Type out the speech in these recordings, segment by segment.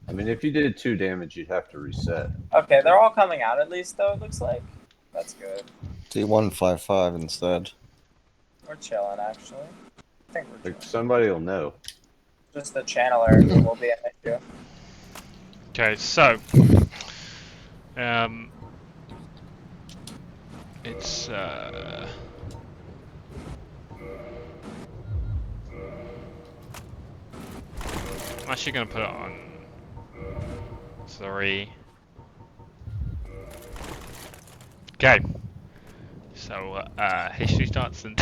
I mean, if you did 2 damage, you'd have to reset. Okay, they're all coming out at least, though, it looks like. That's good. D155 instead. We're chilling, actually. I think we're Like, chilling. somebody will know. Just the channeler will be an issue. Okay, so it's I'm actually gonna put it on 3. Okay. So history starts and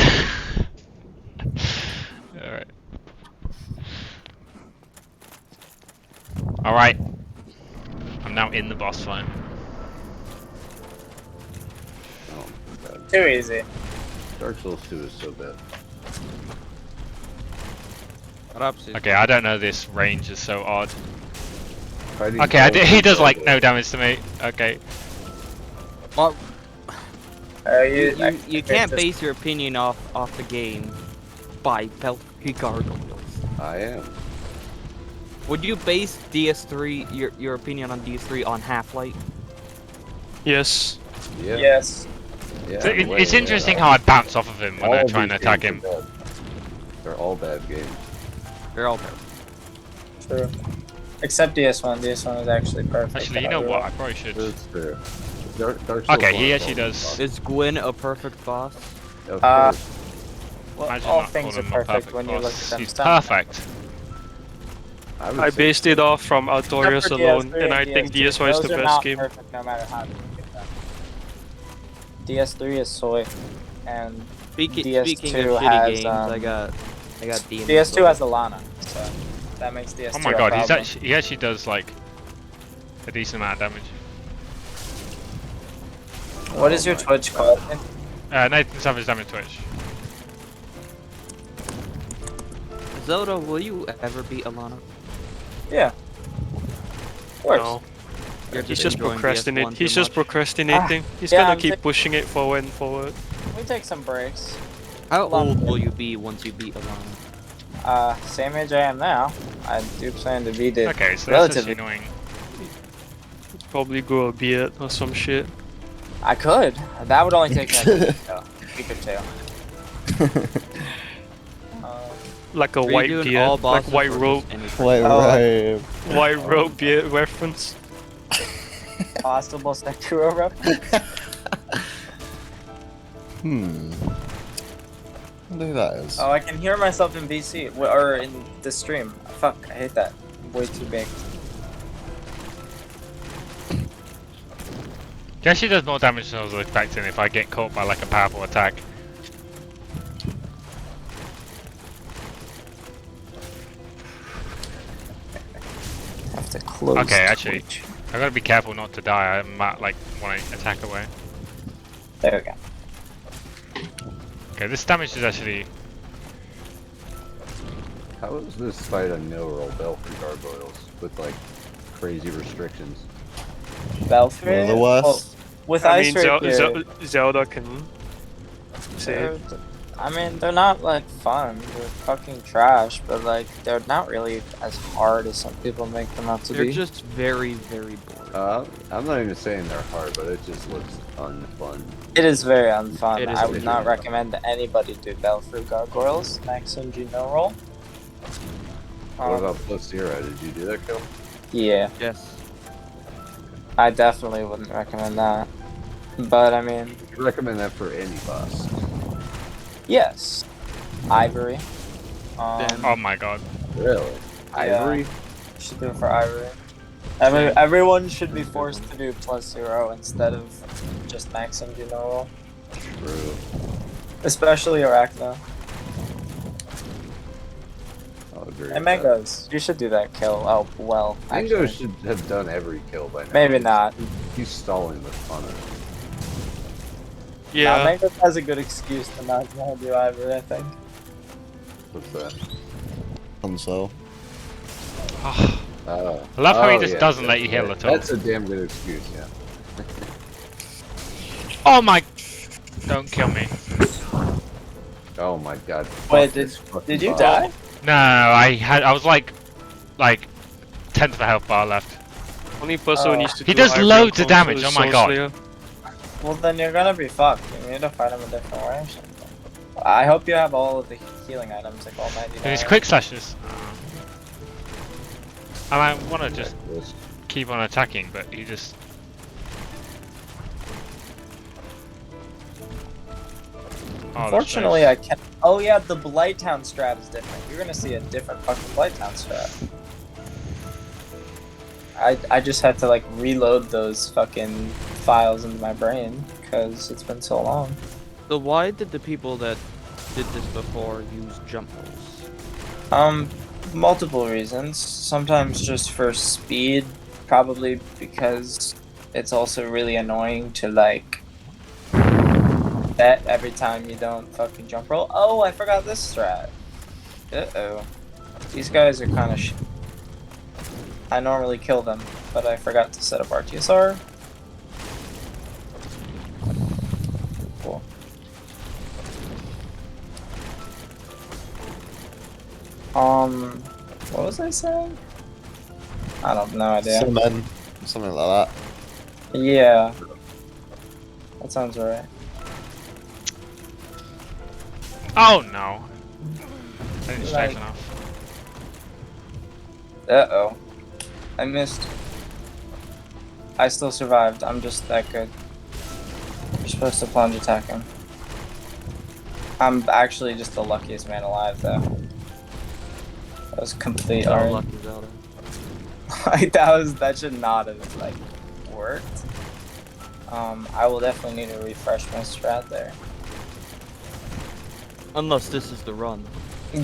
alright. Alright. I'm now in the boss fight. Oh, my God. Too easy. Dark Souls 2 is so bad. What up, Susan? Okay, I don't know, this range is so odd. Fighting Okay, he does like no no. damage to me. Okay. Well, You you can't base your opinion off the game by Valkyrie gargoyles. I am. Would you base DS3 your opinion on DS3 on Half-Life? Yes. Yeah. Yes. Yeah, It's interesting how I bounce off of him when they're trying to attack him. They're all bad games. They're all bad. True. Except DS1. DS1 is actually perfect. Actually, you know what? I probably should. That's fair. Dark Souls Okay, 1 he is actually all does. boss. Is Gwyn a perfect boss? Of Uh, course. Well, I should all not things call are him a perfect when you look boss. at them. He's stamina. perfect. would I say- based it off from Altorius Except for alone, DS3 and I think DS2. DSY is Those the are best not game. perfect no matter how you look at them. DS3 is soy, and Speaking DS2 of shitty has, games, I got Demon DS2 Souls. has Alana, so that makes DS2 Oh my a god, problem. he actually does like a decent amount of damage. What is your my Twitch called? Nathan Savage damage Twitch. Zelda, will you ever beat Alana? Yeah. Of course. No, You're he's just enjoying procrastinating. DS1 He's too just much? procrastinating. He's yeah, gonna I'm keep pushing it forward and forward. We take some breaks. How Long old way. will you be once you beat Alana? Same age I am now. I do plan to beat it Okay, so that's relatively. actually annoying. Probably grow a beard or some shit. I could. That would only take like a week or two. Like a Are you white doing beard, all like bosses white or just robe, anything? Wait, Oh. right. white robe beard reference. Possible Sekiro reference. I wonder who that is. Oh, I can hear myself in VC or in the stream. Fuck, I hate that. Way too big. He actually does more damage than I was expecting if I get caught by like a powerful attack. Have to close. Okay, actually. Twitch. I gotta be careful not to die. I might like want to attack away. There we go. Okay, this damage is actually. How is this fight a no-roll Belfry Gargoyles with like crazy restrictions? Belfry. One of the worst. With I Ice mean, Rapier, Zelda can say it. I mean, they're not like fun. They're fucking trash, but like they're not really as hard as some people make them out to They're be. just very, very boring. I'm not even saying they're hard, but it just looks unfun. It is very unfun. It is I would not very recommend anybody do Belfry Gargoyles. Max MG no roll. What about Placera? Did you do that kill? Yeah, Yes. I definitely wouldn't recommend that. But I mean, I recommend that for any boss. yes. Ivory. Oh my god. Really? Yeah. Ivory? Should do it for Ivory. Everyone should be forced to do +0 instead of just Max MG no roll. True. Especially Arachno. I'll agree. And with that. Mangoes. You should do that kill. Oh, well. Mango actually. should have done every kill by now. Maybe not. He's stalling the fun of it. Yeah, Mangoes has a good excuse to not want to do Ivory, I think. What's that? Console. Oh, Oh. I love how he Oh, just yeah, doesn't yeah, let you heal yeah. at all. That's a damn good excuse, yeah. oh my! Don't kill me. Oh my god. Wait, Fuck this fucking Did you boss. die? No, I was like tenth of a health bar left. Only person who needs to He do does high loads of ground damage, control oh my is god. Soul Slayer. Well, then you're gonna be fucked. You need to fight him a different way or something. I hope you have all of the healing items, like all 99. And his quick slashes. And I want to just This- keep on attacking, but he just. Oh, Unfortunately, I can't. Oh yeah, the Blighttown strat is different. You're gonna see a different fucking Blighttown strat. I just had to like reload those fucking files into my brain because it's been so long. So why did the people that did this before use jump rolls? Multiple reasons. Sometimes just for speed, probably because it's also really annoying to like bet every time you don't fucking jump roll. Oh, I forgot this strat. Uh-oh. These guys are kind of I normally kill them, but I forgot to set up RTSR. Cool. What was I saying? I don't no idea. Something like that. Yeah. That sounds right. Oh no! I didn't strike Like- enough. Uh-oh. I missed. I still survived. I'm just that good. You're supposed to plunge attack him. I'm actually just the luckiest man alive, though. That was complete Oh, art. lucky Zelda. Like, that should not have, like, worked. I will definitely need to refresh my strat there. Unless this is the run.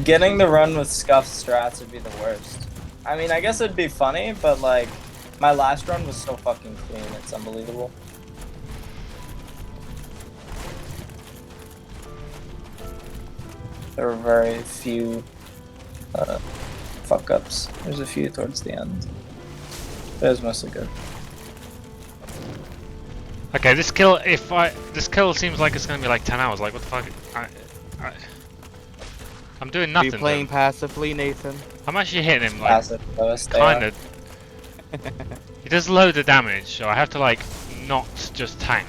Getting the run with scuffed strats would be the worst. I mean, I guess it'd be funny, but like, my last run was so fucking clean, it's unbelievable. There were very few fuck ups. There's a few towards the end. But it was mostly good. Okay, this kill. This kill seems like it's gonna be like 10 hours. Like what the fuck? I'm doing Are nothing. you playing to him. passively, Nathan? I'm actually hitting him like Passive lowest they kind are. of. He does loads of damage, so I have to like not just tank.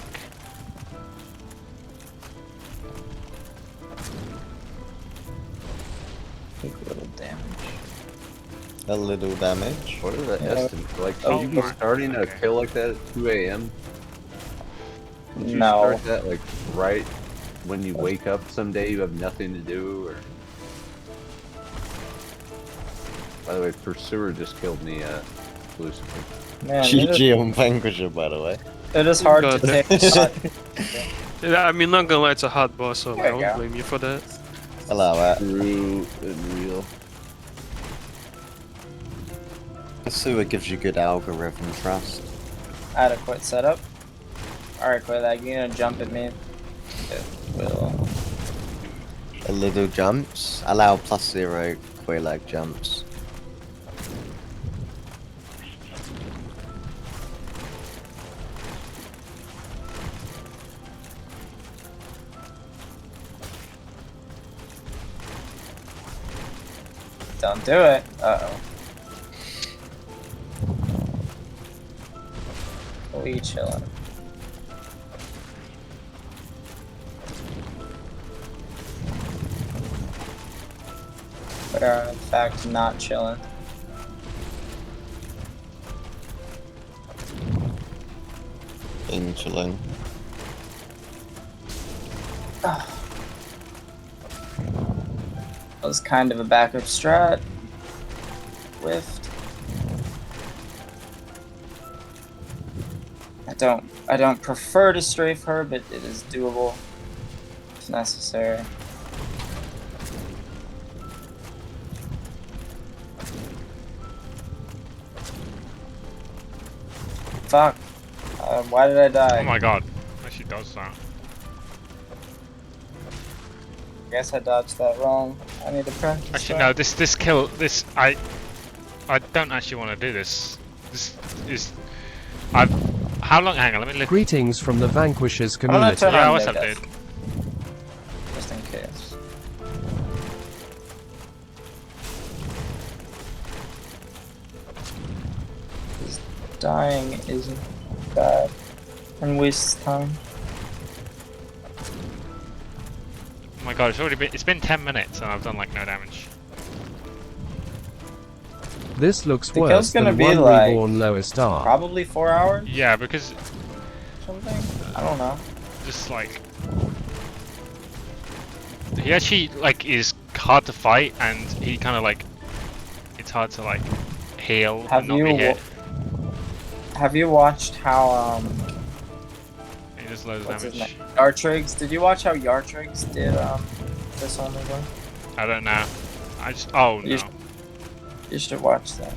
Take a little damage. A little damage. What is that Yeah. estimate? Like, Oh should you be my- starting a okay. kill like that at 2 a.m.? Would you No. start that like right when you wake up someday you have nothing to do? Or by the way, Pursuer just killed me exclusively. Man, GG on Vanquisher, by the way. it is hard to God. take a shot. Yeah, I mean, not gonna lie, it's a hard boss, so There I you won't go. blame you for that. Allow it. True and real. Pursuer gives you good algorithm trust. Adequate setup. Alright, Quaylag, you gonna jump at me? It will. A little jumps. Allow +0 Quaylag jumps. Don't do it. Uh-oh. We chillin'. We are in fact not chilling. Chilling. That was kind of a backup strat. Whiffed. I don't prefer to strafe her, but it is doable if necessary. Fuck. Why did I die? Oh my god, she does that. I guess I dodged that wrong. I need to practice. Actually, that. no. This kill. I don't actually want to do this. This is. How long? Hang on. Let me look. Greetings from the Vanquishers I'm gonna community. turn Yeah, on what's up, Vegas, dude? just in case. dying isn't bad and wastes time. Oh my god, it's been 10 minutes and I've done like no damage. This looks The worse kill's gonna than be one like reborn lowest R. probably 4 hours. Yeah, because Something. I don't know. just like he actually like is hard to fight and he kind of like it's hard to like heal and not be hit. Have you watched how He does loads of what's his damage. name? Yartriggs? Did you watch how Yartriggs did this only one? I don't know. I just oh You no. You should watch that.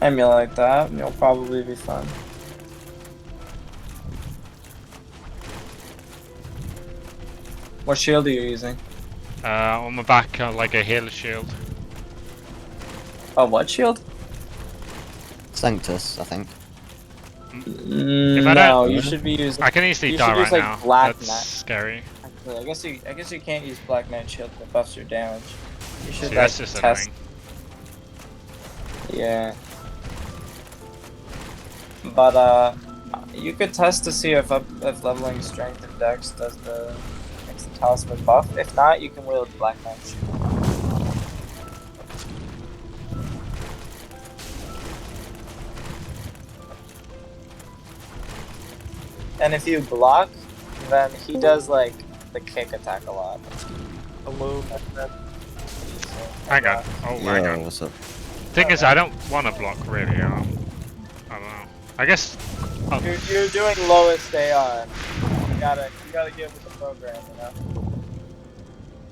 Emulate that, and you'll probably be fun. What shield are you using? On my back like a healer shield. Oh, what shield? Sanctus, I think. If I No, don't- you should be using. I can easily You die should use, right like, now. Black That's Knight. scary. Actually, I guess you can't use Black Knight shield that buffs your damage. You should See, like that's just test. annoying. Yeah. But you could test to see if leveling strength and dex makes the talisman buff. If not, you can wield Black Knight shield. And if you block, then he does like the kick attack a lot. Hello. Hang on. Oh my Yeah, god. what's up? Thing is, I don't want to block really. I don't know. I guess. Oh, You're doing lowest AR. You gotta get with the program, you know.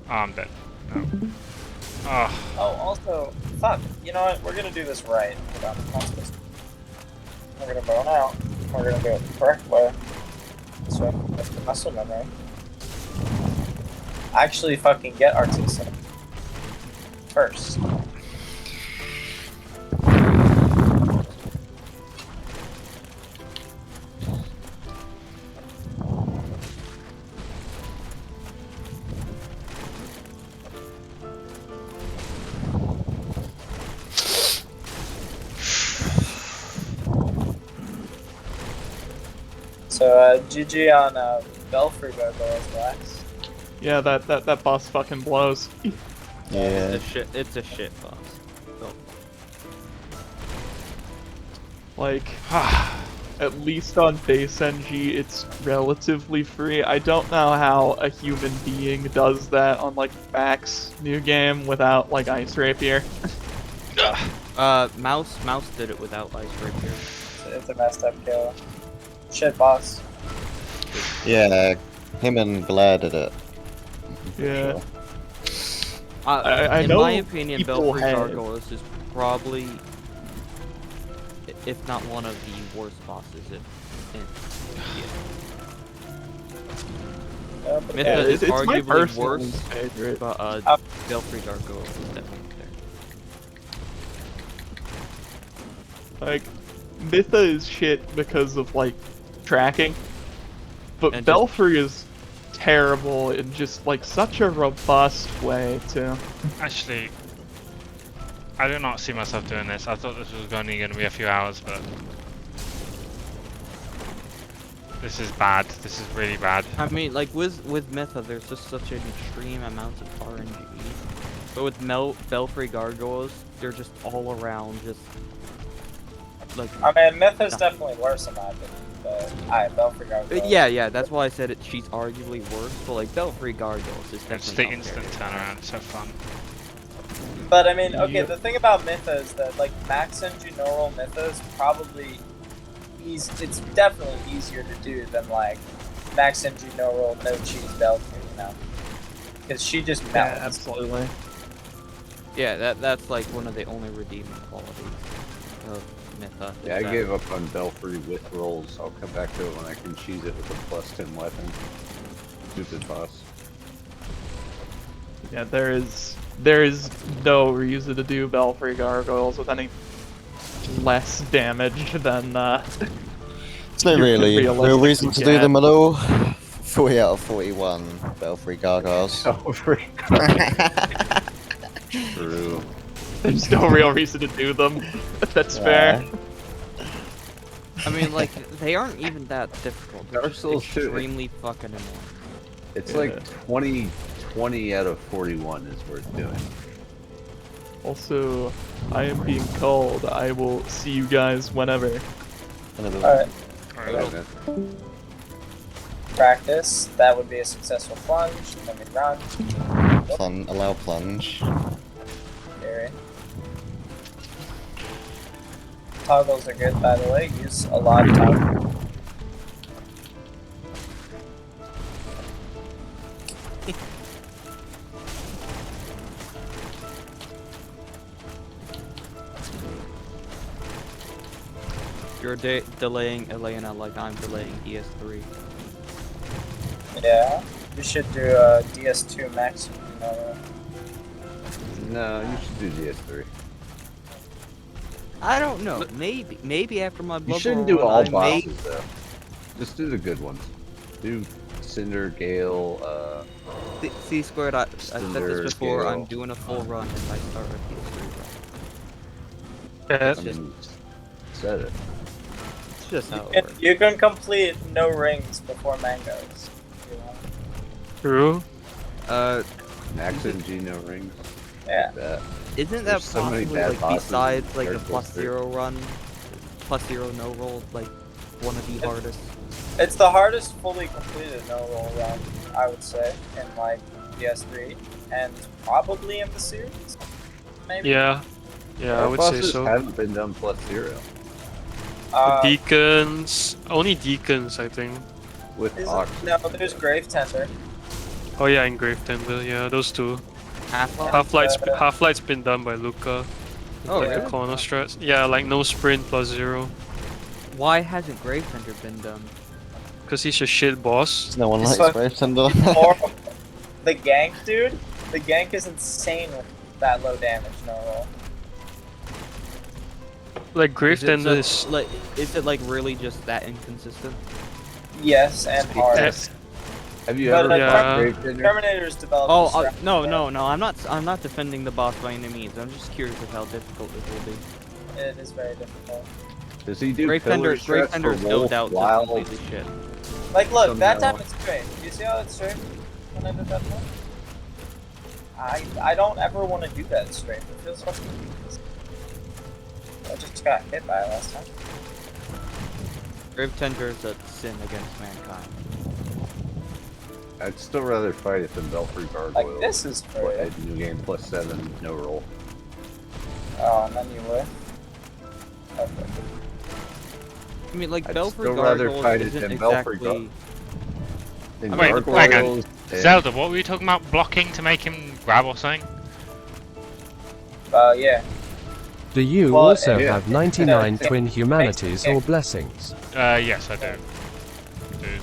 I'm dead. No. Oh, Oh, also, fuck. You know what? We're gonna do this right. Hold on, we're gonna bone out. We're gonna do it the correct way. So that's the muscle memory. Actually, fucking get artistic first. So, GG on Belfry Gargoyles last. Yeah, that boss fucking blows. Yeah. It's a shit boss. So, Like, at least on base NG, it's relatively free. I don't know how a human being does that on like Max new game without like Ice Rapier. Mouse did it without Ice Rapier. It's a messed up kill. Shit boss. Yeah, him and Glare did it. Yeah. I In know my opinion, people Belfry have- Gargoyles is probably, if not one of the worst bosses Mythos Yeah, is it's my arguably personal worse, favorite. but Belfry Gargoyles is definitely there. Like, Mytha is shit because of like tracking, but And just- Belfry is terrible in just like such a robust way too. actually, I do not see myself doing this. I thought this was only going to be a few hours, but this is bad. This is really bad. I mean, like with Mytha, there's just such an extreme amount of RNG. But with Belfry Gargoyles, they're just all around, just like. I mean, Myth is definitely worse in my opinion, but Belfry Gargoyles. Yeah, that's why I said it. She's arguably worse, but like Belfry Gargoyles is It's definitely. the instant turnaround. It's so fun. But I mean, okay, Yeah. the thing about Mytha is that like Max NG normal Mytha is probably it's definitely easier to do than like Max NG no roll no cheese Belfry, you know, because she just melts. Absolutely. Yeah, that's like one of the only redeeming qualities of Mytha. is Yeah, I that- gave up on Belfry with rolls. I'll come back to it when I can cheese it with a +10 weapon. Stupid boss. Yeah, there is no reason to do Belfry Gargoyles with any less damage than It's not You really could real reason to do realistically them at all. 40 out of 41 Belfry Gargoyles. Belfry. True. There's no real reason to do them. That's fair. I mean, like, they aren't even that difficult. They're Dark just Souls 2. extremely fucking annoying. It's Yeah. like 20 out of 41 is worth doing. Also, I am being called. I will see you guys whenever. Another Alright, Alright. Okay. practice. That would be a successful plunge. Then we run. allow plunge. Parry. Toggles are good, by the way. Use a lot of toggles. You're delaying Elena like I'm delaying DS3. Yeah. You should do DS2 max. No, you should do DS3. I don't know. Maybe after my Bloodborne You shouldn't do run, all I may- bosses though. Just do the good ones. Do Cinder, Gale, C squared. I said Cinder, this before. Gale. I'm doing a full run if I start a PS3 run. Yeah, I mean, said it. It's just how it works. You can complete no rings before mangoes. If you want. true. Max MG, no rings. Yeah. That. Isn't that There's so many possibly bad like bosses in besides like the Dark Souls plus 3. zero run, plus zero no roll, like one of the hardest? It's the hardest fully completed no roll run, I would say, in like PS3, and probably in the series. Maybe. Yeah, yeah, I Our would say bosses so. haven't been done plus 0 Deacons, only deacons, I think. with Is Ox. no, there's Grave Tender. Oh yeah, and Grave Tender, yeah, those two. Half-Life? Half-Light's been done by Luca. Oh, Like yeah. the corner strats. Yeah, like no sprint plus 0. Why hasn't Grave Tender been done? Cause he's a shit boss. No one This likes one- Brave Cinder. Or the gank, dude. The gank is insane with that low damage no roll. Like Grave Is it Tender just- is like, is it like really just that inconsistent? Yes, and hard. Yes. Have you But, ever yeah. fought Grave Tender? Terminator's developed. Oh, a strat no, for no, no. I'm not defending the boss by any means. I'm just curious of how difficult it will be. it. It is very difficult. Does he do Grave pillar Tender strats is for no Wolf doubt just while completely shit. Like, look, that Somehow. time it's straight. You see how it's straight when I did that one? I don't ever want to do that straight. It feels fucking useless. I just got hit by it last time. Grave Tender is a sin against mankind. I'd still rather fight it than Belfry Gargoyle. Like, this is for What, it. at New Game plus 7, no roll. Oh, and then you would. Okay. I mean, like, I'd Belfry still rather Gargoyles fight it isn't than Belfry exactly... And Wait, hang on. Gargoyles and- Zelda, what were you talking about? Blocking to make him grab or something? Yeah. Do you Well, also yeah. have 99 Yeah. twin humanities or blessings? Yes, I do. Dude.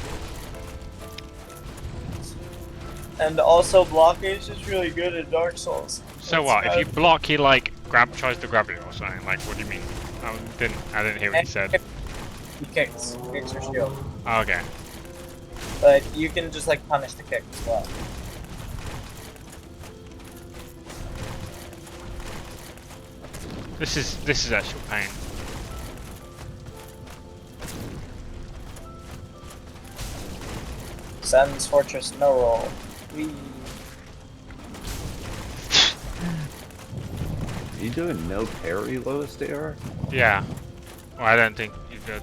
And also, blockage is really good in Dark Souls. So It's what? If you kind block, he like tries to grab you or something. Like, what do you mean? I didn't hear what he said. He kicks your shield. Oh, okay. But you can just like punish the kick as well. This is actual pain. Sen's Fortress no roll. Whee. Are you doing no parry lowest AR? Yeah. Well, I don't think you did.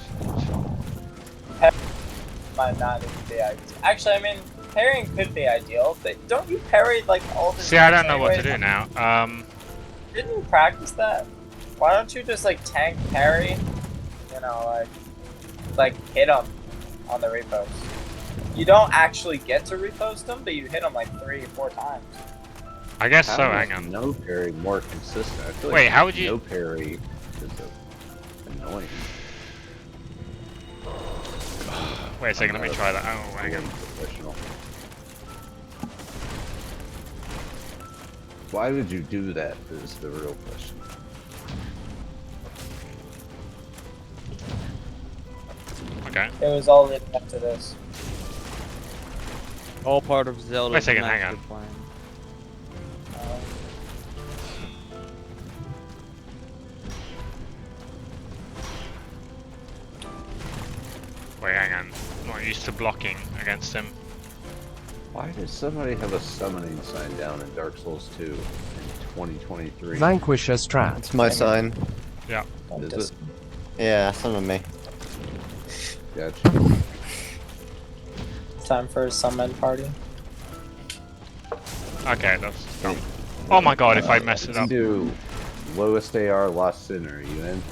Might not even be ideal. Actually, I mean, parrying could be ideal, but don't you parry like all the See, I don't things know what to anyway? do now. Didn't you practice that? Why don't you just like tank parry? You know, like hit them on the repost. You don't actually get to repost them, but you hit them like 3 or 4 times. I guess so. How is Hang on. no parry more consistent? I feel Wait, like how would you- no parry is annoying. Wait a second. Let me I'm try not that. Oh, hang on. professional. Why would you do that is the real question. Okay. It was all leading up to this. All part of Zelda's Wait a second, hang master on. plan. used to blocking against him. Why does somebody have a summoning sign down in Dark Souls 2 in 2023? Vanquisher strat. It's my sign. Yeah. Is it? Yeah, summon me. Gotcha. Time for a summon party. Okay, that's. Oh my god, if I mess it Let's up. do lowest AR Lost Sinner. Are you in?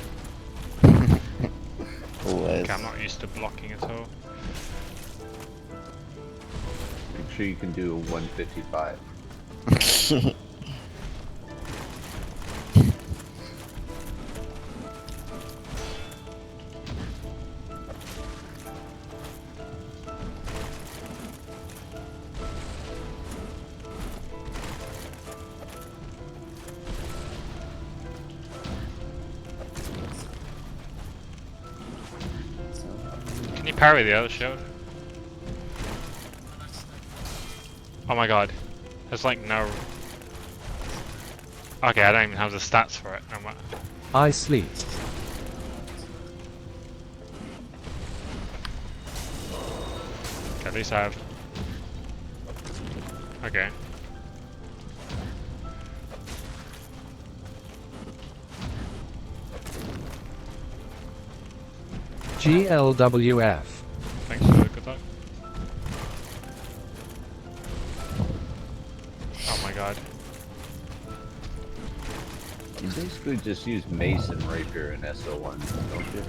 Always. Okay, I'm not used to blocking at all. Make sure you can do a 155. Can you parry the other shield? Oh my god. There's like no... Okay, I don't even have the stats for it. No matter. I sleep. Okay, at least I have... Okay. GLWF. Thanks for the good luck. Oh my god. You basically just use mace and rapier in SO1, don't you?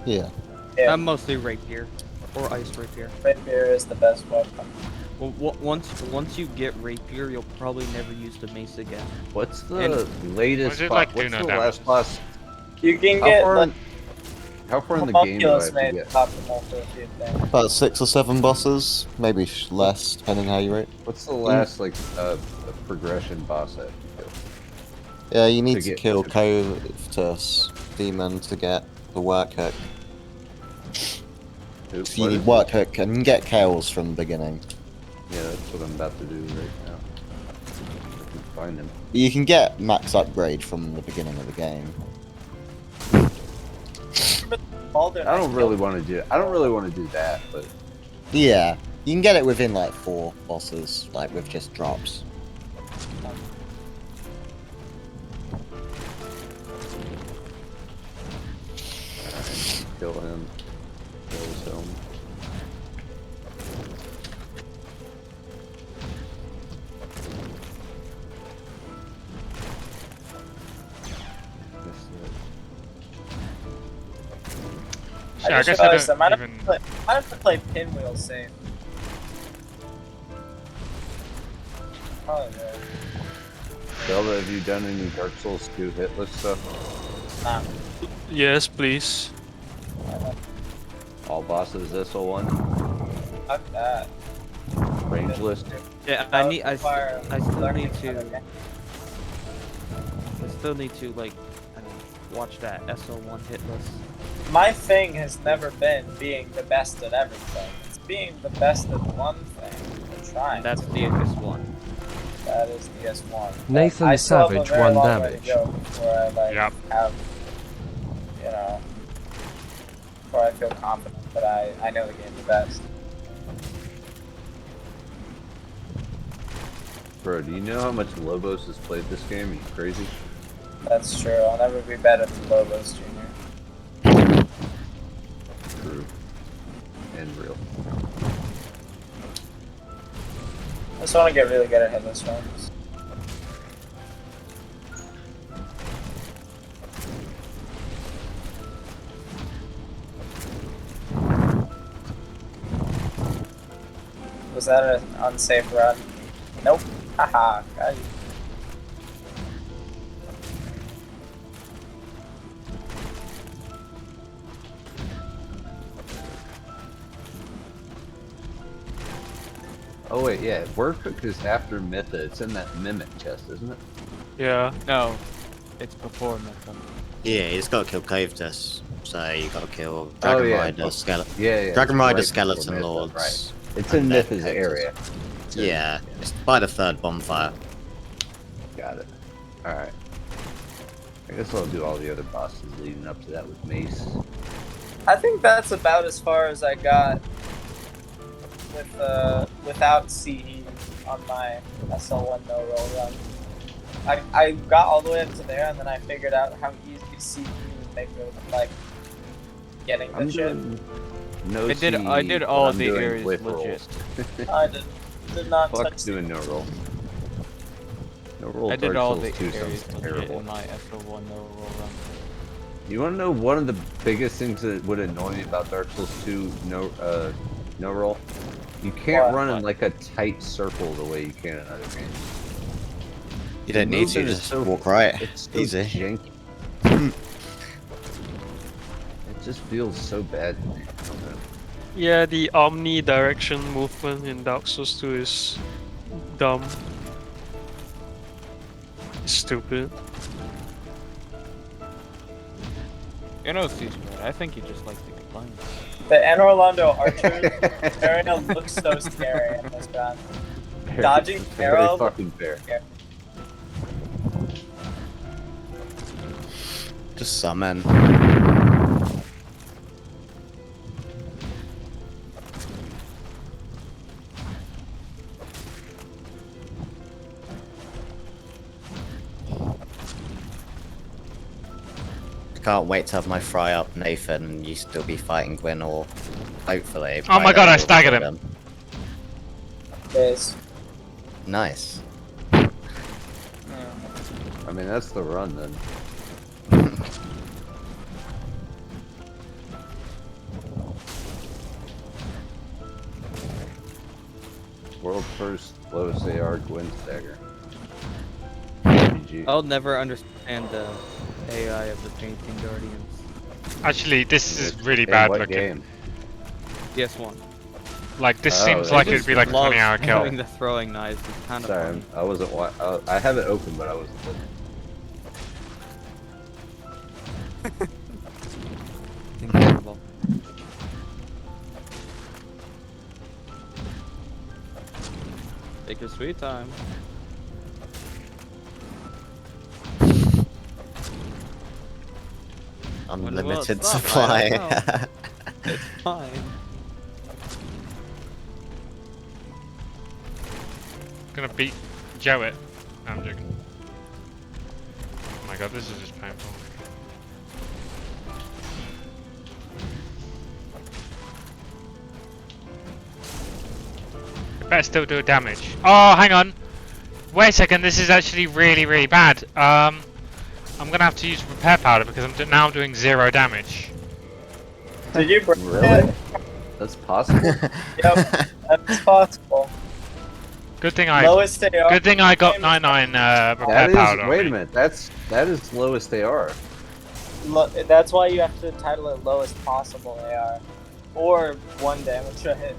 Yeah. Yeah, I'm mostly rapier or ice rapier. rapier is the best weapon. Well, once you get rapier, you'll probably never use the mace again. What's the And- latest Was it boss? like What's do the no last damage? boss? You can How get far, like how far in the game do I homunculus have to made get? optimal for a few things. About 6 or 7 bosses, maybe less, depending how you rate. What's the last like progression boss I have to kill? Yeah, you need To to get- kill Covetous Demon to get the work hook. Who- So you what need is work hook and you can get Kales from the beginning. it? Yeah, that's what I'm about to do right now. I can find him. You can get max upgrade from the beginning of the game. Alden, I don't really want to do. I don't really want to do that, but Yeah, you can get it within like 4 bosses, like with just drops. kill him. Kill him. Shit, I just guess I realized don't might even... have to play pinwheel safe. Probably will. Zelda, have you done any Dark Souls 2 hit list stuff? Nah. Yes, please. All bosses SO1? Fuck that. Range list? Yeah, That I would need. I require still learning need how to. get- I still need to like, I don't know, watch that SO1 hit list. My thing has never been being the best at everything. It's being the best at one thing and trying. And that's the S1. That is the S1. Nathan I still have a Savage, very 1 long way to damage. go before I like Yep. have, you know, before I feel confident that I know the game the best. Bro, do you know how much Lobos has played this game? Are you crazy? That's true. I'll never be better than Lobos Jr. True. And real. I just want to get really good at hitless runs. Was that an unsafe run? Nope. Haha. Got you. Oh wait, yeah, Workhook is after Mytha. It's in that Mimic chest, isn't it? Yeah. No, it's before Metal. Yeah, you just gotta kill Covetous. So you gotta kill Oh, Dragon yeah. Rider, Skeleton. Yeah, yeah. Dragon it's Rider, right Skeleton before Mytha, Lords. Right. It's in and then Mytha's Covetous. area. Yeah, it's by the 3rd bonfire. Got it. Alright. I guess I'll do all the other bosses leading up to that with Mace. I think that's about as far as I got without CE on my SL1 no roll run. I got all the way up to there, and then I figured out how easy CE would make it, like getting the I'm shit. doing no I did CE, all but I'm the doing areas whip legit. rolls. I did not Fuck touch doing no roll. No roll I did Dark all Souls the 2 areas sounds legit terrible. in my SL1 no roll run. You want to know one of the biggest things that would annoy me about Dark Souls 2 no roll? You can't What? run in What? like a tight circle the way you can in other games. You don't The need to, movement is just so- walk right. It's so Easy. janky. It just feels so bad to me. I don't know. Yeah, the omni-direction movement in Dark Souls 2 is dumb. Stupid. You know, Strat, I think you just like to complain. The Anne Orlando Archer area looks so scary in this gun. Dodging Very arrow. fucking fair. Just summon. Can't wait to have my fry up Nathan and you still be fighting Gwyn, or hopefully. Oh my by god, then I you'll staggered be him. done. Days. Nice. I mean, that's the run then. World first lowest AR Gwyn stagger. GG. I'll never understand the AI of the Painting Guardians. Actually, this is really In bad what looking. game? PS1. Like, this Oh, seems they like just it'd be like a Love 20-hour kill. having the throwing knives. It's kind of Sorry, funny. I wasn't. I have it open, but I wasn't looking. Incredible. Take your sweet time. Unlimited stop, supply. I don't know. It's fine. Gonna beat Joe it. No, I'm joking. Oh my god, this is just painful. I better still do damage. Oh, hang on. Wait a second, this is actually really, really bad. I'm gonna have to use repair powder because now I'm doing 0 damage. Did you break Really? it? That's possible. Yep, that's possible. Good thing I Lowest AR. good thing I got 99 repair That powder. is. on Wait a me. minute. That is lowest AR. That's why you have to title it lowest possible AR. Or 1 damage a hit.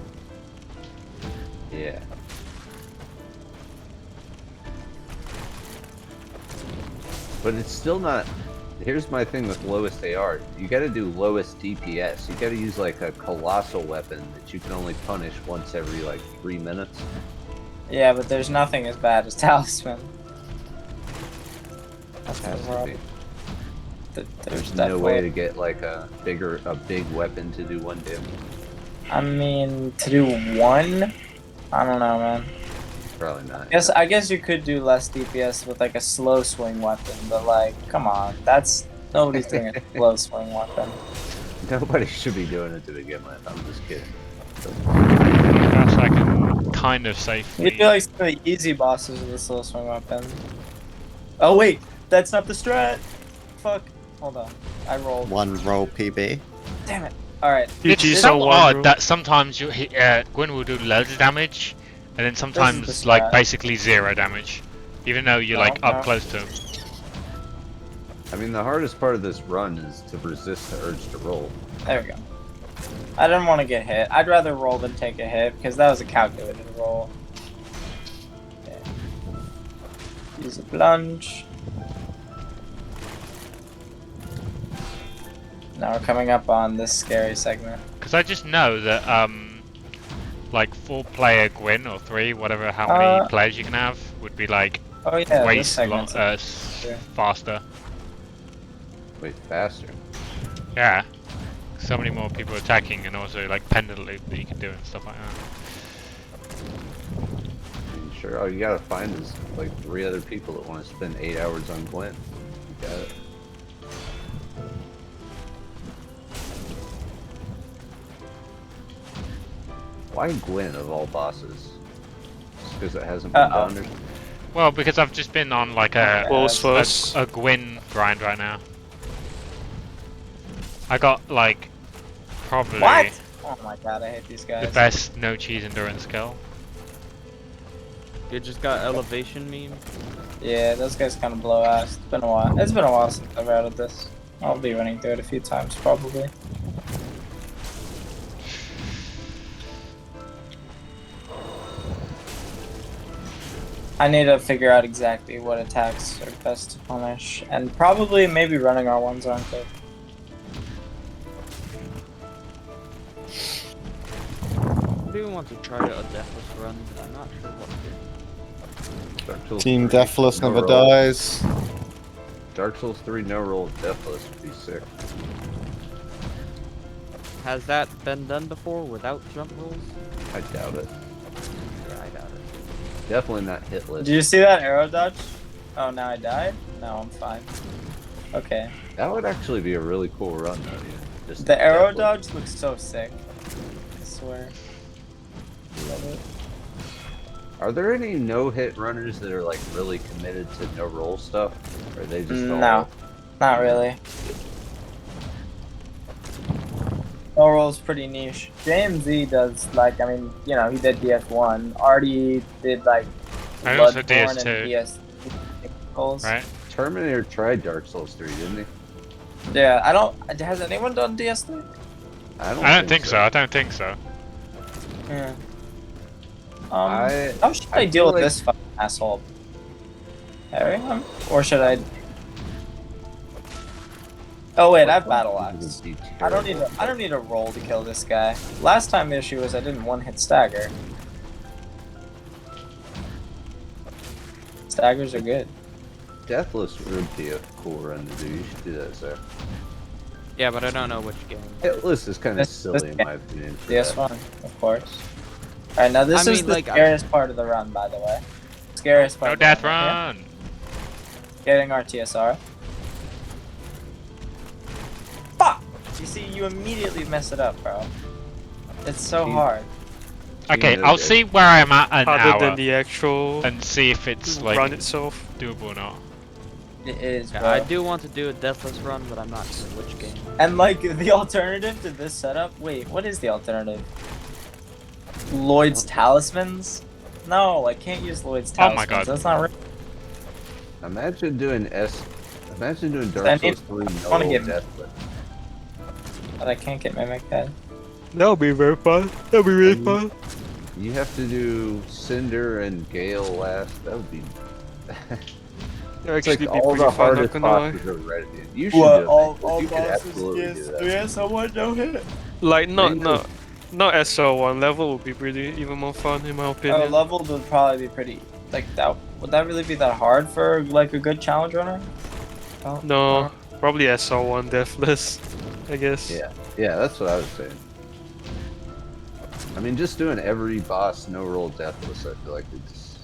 Yeah. But it's still not. Here's my thing with lowest AR. You gotta do lowest DPS. You gotta use like a colossal weapon that you can only punish once every like 3 minutes. Yeah, but there's nothing as bad as Talisman. That's the Has to problem. be. There's No way to definitely. get like a big weapon to do 1 damage. I mean, to do 1? I don't know, man. Probably not. I guess you could do less DPS with like a slow swing weapon, but like, come on, nobody's doing a slow swing weapon. Nobody should be doing it to begin with. I'm just kidding. That's like kind of You safely. do like some of the easy bosses with a slow swing weapon. Oh wait, that's not the strat. Fuck. Hold on, I rolled. One roll PB. Damn it. All right. It's GG, so so one odd rule. that sometimes Gwyn will do loads of damage, and then sometimes the like strat. basically 0 damage, even though you're like No, up no. close to him. I mean, the hardest part of this run is to resist the urge to roll. There we go. I didn't want to get hit. I'd rather roll than take a hit because that was a calculated roll. Okay. Use a plunge. Now we're coming up on this scary segment. Because I just know that like 4-player Gwyn or 3, whatever, how many players you can have would be like Oh yeah, way this segment's faster. Wait, faster. Yeah. So many more people attacking, and also like pendant loop that you can do and stuff like that. Sure, all you gotta find is like 3 other people that want to spend 8 hours on Gwyn. You got it. Why Gwyn of all bosses? Just because it hasn't been done or Well, because I've just been on like First. a Gwyn grind right now. I got like probably What? Oh my god, I hate these guys. the best no cheese endurance skill. You just got elevation meme. Yeah, those guys kind of blow ass. It's been a while. It's been a while since I've added this. I'll be running through it a few times probably. I need to figure out exactly what attacks are best to punish, and probably maybe running R1s on quick. I do want to try a deathless run, but I'm not sure what to do. Dark Souls Team 3, Deathless no never roll. dies. Dark Souls 3 no roll Deathless would be sick. Has that been done before without jump rolls? I doubt it. Yeah, I doubt it. Definitely not hitless. Did you see that arrow dodge? Oh, now I died? No, I'm fine. Okay. That would actually be a really cool run though. Yeah. Just The arrow Deathless. dodge looks so sick. I swear. Love it. Are there any no-hit runners that are like really committed to no roll stuff? Or are they just all... No, not really. No roll's pretty niche. JMZ does like, I mean, you know, he did DS1. Artie did like I also Bloodborne DS2. and DS goals. Right? Terminator tried Dark Souls 3, didn't he? Yeah, I don't. Has anyone done DS3? I don't think so. I don't think so. Yeah. I How should I deal feel with like- this fucking asshole? Parry him? Or should I? Oh wait, I have battle axe. I don't need a roll to kill this guy. Last time the issue was I didn't one-hit stagger. Staggers are good. Deathless would be a cool run to do. You should do that, Zach. Yeah, but I don't know which game. Hitless is kind of This silly in game. my opinion. for DS that. one, of course. Alright, now this I is mean, the like, scariest part of the run, by the way. Scariest part No of the death right here. run! Getting our TSR. Fuck! You see, you immediately mess it up, bro. It's so Gee. hard. Okay, Yeah, I'll okay. see where I'm at an Other hour than the actual and see if it's like run itself. doable or not. It is, Yeah, bro. I do want to do a deathless run, but I'm not sure which game. And like the alternative to this setup. Wait, what is the alternative? Lloyd's talismans? No, I can't use Lloyd's Oh talismans. my God. That's not right. Imagine doing Imagine doing I Dark need- Souls 3 no wanna roll get- Deathless. But I can't get Mimic Head. That'll be very fun. That'll be really fun. You have to do Cinder and Gale last. That would be. It'll It's actually like be all pretty the fun, not hardest gonna lie. bosses are right. You should do it. You could absolutely do that. yeah, someone no hit. Like, not Mango. not SL1 level would be pretty even more fun in my Oh, opinion. leveled would probably be pretty. Like that. Would that really be that hard for like a good challenge runner? Oh, No, probably SL1 deathless, I guess. Yeah, yeah, that's what I was saying. I mean, just doing every boss no roll Deathless, I feel like it's.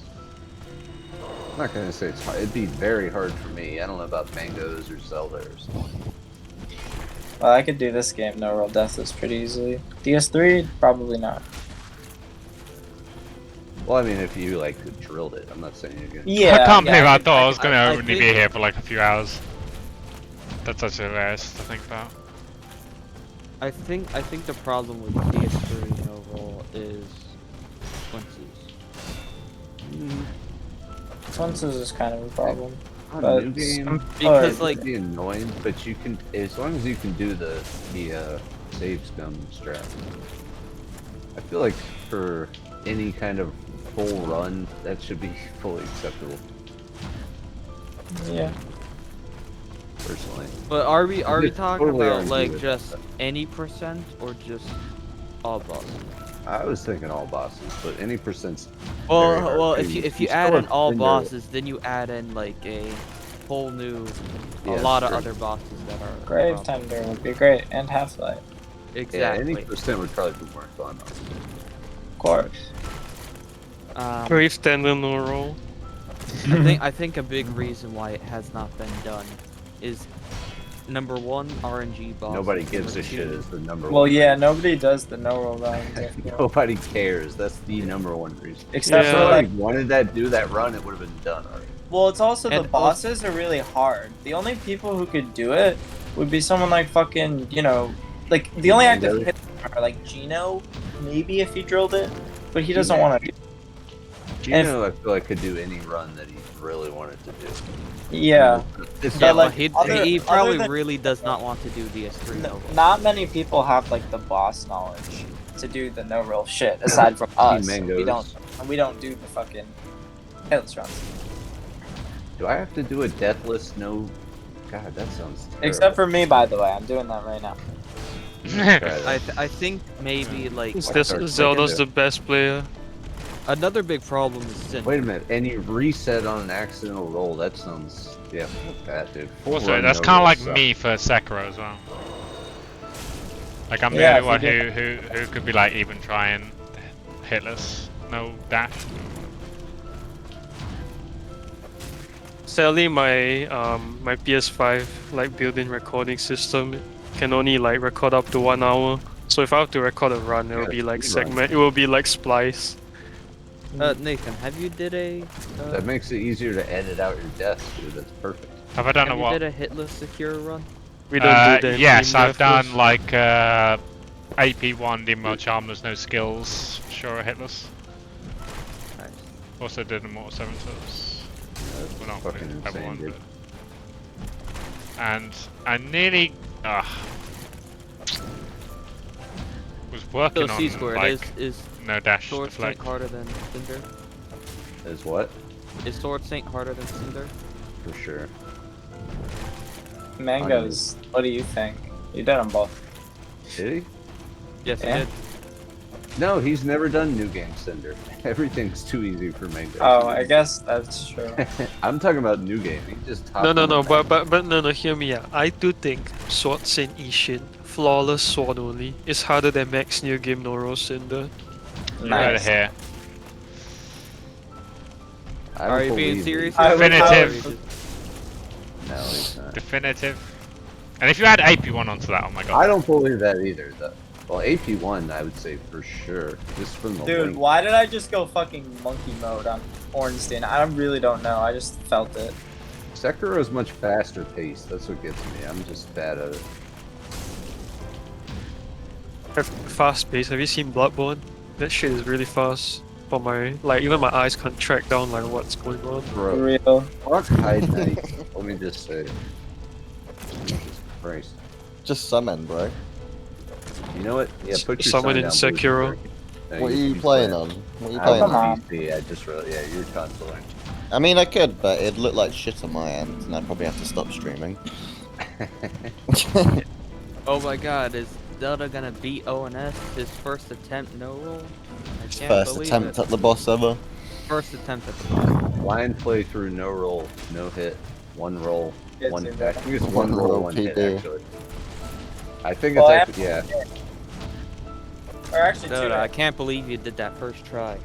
I'm not gonna say it's hard. It'd be very hard for me. I don't know about Mangoes or Zelda or something. Well, I could do this game no roll deathless pretty easily. DS3 probably not. Well, I mean, if you like drilled it, I'm not saying you're gonna. Yeah. I can't believe I could- thought I was I gonna only think- be here for like a few hours. That's such hilarious to think about. I think the problem with DS3 no roll is twinsies. Twinsies is kind of a problem. On But new game, some- Because or- like it'd be annoying, but you can, as long as you can do the save scum strat. I feel like for any kind of full run, that should be fully acceptable, Yeah. personally. But are we It's talking totally about argue like with just that. any percent or just all bosses? I was thinking all bosses, but any percent's Well, very hard well, to if you use. if you still add have in all Cinder. bosses, then you add in like a whole new, Yeah, a lot of true. other bosses that are Grave Tender would be great, and Half-Life, Yeah, exactly. any percent would probably be more fun. of course. Brave tender no roll. I think a big reason why it has not been done is number one, RNG boss. Nobody gives a shit is the number Well, one. yeah, reason. nobody does the no roll runs. I feel. Nobody cares. That's the number one reason. Except If for Yeah. somebody like, wanted that do that run, it would have been done already. well, it's also the And bosses are really hard. The only people who could do it would be someone like fucking, you know, like the only active Mango. hits are like Gino, maybe if he drilled it, but he doesn't Yeah. want to. Gino, I feel like could do any run that he really wanted to do. Yeah, It's But, Yeah, not like, but he other probably than- really does not want to do DS3 no roll. not many people have like the boss knowledge to do the no roll shit aside from us. Mangoes. We don't do the fucking hitless runs. Do I have to do a deathless no? God, that sounds terrible. Except for me, by the way, I'm doing that right now. Try that. I think maybe like Zelda's the best player. another big problem is Cinder. Wait a minute, any reset on an accidental roll, that sounds, yeah, fuck that, dude. Full Also, run that's no kind of roll like sucks. me for Sekiro as well. Like I'm the Yeah, only one if you who could be like even trying hitless, no dash. Sadly, my PS5 like built-in recording system can only like record up to 1 hour. So if I have to record a run, it will Yeah, be like speed run. segment. It will be like splice. Nathan, have you did a? That makes it easier to edit out your deaths, dude, that's perfect. Have I done have a you what? did a hitless secure run? We don't do that. Yes, in I've Deathless. done like AP1, Demo Charm, there's no skills, sure hitless. Nice. Also did Immortal 7 Souls. Well, not fucking really, level insane, 1, dude. but... And I nearly... was working So on C-squared like is no dash Sword Sync deflect. harder than Cinder? Is what? Is Sword Sync harder than Cinder? For sure. Mangoes, what do you think? You did them both. Did he? Yes, Yeah. I did. No, he's never done New Game Cinder. Everything's too easy for Mango. Oh, I guess that's true. I'm talking about New Game. He just No, no, hopped no, on the but no, hear me out. I do think Sword Saint Ishin, flawless sword only, is harder than Max New Game Noro Cinder. You heard it Nice. here. I Are don't you being believe serious? you. I would- Definitive. No, he's not. Definitive. And if you add AP1 onto that, oh my god. I don't believe that either, though. Well, AP1, I would say for sure. Just from the Dude, link. why did I just go fucking monkey mode on Ornstein? I really don't know. I just felt it. Sekiro is much faster paced. That's what gets me. I'm just bad at it. Fast pace. Have you seen Bloodborne? That shit is really fast. For my like, even my eyes can't track down like what's going on. Bro, Real. fuck Hide Knight. Let me just say. Jesus Christ. Just summon, bro. You know what? Yeah, put your Someone sign in down, Sekiro. Blues. No, What are you can playing play on? it. What are you I playing don't Come on? on. PC, I just really, yeah, you're consoling. I mean, I could, but it'd look like shit on my end, and I'd probably have to stop streaming. Oh my god, is Zelda gonna beat ONS his first attempt no roll? I can't First believe attempt it. at the boss ever. First attempt at the boss. Blind playthrough, no roll, no hit, one roll, It's one. in I there. think it's One one roll, roll, one hit PD. actually. I think Well, it's actually, yeah. Or actually, Dude, two. I can't believe you did that first try.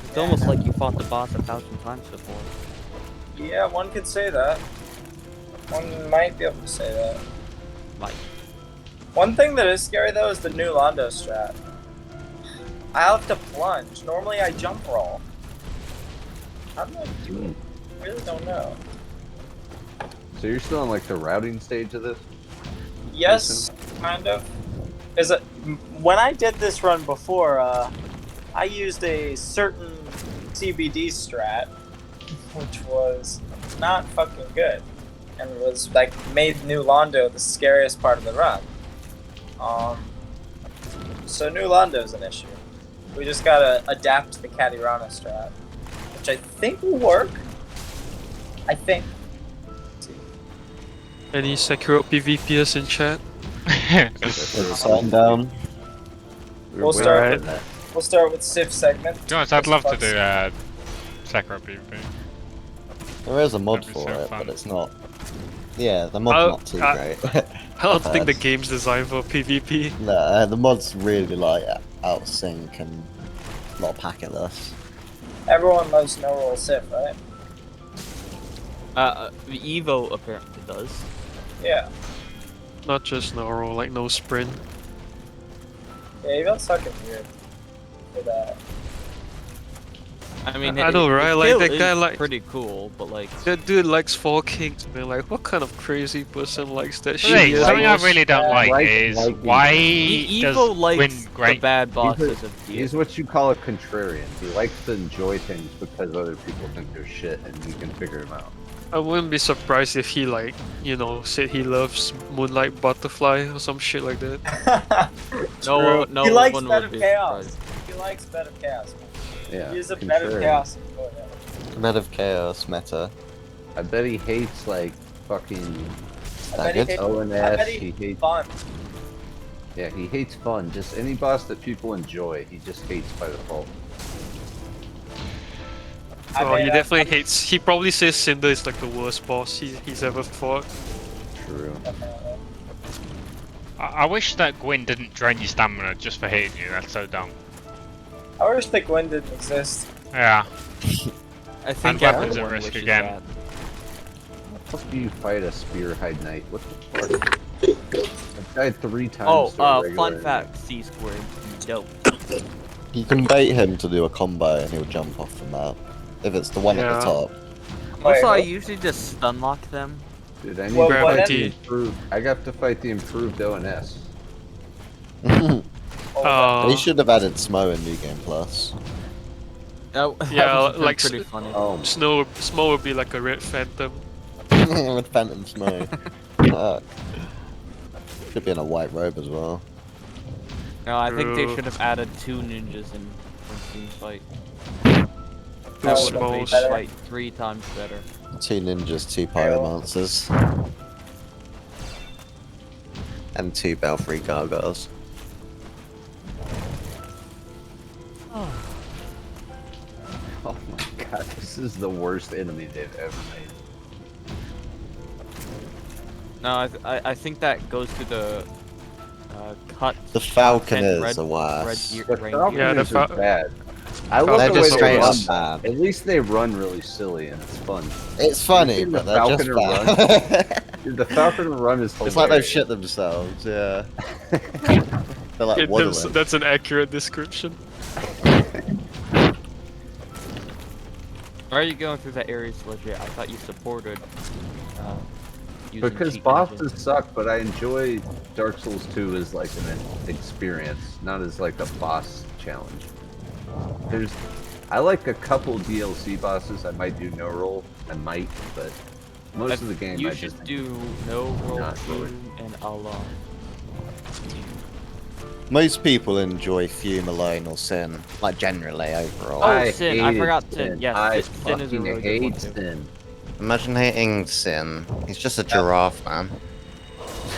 It's almost like you fought the boss 1,000 times before. Yeah, one could say that. One might be able to say that. Like, One thing that is scary though is the new Londo strat. I have to plunge. Normally I jump roll. How do I do it? I really don't know. So you're still on like the routing stage of this? Yes, kind of. Is it when I did this run before? I used a certain CBD strat, which was not fucking good, and was like made New Londo the scariest part of the run. So New Londo's an issue. We just gotta adapt the Katirana strat, which I think will work. I think. Any Sekiro PvPers in chat? Sign down. We're We'll waiting start for that. We'll start with Sif segment. To be honest, I'd love to do Sekiro PvP. There is a mod That'd be for so it, fun. but it's not. Yeah, the mod's Oh, not too great. I don't think the Bad. game's designed for PvP. No, the mod's really like out of sync and a lot of packetless. Everyone loves no roll Sif, right? The Evo apparently does. Yeah. Not just no roll, like no sprint. Yeah, you got fucking weird for that. I mean, I know, right? Like, kill that guy is like- pretty cool, but like, That dude likes 4 kings, man. Like, what kind of crazy person likes that shit? Hey, Yeah, something I like- really don't like like- is like why Evo does likes Gwyn the great? bad bosses of He's DSP. what you call a contrarian. He likes to enjoy things because other people think they're shit and you can figure them out. I wouldn't be surprised if he, like, you know, said he loves Moonlight Butterfly or some shit like that. No, True. no he likes one better would be chaos. surprised. He likes better chaos. Yeah. He's a better contrarian. chaos. Meta of chaos, meta. I bet he hates like fucking I bet he Good. hates, O and I bet S. he He hates. fun. Yeah, he hates fun. Just any boss that people enjoy, he just hates by default. I Oh, mean, he definitely hates. He probably says Cinder is like the worst boss he's ever fought. True. I wish that Gwyn didn't drain your stamina just for hitting you. That's so dumb. I wish the Gwyn didn't exist. Yeah. I think weapons at everyone risk wishes again. that. How do you fight a Spearhide Knight? What the fuck? I've died 3 times. Oh, to a regular fun enemy. fact: C squared. Dope. You can bait him to do a combo and he'll jump off the map. If it's the one at Yeah. the top. Also, I what? usually just stun lock them. Dude, I need Well, to fight gravity. the improved. I got to fight the improved ONS. They should have added Smo in New Game Plus. Oh, Yeah, that would've been like pretty funny. Oh, Snow would be like a red phantom. With Phantom Smo. Fuck. Should be in a white robe as well. No, I think they True. should have added 2 ninjas in team fight. Two That would have made Smos. the fight 3 times better. 2 ninjas, 2 pyromancers. And 2 Belfry gargoyles. oh my god, this is the worst enemy they've ever made. No, I think that goes to the cut. The Falcon and is a worse. The reindeer. Yeah, the Falconers are bad. I love They're the just way straight they up run. bad. At least they run really silly and it's fun. It's funny, seen but the they're just Falconer bad. Dude, the Falconer run is hilarious. It's like they've shit themselves, yeah. They're like waddling. That's an accurate description. Why are you going through that area so legit? I thought you supported. Using Because cheat bosses engines. suck, but I enjoy Dark Souls 2 as like an experience, not as like a boss challenge. I like a couple DLC bosses. I might do no roll. I might, but most of the game You I should just do no roll, Not really. Fume, and Allah. Most people enjoy Fume alone or Sin, like generally overall. Oh, Sin, I hated forgot Sin. Yes, I Sin is a fucking really good one, hate too. Sin. Imagine hating Sin. He's just a giraffe, man.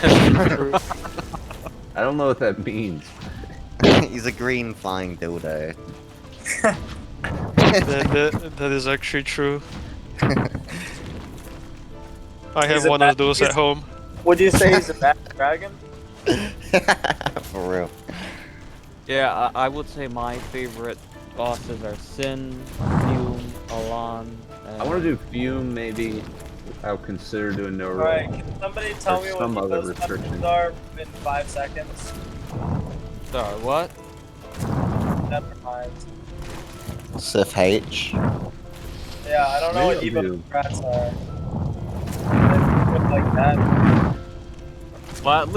I don't know what that means. He's a green flying dildo. That is actually true. I have He's a one bad- of those at he's- home. Would you say he's a bad dragon? For real. Yeah, I would say my favorite bosses are Sin, Fume, Alan. And... I want to do Fume maybe. I'll consider doing no roll. Alright, can somebody tell me There's what some other those restriction. buttons are in 5 seconds? Sorry, what? Never mind. Sif H. Yeah, I don't know what Maybe Evo do. strats are. They look like that. Well, at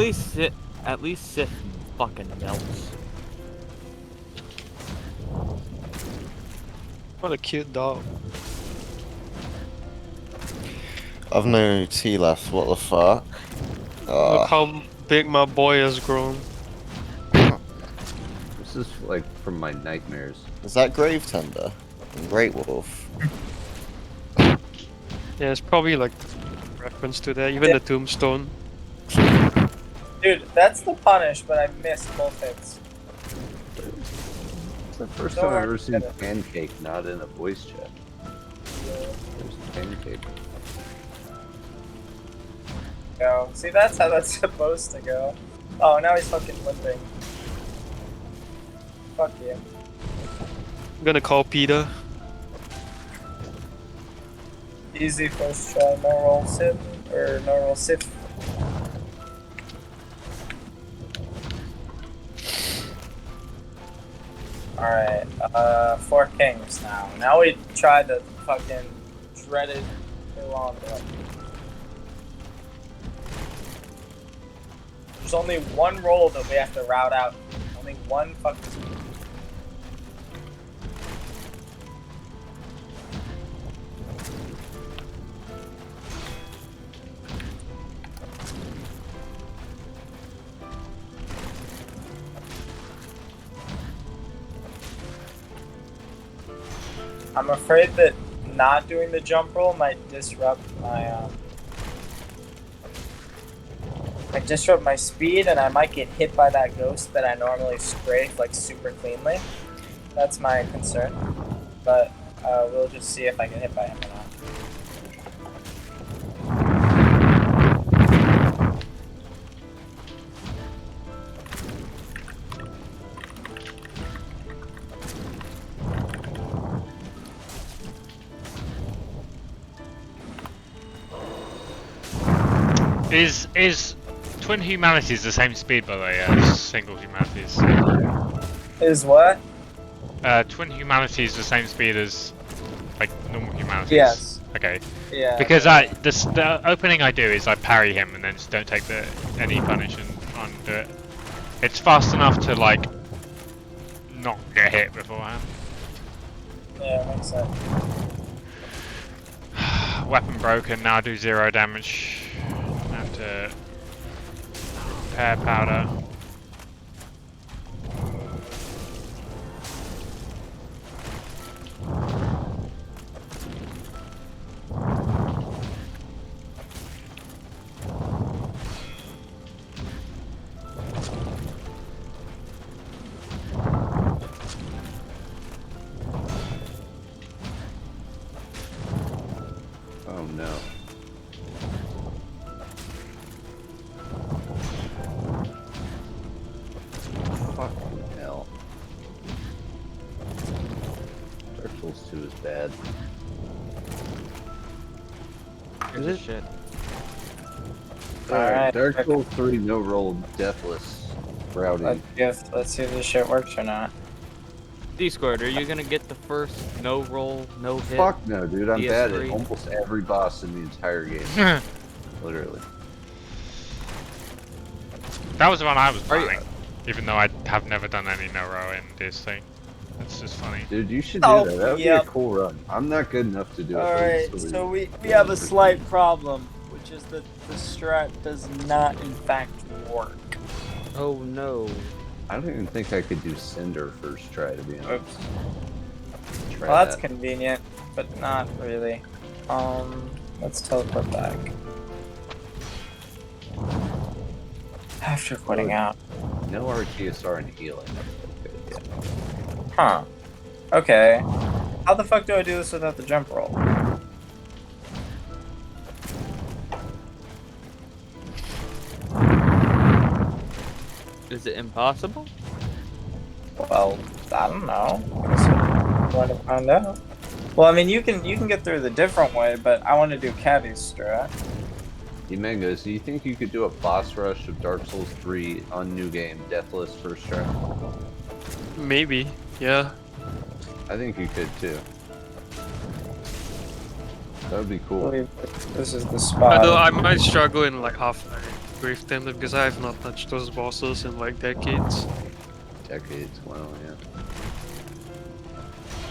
least Sith fucking melts. What a cute dog. I've no tea left, what the fuck? Look how big my boy has grown. This is like from my nightmares. Is that Grave Tender? From Great Wolf. Yeah, it's probably like reference to that. Even Yeah. the tombstone. Dude, that's the punish, but I missed both hits. It's the first Don't time I've worry ever seen about it. Pancake not in a voice chat. There's Pancake. Go. See, that's how that's supposed to go. Oh, now he's fucking limping. Fuck you. I'm gonna call Peter. Easy first try, no roll sip, or no roll sip. Alright, 4 kings now. Now we try the fucking dreaded Ilonda. There's only one roll that we have to route out. Only one fucking. I'm afraid that not doing the jump roll might disrupt my speed, and I might get hit by that ghost that I normally strafe like super cleanly. That's my concern, but we'll just see if I get hit by him or not. Is Twin Humanities the same speed, by the way, as Single Humanities? Is what? Twin Humanities the same speed as like normal Humanities? Yes. Okay. Yeah. Because the opening I do is I parry him and then just don't take any punish and undo it. It's fast enough to like not get hit beforehand. Yeah, makes sense. Weapon broken, now do 0 damage. Have to repair powder. Oh no. Fucking hell. Dark Souls 2 is bad. Is it shit? Alright. Dark Souls 3 no roll deathless routing. Let's see if this shit works or not. Discord, are you gonna get the first no roll, no hit? Fuck no, dude. I'm bad at DS3? almost every boss in the entire game. Literally. That was the one I was Are you- planning, even though I have never done any no-row in this thing. It's just funny. Dude, you should do Oh, that. That would yep. be a cool run. I'm not good enough to do it. Alright, but so we have a slight problem, which is that the strat does not in fact work. Oh no. I don't even think I could do Cinder first try, to be honest. Oops. Try Well, that's that. convenient, but not really. Let's teleport back. After quitting out. No RTSR and healing. Okay, yeah. Huh. Okay. How the fuck do I do this without the jump roll? Is it impossible? Well, I don't know. I guess we'll want to find out. Well, I mean, you can get through the different way, but I want to do Caddy's strat. Mangoes, do you think you could do a boss rush of Dark Souls 3 on new game, deathless first try? Maybe, yeah. I think you could too. That would be cool. This is the spot. Although I might struggle in like Half-Life Grave Tender because I have not touched those bosses in like decades. Decades, wow, yeah.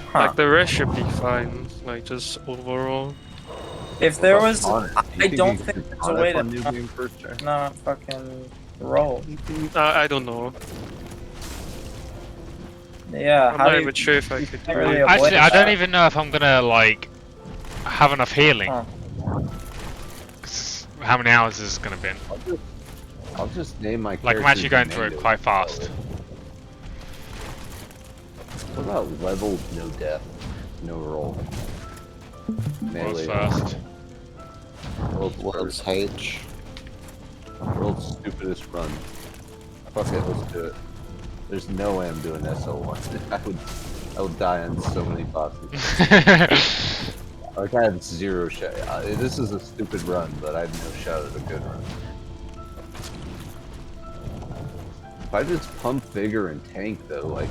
Huh. Like the rest should be fine, like just overall. If there was, Honor. You I don't you think could there's a Honor way on to new game first try? not fucking roll. I don't know. Yeah, I'm how not do even you? sure if I could do can't really it. avoid Actually, I don't that. even know if I'm gonna like have enough healing. Huh. 'Cause how many hours is this gonna be? I'll just name my Like character. I'm actually going through it Mango. quite fast. What about leveled no death, no roll? What's Melee. first? World's World's worst. H. World's stupidest run. Fuck it, let's do it. There's no way I'm doing SL1. I would die on so many bosses. Like I had zero shot. This is a stupid run, but I had no shot at a good run. If I just pump vigor and tank though, like,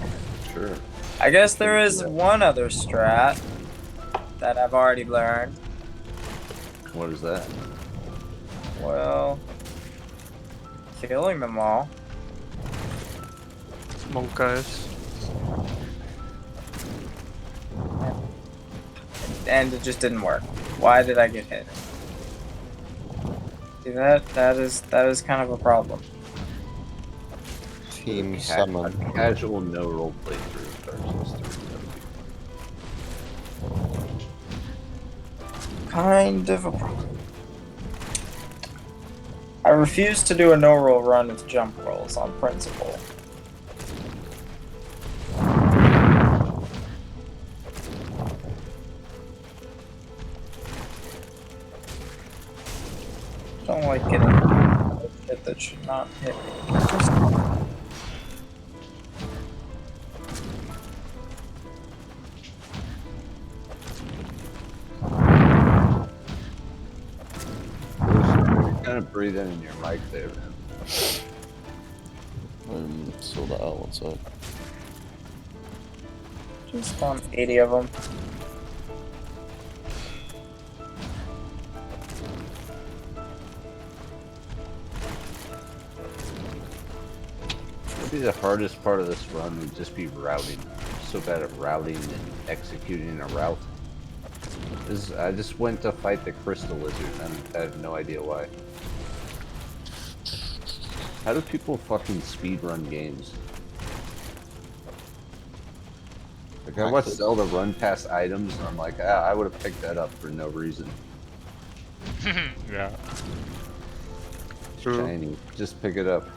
sure. I guess there is one other strat that I've already learned. What is that? Well, killing them all. Monk guys. And it just didn't work. Why did I get hit? See that is kind of a problem. Team A summon. casual no roll playthrough of Dark Souls 3. Kind of a problem. I refuse to do a no roll run with jump rolls on principle. Don't like getting shit that should not hit me. You're kind of breathing in your mic there, man. Sort that out one sec. Just on 80 of them. Maybe the hardest part of this run would just be routing. I'm so bad at routing and executing a route. I just went to fight the crystal lizard and I have no idea why. How do people fucking speedrun games? Like I watched Zelda run past items and I'm like, I would have picked that up for no reason. Yeah. True. Shiny. Just pick it up.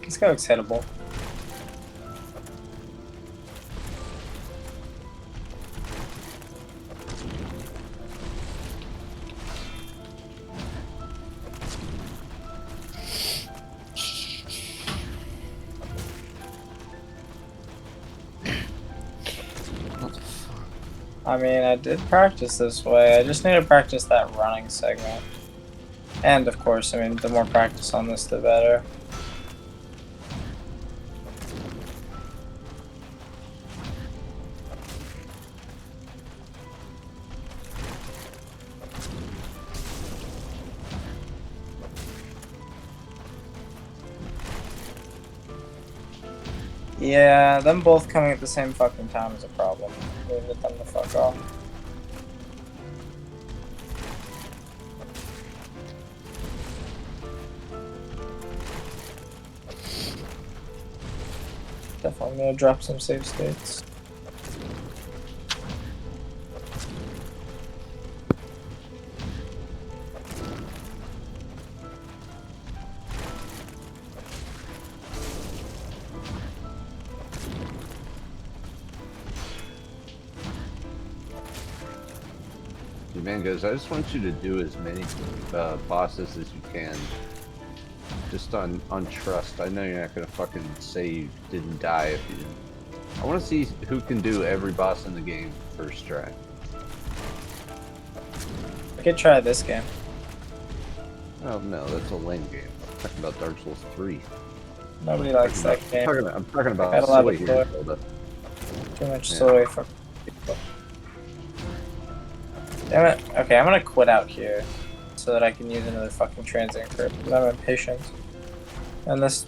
This guy looks hittable. I mean, I did practice this way. I just need to practice that running segment. And of course, I mean, the more practice on this, the better. Yeah, them both coming at the same fucking time is a problem. Leave them the fuck off. Definitely gonna drop some save states. Your man goes, I just want you to do as many bosses as you can. Just on trust. I know you're not gonna fucking say you didn't die if you didn't. I want to see who can do every boss in the game first try. I could try this game. Oh no, that's a lame game. I'm talking about Dark Souls 3. Nobody likes that game. I'm talking about Got a lot soy of here, soy. Zelda. Too much Yeah. soy for people. Damn it. Okay, I'm gonna quit out here so that I can use another fucking transient crypt because I'm impatient. And this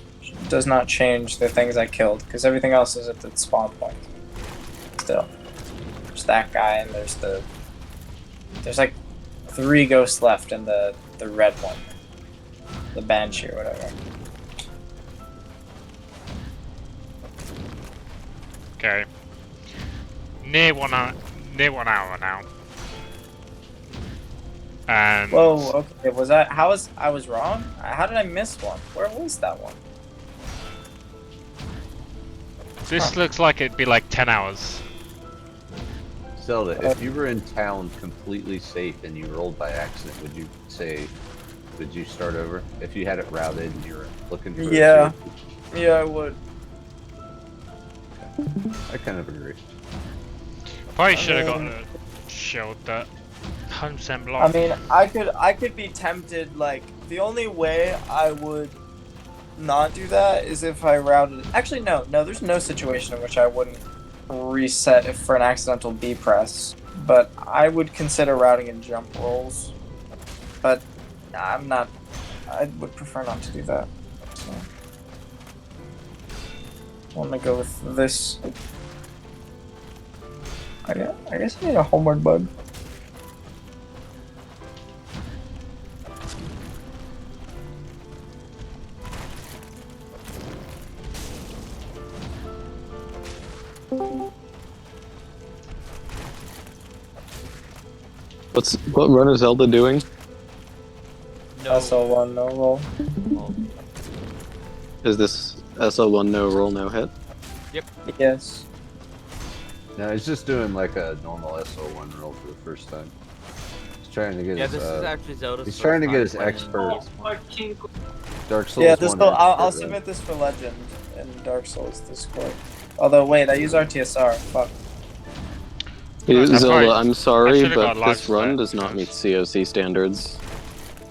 does not change the things I killed because everything else is at the spawn point. Still. There's that guy and there's like 3 ghosts left in the red one. The Banshee or whatever. Okay. Near 1 hour now. And Whoa, okay, was I was wrong? How did I miss one? Where was that one? This looks like it'd be like 10 hours. Zelda, if you were in town completely safe and you rolled by accident, would you start over? If you had it routed and you were looking for Yeah. Yeah, I would. I kind of agree. Probably should have gotten a shield that 100% block. I mean, I could be tempted. Like, the only way I would not do that is if I routed. Actually, no. There's no situation in which I wouldn't reset if for an accidental B press. But I would consider routing in jump rolls. But I'm not. I would prefer not to do that. So. I'm gonna go with this. I guess I need a homeward bug. What run is Zelda doing? No. SL1 no roll. Is this SL1 no roll no hit? Yes. No, he's just doing like a normal SO1 roll for the first time. He's trying to get Yeah, his. this is actually Zelda's He's first trying to get time his playing expert. PS1. Dark Souls. Yeah, this 1 I'll expert, submit this for Legend in Dark Souls Discord. Although wait, I use RTSR. Fuck. Zelda, I'm I sorry, should've but got this live run stat. does not meet COC standards.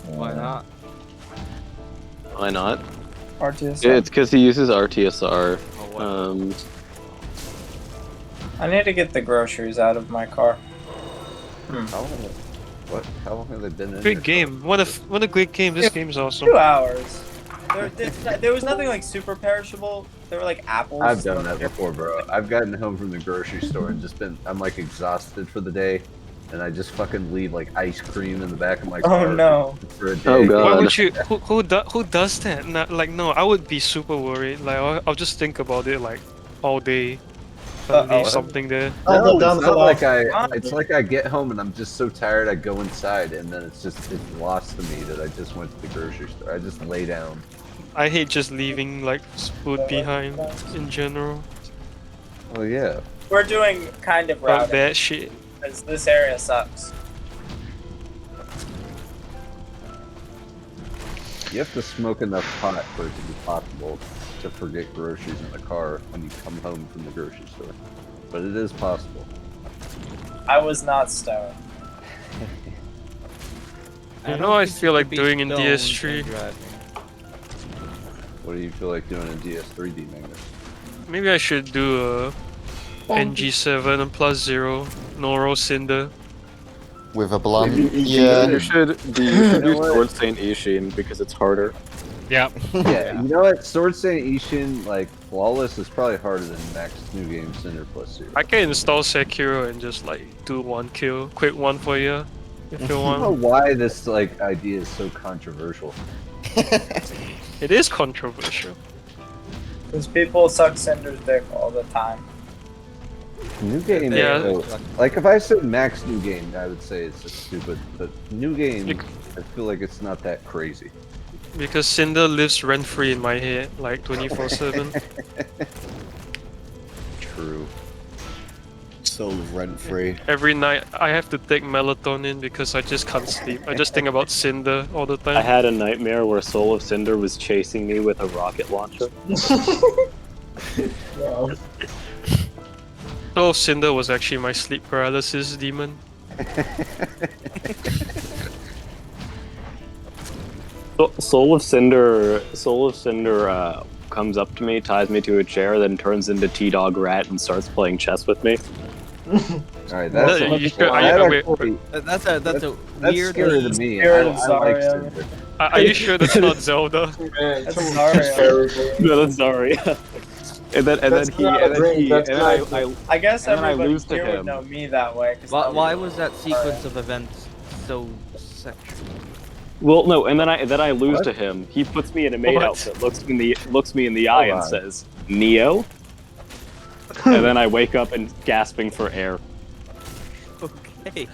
Why not? Why not? RTSR. It's because he uses RTSR. Oh, what? I need to get the groceries out of my car. How long have they been in? Great here? game. What a great game. This game's awesome. 2 hours. There was nothing like super perishable. There were like apples. I've done that before, bro. I've gotten home from the grocery store and I'm like exhausted for the day, and I just fucking leave like ice cream in the back of my car. Oh no. For a day. Oh, God. Why would you? Who does that? No, I would be super worried. Like I'll just think about it like all day. Leave something there. No, it's not like it's like I get home and I'm just so tired I go inside and then it's lost to me that I just went to the grocery store. I just lay down. I hate just leaving like food behind in general. Oh yeah. We're doing kind of Like routing bad shit. because this area sucks. You have to smoke enough pot for it to be possible to forget groceries in the car when you come home from the grocery store. But it is possible. I was not stoned. You know, I feel like doing in Stoned DS3. and driving. What do you feel like doing in DS3D, Magnus? Maybe I should do a NG7 and +0 Noro Cinder. With a blunt. Yeah. Yeah. You should do Sword Saint Ishin because it's harder. Yeah. Yeah, you know what? Sword Saint Ishin, like, flawless is probably harder than Max New Game Cinder +0. I can install Sekiro and just like do one kill, quick one for you, if you I don't know want. why this like idea is so controversial. It is controversial. Because people suck Cinder's dick all the time. New game, Yeah. though, like if I said Max New Game, I would say it's just stupid. But New Game, I feel like it's not that crazy. Because Cinder lives rent free in my head, like 24/7. True. So rent free. Every night I have to take melatonin because I just can't sleep. I just think about Cinder all the I time. had a nightmare where Soul of Cinder was chasing me with a rocket launcher. Oh, Cinder was actually my sleep paralysis demon. Soul of Cinder comes up to me, ties me to a chair, then turns into T-Dog Rat and starts playing chess with me. Alright, No, that's you should- wait, That's a that's weird. scary to me. Spirit of I like Zarya. Cinder. Are you sure that's not Zelda? That's Zarya. No, that's sorry. and then I guess And then I everybody lose to here would him. know me that way. 'Cause Why was that sequence of events so sexual? well, no, and then I lose to him. He puts me in a maid What? outfit, looks me in the eye, and on. says, "Neo." And then I wake up and gasping for air. Okay.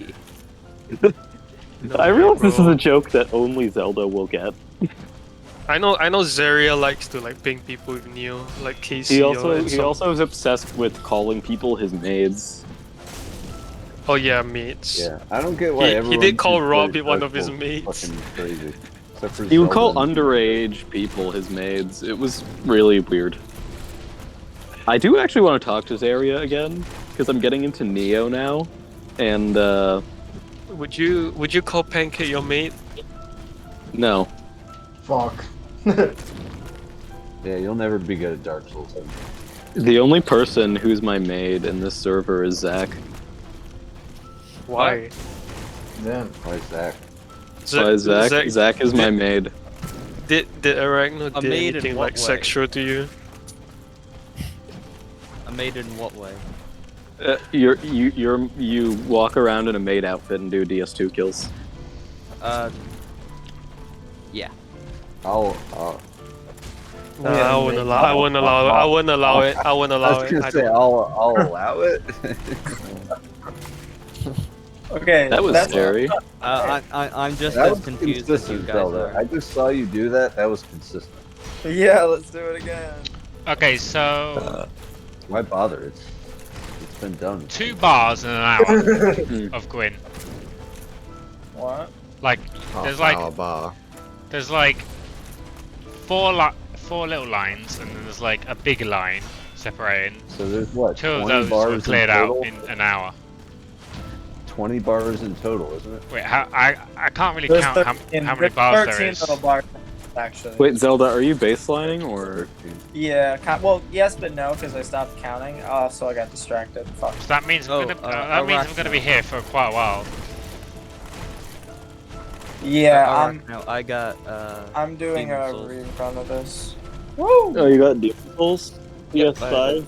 I realize this is a joke that only Zelda will get. I know Zarya likes to like ping people with Neo, like Casey. He or also is obsessed with calling people his maids. Oh yeah, mates. Yeah, I don't get why He everyone did call who Robbie plays one Dark of his Souls is mates. Fucking crazy. Except for He would call Zelda. underage people his maids. It was really weird. I do actually want to talk to Zarya again because I'm getting into Neo now, and Would you call Pancake your mate? no. Fuck. Yeah, you'll never be good at Dark Souls. The only person who's my maid in this server is Zach. Why? Damn. Why Zach? Zach is my maid. Did Arachno A do maid in anything what like way? sexual to you? A maid in what way? You walk around in a maid outfit and do DS2 kills. Yeah. I'll I wouldn't allow. I wouldn't allow it. I wouldn't allow it. I wouldn't I allow was it. gonna I say don't. I'll allow it. Okay, That was that's scary. I'm just That as was confused as you consistent, guys Zelda. are. I just saw you do that. That was consistent. Yeah, let's do it again. Okay, so Why bother? It's been done. 2 bars in an hour of Gwyn. What? Like, there's like bar. there's like 4 little lines, and then there's like a big line separating. So there's what? 2 of 20 those bars were in cleared out total? in an hour. 20 bars in total, isn't it? Wait, I can't really There's count how 13 many bars there 13 is. little bars, actually. Wait, Zelda, are you baselining or? Yeah, well, yes, but no, because I stopped counting. Oh, so I got distracted. Fuck. So that means I'm gonna be here for quite a while. Yeah, No, I got I'm doing Demon a Souls. rerun of this. Woo! Oh, you got Demon Souls? PS5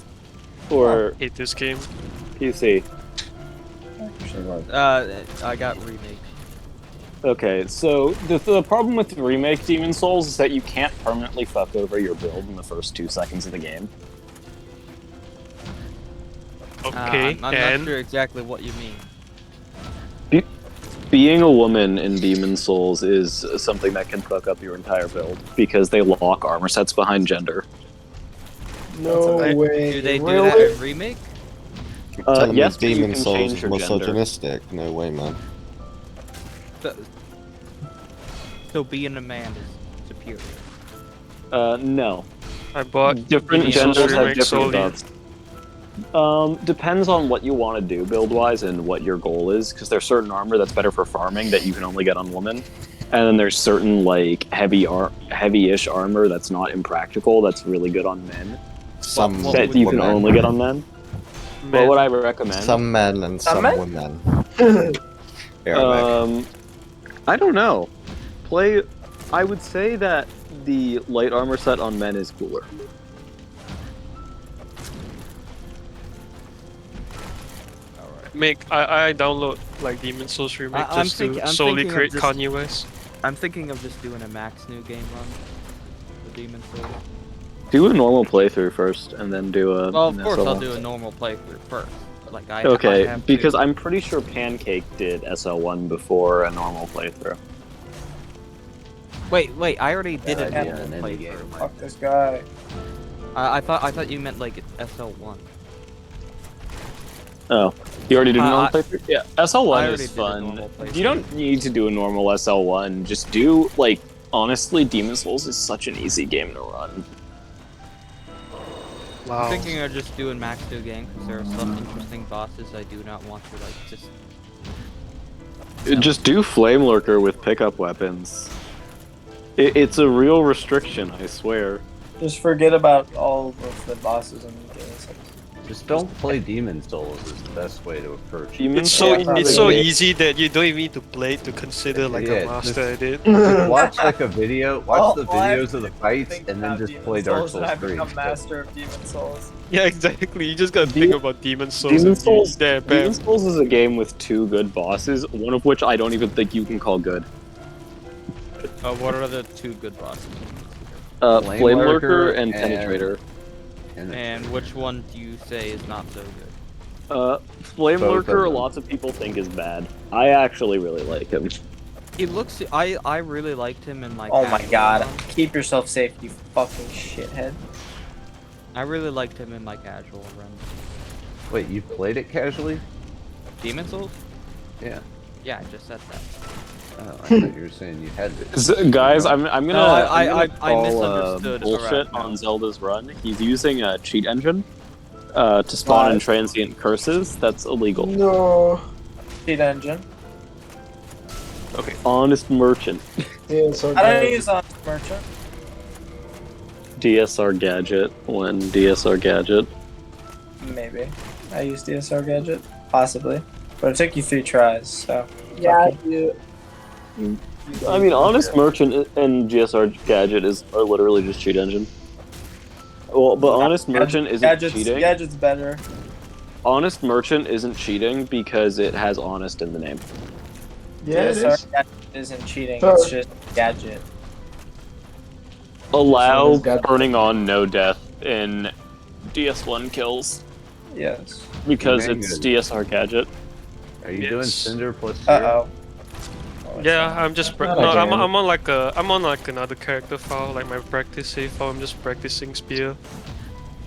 or Hate this game. PC? I got remake. Okay, so the problem with the remake Demon Souls is that you can't permanently fuck over your build in the first 2 seconds of the game. Okay, I'm and not sure exactly what you mean. Being a woman in Demon Souls is something that can fuck up your entire build because they lock armor sets behind gender. No way. Do they do Really? that in remake? Telling me Yes, but you Demon can Souls change is your gender. misogynistic? No way, man. So being a man is superior. No. I bought Different Demon Souls genders have remake different solely. buffs. Depends on what you want to do build-wise and what your goal is, because there's certain armor that's better for farming that you can only get on women, and then there's certain like heavy-ish armor that's not impractical that's really good on men Some that you can women. only get on men. What would I recommend? Some men and some men? women. Aramec. I don't know. I would say that the light armor set on men is cooler. I download like Demon Souls remake I'm just thinking- to I'm solely thinking of create just- Kanye West. I'm thinking of just doing a max new game run for Demon Souls. Do a normal playthrough first, and then do a. Well, of an course I'll SL1. do a normal playthrough first. Like I Okay, have to. because I'm pretty sure Pancake did SL1 before a normal playthrough. Wait, I already did a idea, normal an indie game. playthrough. Fuck this guy. I thought you meant like SL1. Oh, you already did a normal I- playthrough? Yeah, I SL1 already is did a fun. normal playthrough. You don't need to do a normal SL1. Just do, like, honestly, Demon Souls is such an easy game to run. Wow. I'm thinking of just doing max new game because there are some interesting bosses I do not want to like just. Just do Flame Lurker with pickup weapons. It's a real restriction, I swear. Just forget about all of the bosses in the game. Just don't play Demon Souls is the best way to approach it. Demon It's so Yeah, it's so probably. easy that you don't even need to play to consider like Yeah, a master at it. Just watch like a video, watch the All I videos of the fights, think and then about just Demon play Dark and Souls I 3. become master of Demon Souls. Yeah, exactly. You just gotta think about Demon Souls. Demon and Souls, there, Demon bam. Souls is a game with 2 good bosses, one of which I don't even think you can call good. What are the 2 good bosses? Flame Flame Lurker Lurker and and- Penetrator. And which one do you say is not so good? Flame Both of Lurker, them. lots of people think is bad. I actually really like him. He looks. I really liked him in my. Oh my casual god. run. Keep yourself safe, you fucking shithead. I really liked him in my casual run. Wait, you played it casually? Demon Souls? Yeah. Yeah, I just said that. Oh, I thought you were saying you had it. Guys, I'm gonna. No, I I'm gonna call, misunderstood bullshit Arachno. on Zelda's run. He's using a cheat engine to spawn in transient curses. That's illegal. No. Cheat engine. Okay, honest merchant. Yeah, so I don't use on merchant. DSR gadget. When DSR gadget. Maybe. I use DSR gadget. Possibly. But it took you 3 tries, so. Yeah, fuck you. I mean, honest merchant and GSR gadget are literally just cheat engine. Well, but honest merchant isn't cheating. Gadget's better. Honest merchant isn't cheating because it has honest in the name. Yeah, it DSR is. gadget isn't cheating, Sure. it's just gadget. Allow So there's turning on no death in DS1 kills Yes. because Dang it's it. DSR gadget. Are you doing Yes. Cinder plus 0? Uh-oh. Yeah, I'm just Not no. again. I'm on like another character file, like my practice save file. I'm just practicing spear.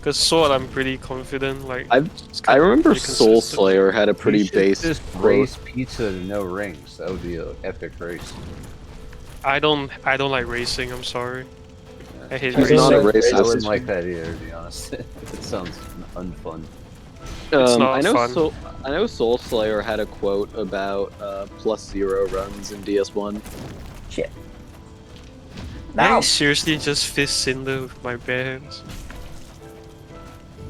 Cause sword, I'm pretty confident. Like I remember pretty Soul consistent. Slayer had a You pretty should base just quote. race pizza to no rings. That would be an epic race. I don't like racing. I'm sorry. I hate He's He's not a racing. I racist. wouldn't like that either, to be honest. It sounds unfun. It's not I know fun. I know Soul Slayer had a quote about +0 runs in DS1. Shit. I Now. seriously just fist Cinder with my bare hands.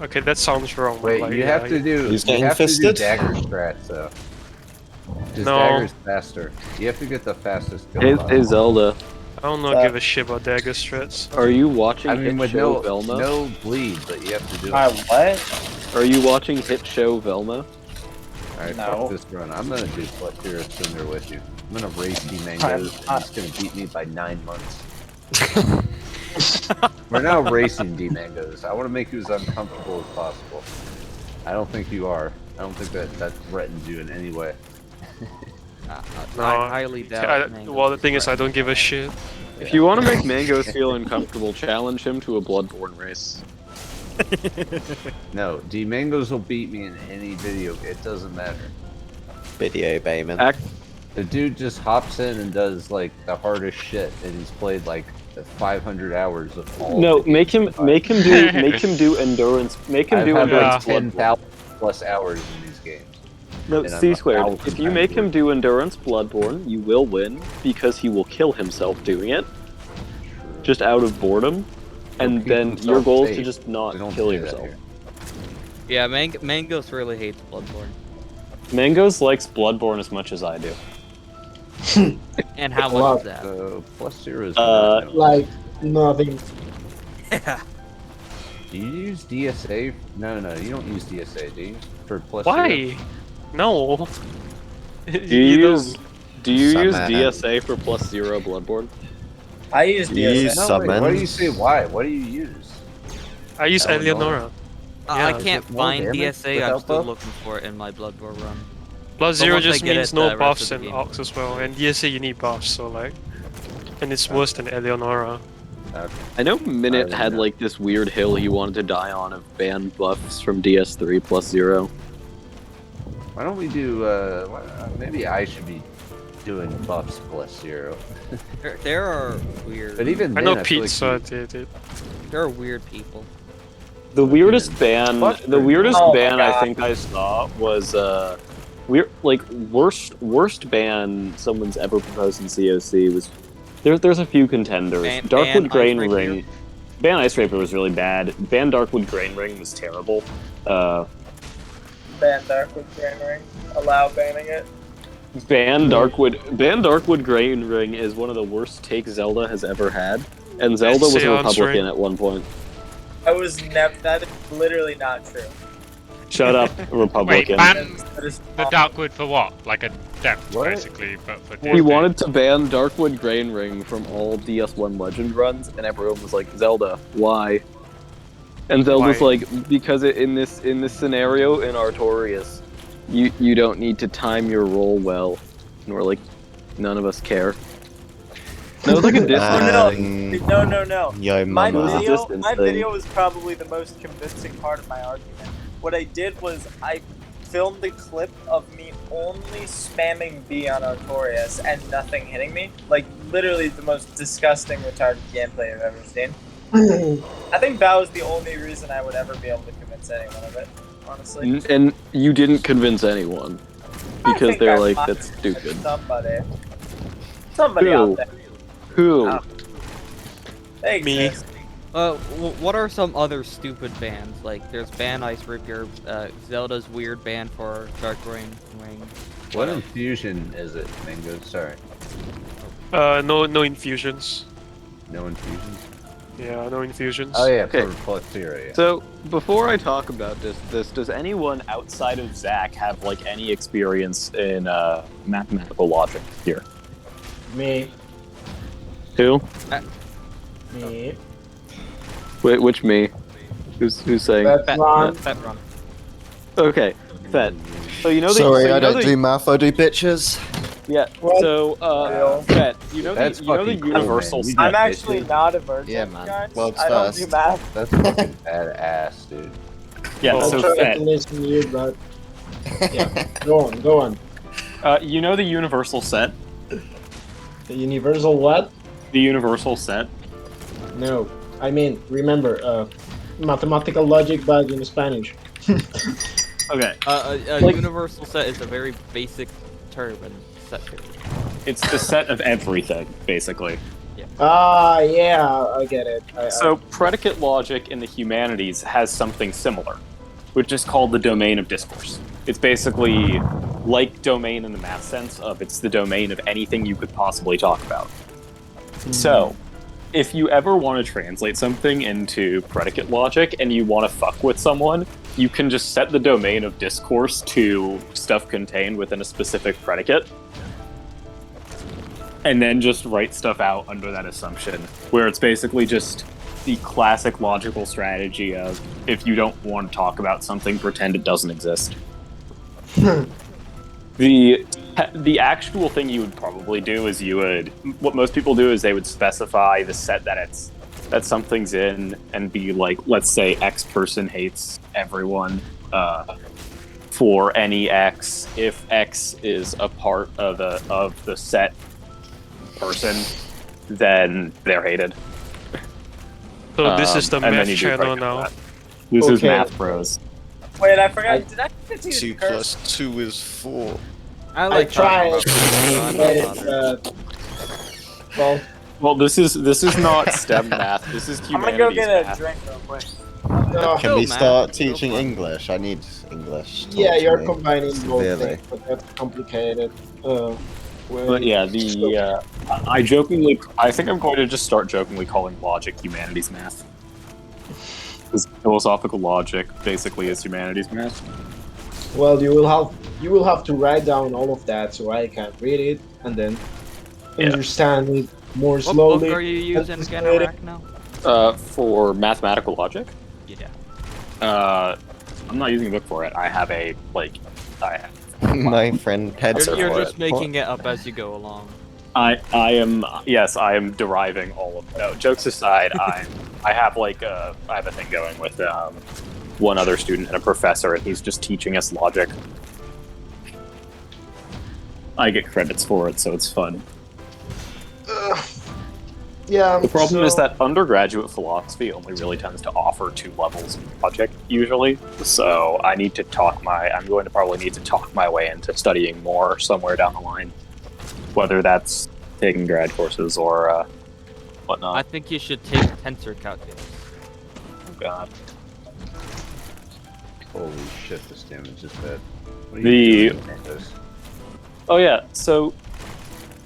Okay, that sounds wrong. but, Wait, like, you yeah, have to do He's you getting have to do fisted? dagger strats though. Because No. dagger's faster. You have to get the fastest kill. Hey, possible. hey Zelda, I don't know, give a shit about dagger strats. are you watching I mean, Hit with Show no Velma? no bleed, but you have to do My it. what? Are you watching Hit Show Velma? Alright, No. fuck this run. I'm gonna do Plus Zero Cinder with you. I'm gonna race D-Mangoes, and he's gonna beat me by 9 months. We're now racing D-Mangoes. I want to make you as uncomfortable as possible. I don't think you are. I don't think that threatens you in any way. No, I highly doubt. Mango well, the thing is, I don't give a shit. If you want to make Mangoes feel uncomfortable, challenge him to a Bloodborne race. No, D-Mangoes will beat me in any video. It doesn't matter. Video Bayman. The dude just hops in and does like the hardest shit, and he's played like 500 hours of all. No, the make him games. make him do endurance. Make him I've do had endurance like Bloodborne. 10,000 plus hours in these games. No, and I'm C squared. 1,000 If you times make him worse. do endurance Bloodborne, you will win because he will kill himself doing it, just out of boredom, and keep then himself your goal is to safe. just not We don't kill say that yourself. here. Yeah, Mangos really hates Bloodborne. Mangoes likes Bloodborne as much as I do. And how Wow. much is that? Plus Zero is Like, nothing. Do you use DSA? No, you don't use DSA, do you? For Plus Why? Zero? No. Do you use Summon. DSA for +0 Bloodborne? I use You DSA. use No, wait, what do you summons. say? Why? What do you use? I use Eleonora. Eleonora. I Yeah, can't is it more find damage DSA. I'm without still buff? looking for it in my Bloodborne run. Plus But zero once I just get means it, no the rest buffs of the and game- ox as well, and DSA you need buffs, so like, and it's worse than Eleonora. I know Minute don't had know. like this weird hill he wanted to die on of ban buffs from DS3 +0. Why don't we do? Maybe I should be doing buffs Plus Zero. There are weird. But even I then, know I feel Pizza like did it. there are weird people. The weirdest ban, Fuck the weirdest Oh my ban I God. think I saw was worst ban someone's ever proposed in COC was there's a few contenders. Ban Darkwood Grain Ice Rapier? Ring. Ban Ice Rapier was really bad. Ban Darkwood Grain Ring was terrible. Ban Darkwood Grain Ring. Allow banning it. Ban Darkwood Grain Ring is one of the worst takes Zelda has ever had. And Zelda was a Seance Republican Ring. at one point. I was never. That is literally not true. Shut up, Republican. ban That is the Darkwood for what? Like a depth, What? basically, but for We DSA. wanted to ban Darkwood Grain Ring from all DS1 Legend runs, and everyone was like, "Zelda, why?" And Zelda's Why? like, "Because in this scenario in Artorias, you don't need to time your roll well." And we're like, None of us care. No, look at this. No. Yo, My mama. video, Distance my thing. video was probably the most convincing part of my argument. What I did was I filmed a clip of me only spamming B on Artorias and nothing hitting me. Like, literally the most disgusting, retarded gameplay I've ever seen. I think that was the only reason I would ever be able to convince anyone of it, honestly. And you didn't convince anyone. I Because think they're I like, might that's have stupid. Somebody Who? out there. Who? They Me. exist. What are some other stupid bans? Like, there's ban Ice Rapier, Zelda's weird ban for Dark Wing. What infusion is it, Mango? Sorry. No infusions. No infusions? Yeah, no infusions. Oh yeah, Okay. for Plethora, yeah. So, before I talk about this, does anyone outside of Zach have, like, any experience in, mathematical logic here? Me. Who? Me. Wait, which me? Who's saying? That's Ron. Fat run. Okay, Fed. So you know the Sorry, so you I know don't the, do math, I do bitches. Yeah. What? So Fed, you know That's the you know the fucking cool, universal man. You I'm got actually bitches. not a virgin, Yeah, man. guys. World's I don't do first. math. That's fucking badass, dude. Yeah, I'll so try to Fed, listen to you, but yeah. Go on. you know the universal set? The universal what? The universal set? No. I mean, remember, mathematical logic, but in Spanish. Okay. Like- Universal set is a very basic term in set theory. It's the set of everything, basically. Ah, yeah, I get it. So predicate logic in the humanities has something similar, which is called the domain of discourse. It's basically like domain in the math sense of it's the domain of anything you could possibly talk about. So, if you ever want to translate something into predicate logic and you want to fuck with someone, you can just set the domain of discourse to stuff contained within a specific predicate, and then just write stuff out under that assumption, where it's basically just the classic logical strategy of if you don't want to talk about something, pretend it doesn't exist. The actual thing you would probably do is what most people do is they would specify the set that something's in and be like, let's say X person hates everyone for any X. If X is a part of the set person, then they're hated. So this is the and then math you do channel predicate now. that. This is Okay. Math Bros. Wait, I forgot. Did I forget to use 2 curse? plus 2 is 4. I I like tried talking about this, so I'm not bothered. well, Well, this is not STEM math. This is I'm gonna humanities go get a math. drink real quick. no. Can we man. start Still teaching fun. English? I need English. taught Yeah, to you're me. combining both Severely. things, but that's complicated. But yeah, I think I'm going to just start jokingly calling logic humanities math. Because philosophical logic basically is humanities math. Well, you will have to write down all of that so I can read it and then understand it more What slowly. book are you using again, Anticipate it. Iraq now? For mathematical logic, Yeah. I'm not using a book for it. I have My friend Ted's You're for just it. making it up as you go along. I am deriving all of no jokes aside. I have a thing going with one other student and a professor, and he's just teaching us logic. I get credits for it, so it's fun. Yeah. The problem so- is that undergraduate philosophy only really tends to offer 2 levels of logic usually. So I'm going to probably need to talk my way into studying more somewhere down the line, whether that's taking grad courses or whatnot. I think you should take tensor calculus. Oh God. Holy shit, this damage is bad. What are The- you doing, Mangoes? Oh yeah, so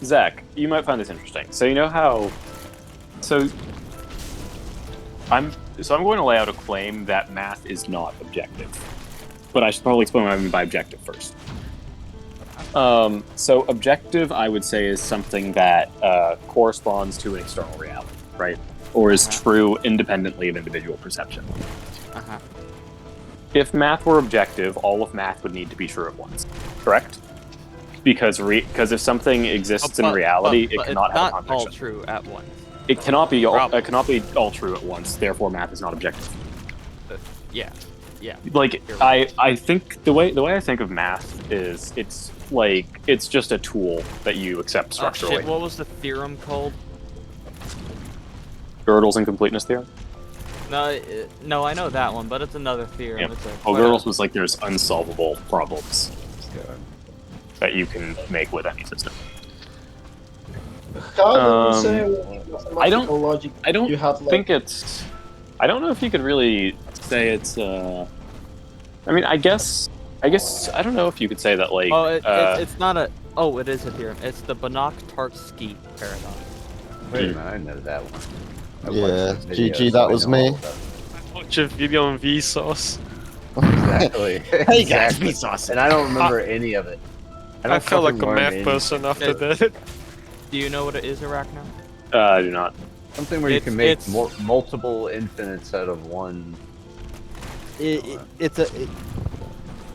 Zach, you might find this interesting. So you know how I'm going to lay out a claim that math is not objective. But I should probably explain what I mean by objective first. So objective, I would say, is something that corresponds to an external reality, right? Or is true independently of individual perception. Uh-huh. If math were objective, all of math would need to be true at once, correct? because if something exists in reality, it cannot it's have a not all contradiction. true at once. It cannot be all. Problem. It cannot be all true at once. Therefore, math is not objective. Yeah. Like You're right. I think the way I think of math is it's just a tool that you accept structurally. Shit, what was the theorem called? Gödel's incompleteness theorem. No, I know that one, but it's another theorem. Yeah. It's a, Well, Gödel's was like there's unsolvable problems that you can make with any system. How do you say with mathematical logic? I don't you have, like, think it's. I don't know if you could really say it's. I mean, I guess I don't know if you could say that like. it's not a. Oh, it is a theorem. It's the Banach-Tarski paradox. Wait a minute, I know that one. I watched Yeah, that video, GG, so that I was know me. all about it. Watch a video on Vsauce. Exactly. Hey guys, Exactly. Vsauce. And I don't remember any of it. I felt like fucking a learn math any- person after that. Do you know what it is, Arachno? I do not. Something where you It's- can make it's- multiple infinites out of one. It's a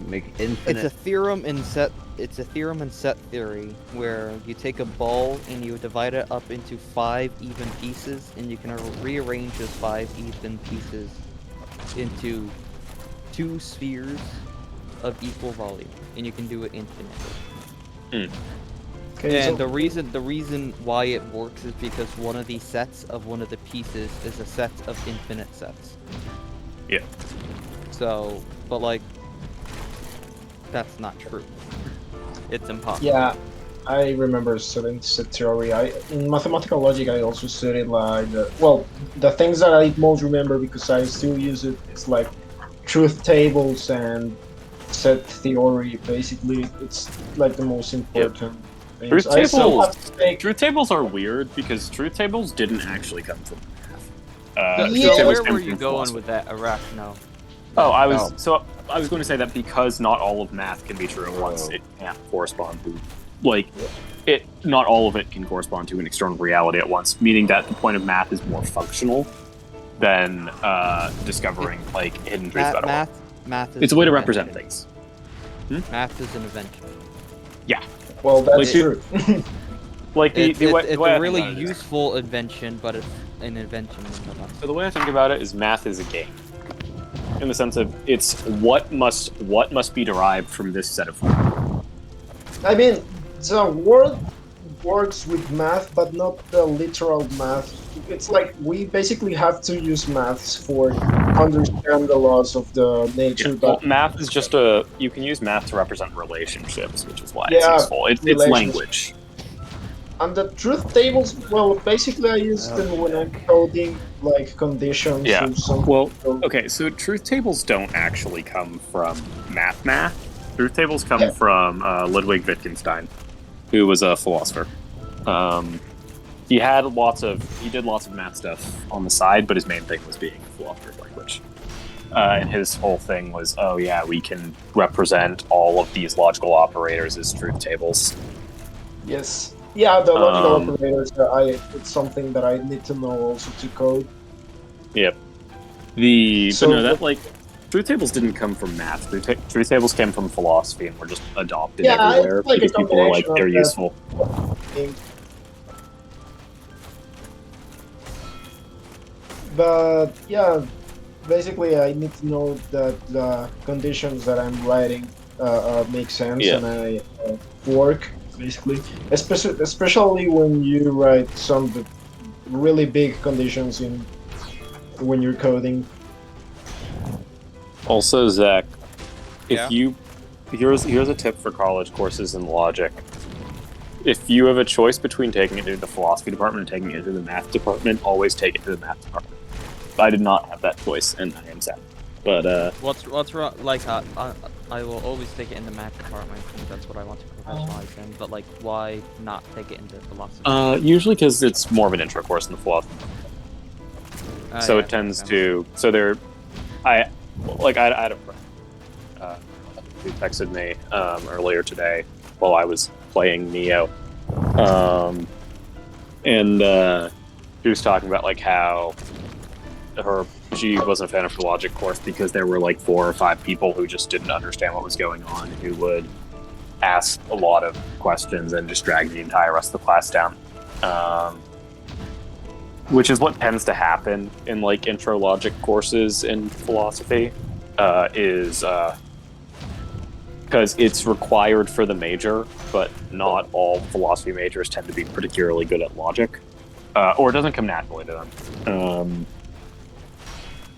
Make it's a infinite. theorem in set. It's a theorem in set theory where you take a ball and you divide it up into 5 even pieces, and you can rearrange those 5 even pieces into 2 spheres of equal volume, and you can do it infinitely. Okay, And so- the reason why it works is because one of the sets of one of the pieces is a set of infinite sets. Yeah. So, but like, that's not true. It's impossible. Yeah, I remember studying set theory. In mathematical logic, I also studied like the things that I most remember because I still use it. It's like truth tables and set theory. Basically, it's like the most important. Things. Truth I still have tables. to take- Truth tables are weird because truth tables didn't actually come from math. So, Truth Yeah. tables where came were you from going philosophy. with that, Arachno? Oh, I was going to say that because not all of math can be true at once, Oh. it can't correspond to not all of it can correspond to an external reality at once, meaning that the point of math is more functional than discovering like hidden truths about it. Math is It's a way to an represent invention. things. Math is an invention. Well, that's Like, true. Like the It's way I a think really about it is- useful invention, but it's an invention nonetheless. So the way I think about it is math is a game. In the sense of it's what must be derived from this set of I mean, the world works with math, but not the literal math. It's like we basically have to use maths for understand the laws of the nature. Well, But math is just you can use math to represent relationships, which is why it's Yeah, useful. It's relationships. language. and the truth tables, well, basically I use them when I'm coding like conditions Yeah. or something. Well, So- okay, so truth tables don't actually come from math. Truth tables come Yeah. from Ludwig Wittgenstein, who was a philosopher. He did lots of math stuff on the side, but his main thing was being a philosopher of language. And his whole thing was, oh yeah, we can represent all of these logical operators as truth tables. Yes. Yeah, the logical Um, operators. It's something that I need to know also to code. Yep. So- But no, that like truth tables didn't come from math. Truth tables came from philosophy and were just adopted Yeah, it's everywhere like a because people were like combination they're of that. useful. But yeah, basically I need to know that the conditions that I'm writing make sense Yeah. and I work basically. Especially when you write some really big conditions in when you're coding. Also, Zach, Yeah? here's a tip for college courses in logic. If you have a choice between taking it to the philosophy department and taking it to the math department, always take it to the math department. I did not have that choice, and I am sad. But What's wrong? Like, I will always take it in the math department because that's what I want to professionalize in. But like, why not take it into philosophy? usually because it's more of an intro course in the philosophy. So Yeah, it tends makes to. So there, I had a friend who texted me earlier today while I was playing Neo, and she was talking about like how she wasn't a fan of her logic course because there were like 4 or 5 people who just didn't understand what was going on, who would ask a lot of questions and just drag the entire rest of the class down. Which is what tends to happen in like intro logic courses in philosophy, is because it's required for the major, but not all philosophy majors tend to be particularly good at logic, or it doesn't come naturally to them.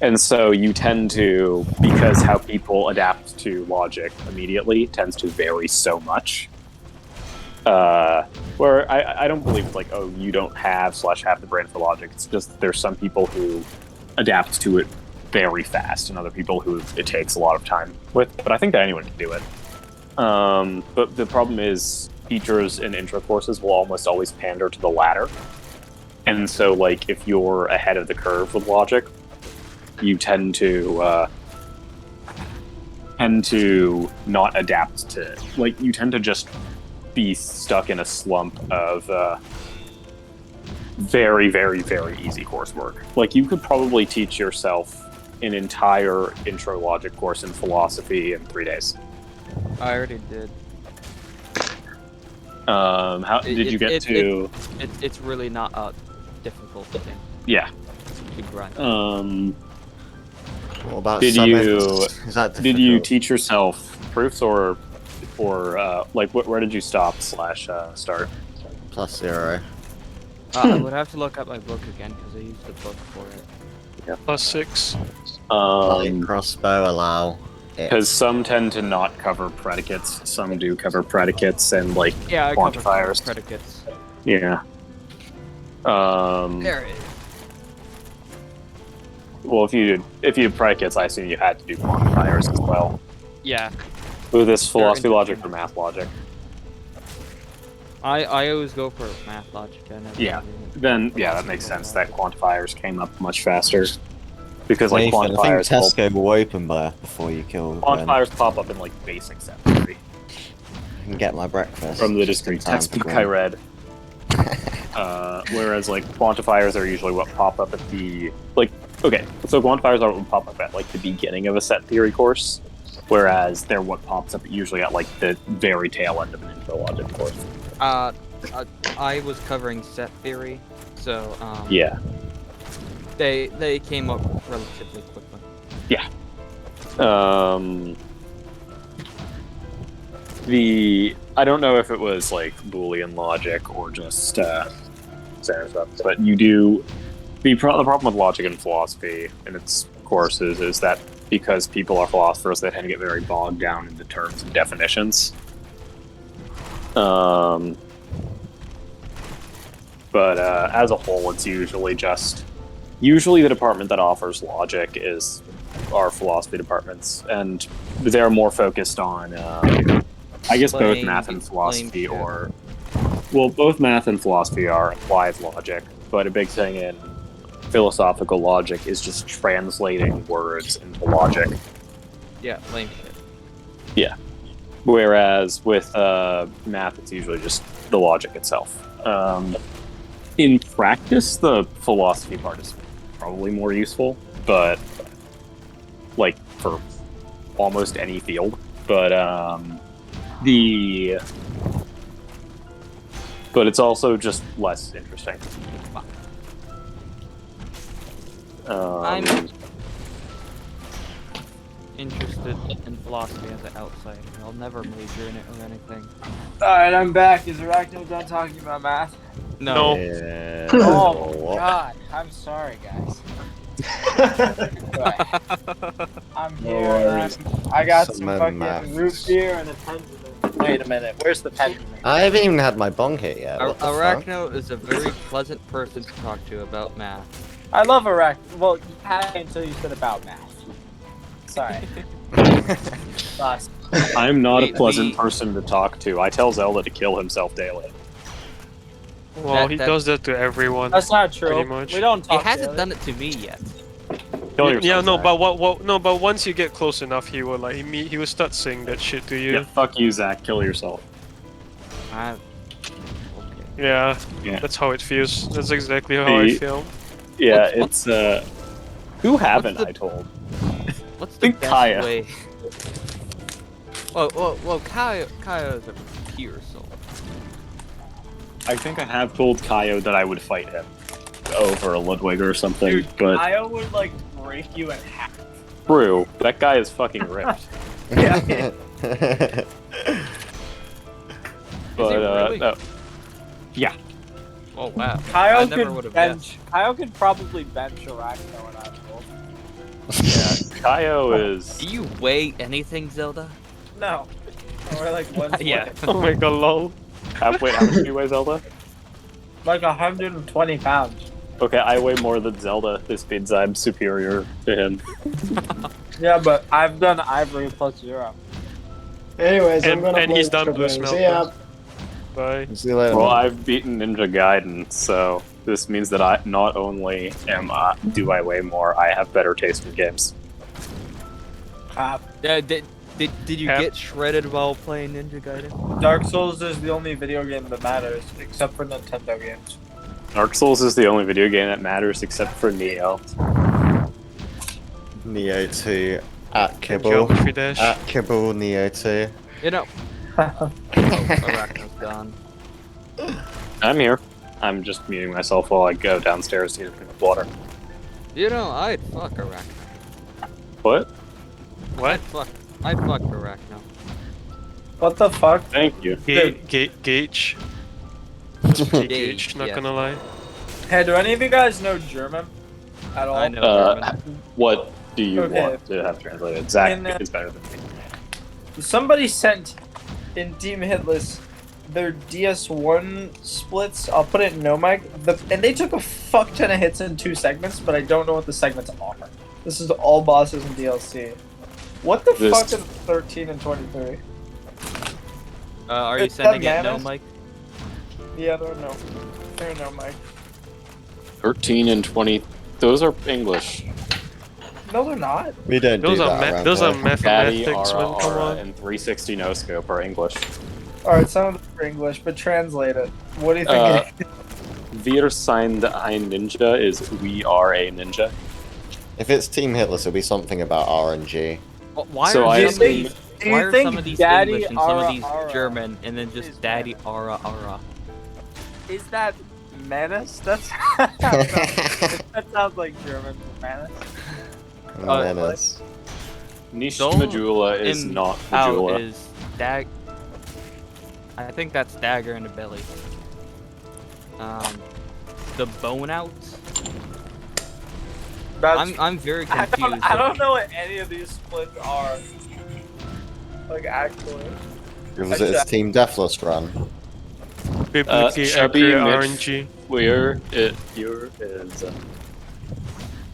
And so you tend to, because how people adapt to logic immediately tends to vary so much. Where I don't believe it's like, oh, you don't have the brain for logic. It's just there's some people who adapt to it very fast, and other people who it takes a lot of time with. But I think that anyone can do it. But the problem is, teachers in intro courses will almost always pander to the latter. And so, like, if you're ahead of the curve with logic, you tend to not adapt to, like, you tend to just be stuck in a slump of very, very, very easy coursework. Like, you could probably teach yourself an entire intro logic course in philosophy in 3 days. I already did. How did you get to? It's really not a difficult thing. Yeah. To grind. What about Did some you is that did you difficult? teach yourself proofs or like where did you stop / start? +0. I would have to look up my book again because I used the book for it. +6. Light crossbow allow. Because some tend to not cover predicates, some do cover predicates and like Yeah, I covered quantifiers. predicates. Yeah. There it is. Well, if you did predicates, I assume you had to do quantifiers as well. Yeah. With this philosophy logic or math logic. I always go for math logic. I never Yeah. do Then yeah, that makes sense. That quantifiers came up much faster. Because like Nathan, I think quantifiers Tesco will open there before you kill Gwyn. quantifiers pop up in like basic set theory. I can get my breakfast. From the discrete Time for textbook Gwyn. I read. Whereas like quantifiers are usually what pop up at the okay, so quantifiers are what pop up at like the beginning of a set theory course, whereas they're what pops up usually at like the very tail end of an intro logic course. I was covering set theory, so Yeah. they came up relatively quickly. Yeah. I don't know if it was like Boolean logic or just standard stuff, but you do the problem with logic and philosophy in its courses is that because people are philosophers, they tend to get very bogged down into terms and definitions. But as a whole, it's usually the department that offers logic is our philosophy departments, and they're more focused on, I guess, both math and philosophy, both math and philosophy are applied logic, but a big thing in philosophical logic is just translating words into logic. Yeah, lame shit. Yeah. Whereas with math, it's usually just the logic itself. In practice, the philosophy part is probably more useful, but like for almost any field. But it's also just less interesting. I'm interested in philosophy as an outsider. I'll never major in it or anything. Alright, I'm back. Is Arachno done talking about math? No. Yeah. Oh my god. I'm sorry, guys. I'm No here. worries. I got some Some fucking math. root beer and a pendulum. Wait a minute. Where's the pendulum? I haven't even had my bong hit yet. What the fuck? Arachno is a very pleasant person to talk to about math. I love Arachno. Well, you had it until you said about math. Sorry. Lost. I'm not a Wait, pleasant person to talk to. I tell Zelda to kill himself daily. Well, he that- does that to everyone. That's not true. Pretty much. We don't He talk. hasn't daily. done it to me yet. Kill yourself, Yeah, no, Zach. but once you get close enough, he will he will start saying that shit to you. Yeah, fuck you, Zach. Kill yourself. Okay. Yeah, Yeah. that's how it feels. That's exactly how I The- feel. Yeah, What's- it's who haven't the- I told? What's the Think best Kaya. way? Well, Kaio's a pure soul. I think I have told Kaio that I would fight him over a Ludwig or something, Dude, but Io would like break you in half. true. That guy is fucking ripped. Yeah. But really? no. Yeah. Oh wow. I Kyle never could would have bench. Kyle could probably bench Arachno and I will. Yeah. Kaio is. Do you weigh anything, Zelda? No. We're like one. Yeah. Oh my god, lol. Wait, how much do you weigh, Zelda? Like 120 pounds. Okay, I weigh more than Zelda. This means I'm superior to him. Yeah, but I've done Ivory plus 0. Anyways, I'm And, gonna and play he's done extra Blue game. Smelt. See ya. Bye. See you later. Well, I've beaten Ninja Gaiden, so this means that I not only do I weigh more, I have better taste in games. Did you Yep. get shredded while playing Ninja Gaiden? Dark Souls is the only video game that matters, except for Nintendo games. Dark Souls is the only video game that matters except for Neo. Neo 2 at And Kibble. Geometry Dash. At Kibble, Neo 2. You know. Oh, Arachno's gone. I'm here. I'm just muting myself while I go downstairs to get a drink of water. You know, I'd fuck Arachno. What? What? I'd fuck Arachno. What the fuck? Thank you. Gage. Gage, not yeah. gonna lie. Hey, do any of you guys know German? At all? I know German. What do you Okay. want to have translated? Zach In, is better than me. Somebody sent in Team Hitless their DS1 splits. I'll put it in no mic. And they took a fuck ton of hits in 2 segments, but I don't know what the segments are. This is all bosses and DLC. What the This- fuck is 13 and 23? Are you Is that sending it no, Manus? Mike? Yeah, they're no. They're no mic. 13 and 20. Those are English. No, they're not. We don't Those do are that around those are here. Daddy, mathematics, Ara, man. Come Ara, on. and 360 no scope are English. Alright, some of them are English, but translate it. What do you think? Wir sind ein Ninja is we are a ninja. If it's Team Hitless, it'll be something about RNG. Why So are, I some, of assume- these, do you why are think some of these Daddy English and some Ara of these Ara German and then just is Daddy Ara Ara? Is that Manus? That's that sounds like German for Manus. Menace. Nish Dome Majula is in not Out Majula. is I think that's dagger in the belly. The bone out. That's, I'm very I confused. don't know what any of these splits are. Like actually. Was it his Team Deathless run? Biblically Chubby accurate Mitch RNG. Weir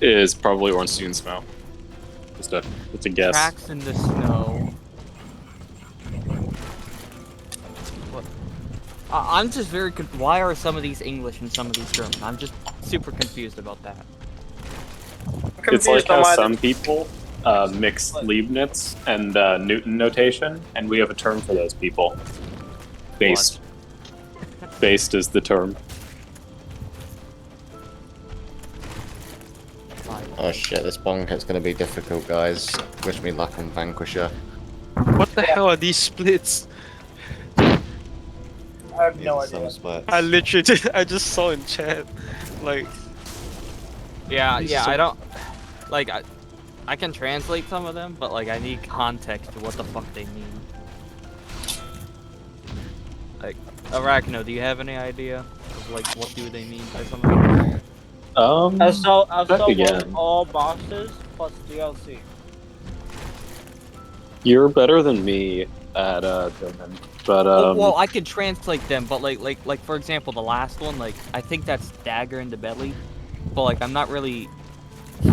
is probably Ornstein Smell. It's a guess. Tracks in the snow. What? I'm just very why are some of these English and some of these German? I'm just super confused about that. It's like on how why some the- people mix Leibniz and Newton notation, and we have a term for those people. Based. Based is the term. Oh shit, this bonket's gonna be difficult, guys. Wish me luck on Vanquisher. What the hell are these splits? I have no These are idea. some splits. I literally I just saw in chat. Like, Yeah, These yeah, are- I don't like I can translate some of them, but like I need context to what the fuck they mean. Like Arachno, do you have any idea of like what do they mean by some of them? I'll sell again. all bosses plus DLC. You're better than me at German, but Well, I can translate them, but like for example, the last one, like I think that's dagger in the belly, but like I'm not really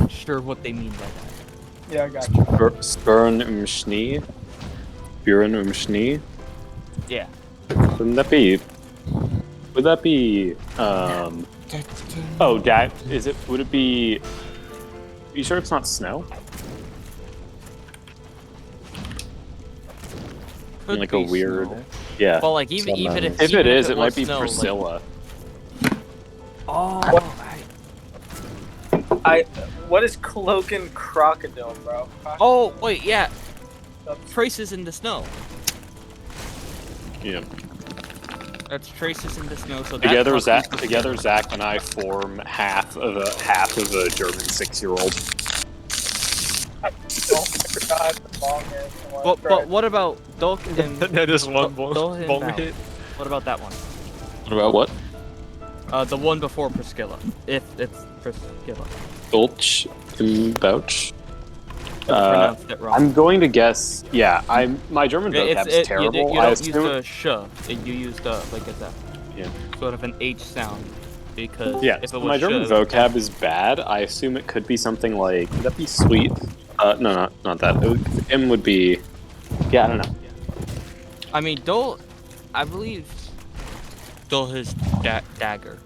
sure what they mean by that. Yeah, I got you. Spurn Schnee. Buren Schnee. Yeah. Wouldn't that be? Would that be? Oh, that is it? Would it be? Are you sure it's not snow? Could Like be a weird. snow. Yeah. But like even if If even it is, it was might be snow, like- Priscilla. Oh, What is cloak and crocodile, bro? oh wait, yeah. traces in the snow. Yeah. That's traces in the snow. So Together, that Zach and I form half of a German 6-year-old. Oh my god, the long hair. But what about Dolk and That is one bong Dolk and Val? hit. What about that one? What about what? The one before Priscilla. If it's Priscilla. Dolch and Bouch. Pronounced it wrong. I'm going to guess. Yeah, my German vocab is terrible. You I don't assume. use the sh. You use the like it's a Yeah. sort of an H sound because Yeah, if it was my German sh, vocab is bad. I assume it could be something like. Would that be sweet? No, not that. M would be. Yeah, I don't know. I mean, Dol, I believe Dol is dagger,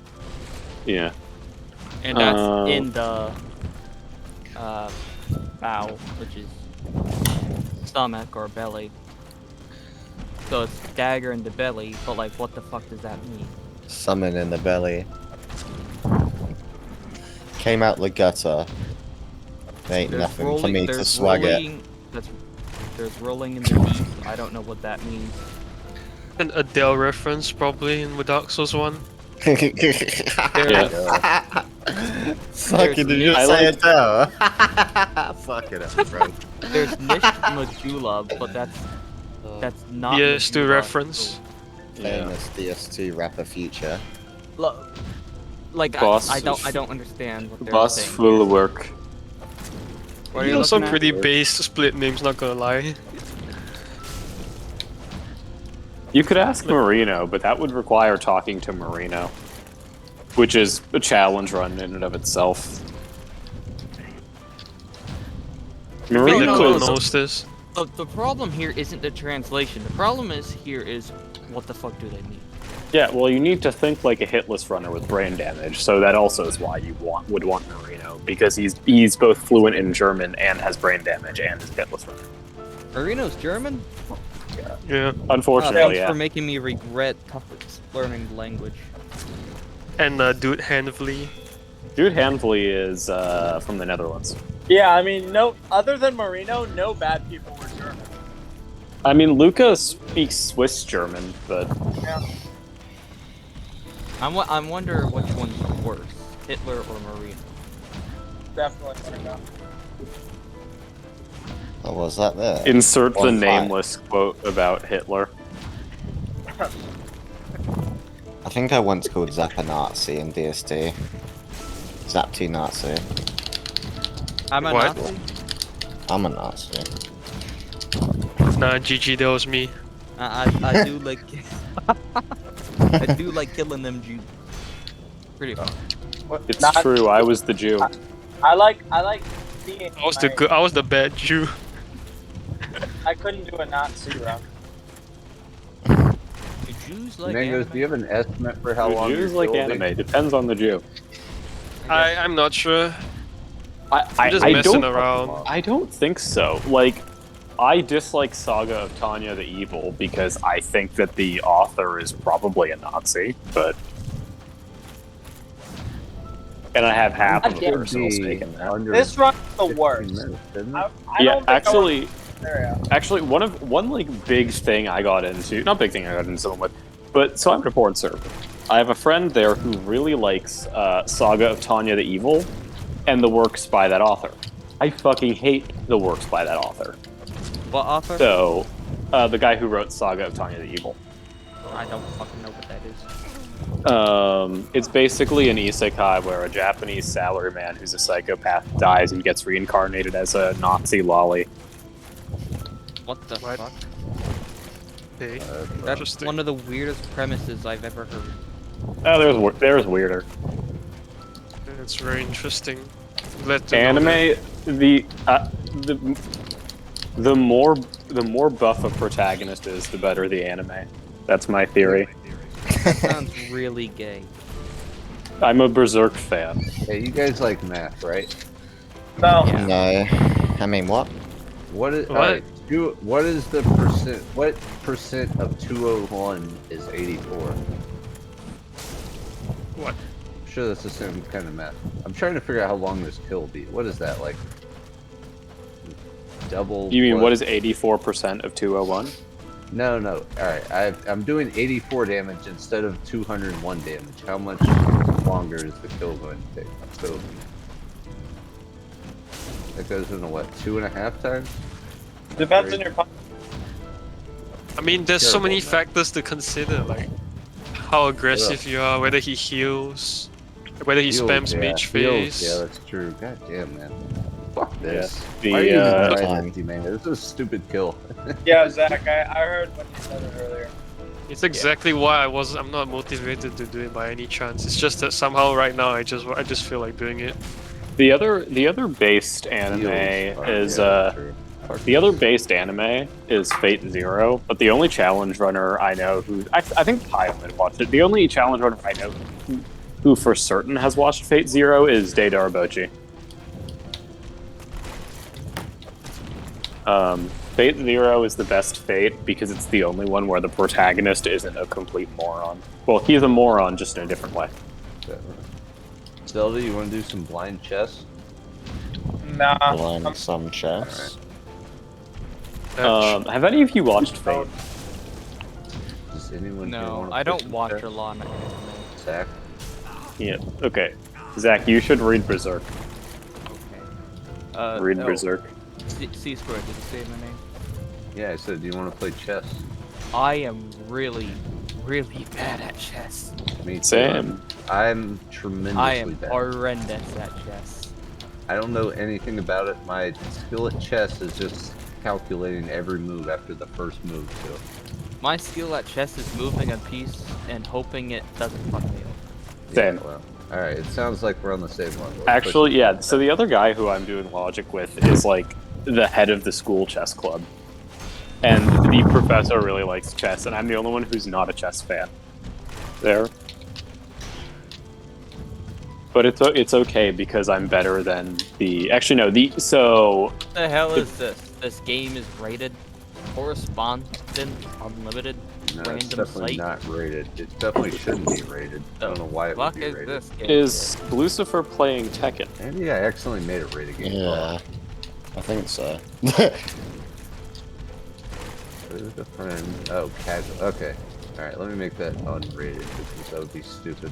Yeah. and that's in the bow, which is stomach or belly. So it's dagger in the belly, but like, what the fuck does that mean? Summon in the belly. Came out the gutter. Ain't nothing for me to swag it. There's rolling in the deep. I don't know what that means. An Adele reference probably in Dark Souls 1. Fucking did you say it though? Fuck it up, bro. There's Nish Majula, but that's not. PS2 Majula, reference. Famous DS2 rapper Future. Like I don't understand what they're Boss saying. full of work. What are You you know some looking at? pretty base split names, not gonna lie. You could ask Marino, but that would require talking to Marino, which is a challenge run in and of itself. Marino Nicole is knows this. The problem here isn't the translation. The problem is what the fuck do they mean? Yeah, well, you need to think like a hitless runner with brain damage, so that also is why you would want Marino, because he's both fluent in German and has brain damage and is a hitless runner. Marino's German? Yeah. Unfortunately, Thanks yeah. for making me regret learning the language. And Dude Handfully. Dude Handfully is from the Netherlands. Yeah, I mean, no. Other than Marino, no bad people were German. I mean, Luca speaks Swiss German, but Yeah. I wonder which one's worse, Hitler or Marino. Definitely Marino. What was that there? insert the 1-5. nameless quote about Hitler. I think I once called Zap a Nazi in DST. Zap2 Nazi. I'm a What? Nazi. I'm a Nazi. Nah, GG, that was me. I do like I do like killing them Jews. Pretty fun. It's true, I was the Jew. I like seeing. I was the bad Jew. I couldn't do a Nazi run. Do Jews like Mangoes, anime? do you have an estimate for how long Jews your like build anime, is? depends on the Jew. I'm not sure. I'm just messing around. I don't think so. Like, I dislike Saga of Tanya the Evil because I think that the author is probably a Nazi, but... And I have half of a Should personal stake in that. This run's the worst. I Yeah, don't think actually, one like big thing I got into, not big thing I got into someone with, but so I'm a porn server. I have a friend there who really likes Saga of Tanya the Evil and the works by that author. I fucking hate the works by that author. What author? So, the guy who wrote Saga of Tanya the Evil. I don't fucking know what that is. It's basically an isekai where a Japanese salaryman who's a psychopath dies and gets reincarnated as a Nazi lolly. What the What? fuck? Hey, That's interesting. one of the weirdest premises I've ever heard. Oh, there's weirder. It's very interesting. Glad to know Anime, the more buff a protagonist is, the better the anime. That's my theory. That sounds really gay. I'm a Berserk fan. Hey, you guys like math, right? No. Yeah. No. I mean, what? What is What? alright, what is the percent? What percent of 201 is 84? What? I'm sure that's the same kind of math. I'm trying to figure out how long this kill will be. What is that like? double. You mean what is 84% of 201? No, no. Alright, I'm doing 84 damage instead of 201 damage. How much longer is the kill going to take? So that goes into what, 2.5 times? Depends on your punch. I mean, there's so many Terrible, man. factors to consider, like how aggressive you are, whether he heals, whether he Heals, spams yeah. mage Heals, phase. yeah, that's true. God damn, man. Fuck this. The, Why are you even uh, trying time. empty, man? This is a stupid kill. Yeah, Zach, I heard when you said it earlier. It's exactly why I'm not motivated to do it by any chance. It's just that somehow right now I just feel like doing it. The other based anime Heals. is Yeah, that's true. the other based anime is Fate Zero, but the only challenge runner I know who I think Kyle might have watched it. The only challenge runner I know who for certain has watched Fate Zero is Deidara Bochi. Fate Zero is the best Fate because it's the only one where the protagonist isn't a complete moron. Well, he's a moron just in a different way. Zelda, you want to do some blind chess? Nah. Blind some chess. Have any of you watched Fate? Does anyone here No, wanna I play don't some watch chess? a lot of anime. Zach? Yeah. Okay. Zach, you should read Berserk. Okay. Read Berserk. C squared, did you say my name? Yeah, I said, do you want to play chess? I am really, really bad at chess. Me too. Same. I'm tremendously I am bad. horrendous at chess. I don't know anything about it. My skill at chess is just calculating every move after the first move, so. My skill at chess is moving a piece and hoping it doesn't fuck me over. Same. Yeah, well, alright, it sounds like we're on the same one. Let's Actually, push it. yeah. So the other guy who I'm doing logic with is like the head of the school chess club, and the professor really likes chess, and I'm the only one who's not a chess fan. There. But it's okay because I'm better than the. Actually, no. What the hell is this? This game is rated correspondent unlimited No, it's random definitely site. not rated. It definitely shouldn't be rated. I don't know why it would Fuck be is rated. this game? Is Lucifer playing Tekken? Maybe I accidentally made it rated game. Yeah, I think so. Who's the friend? Oh, casual. Okay. Alright, let me make that unrated because that would be stupid.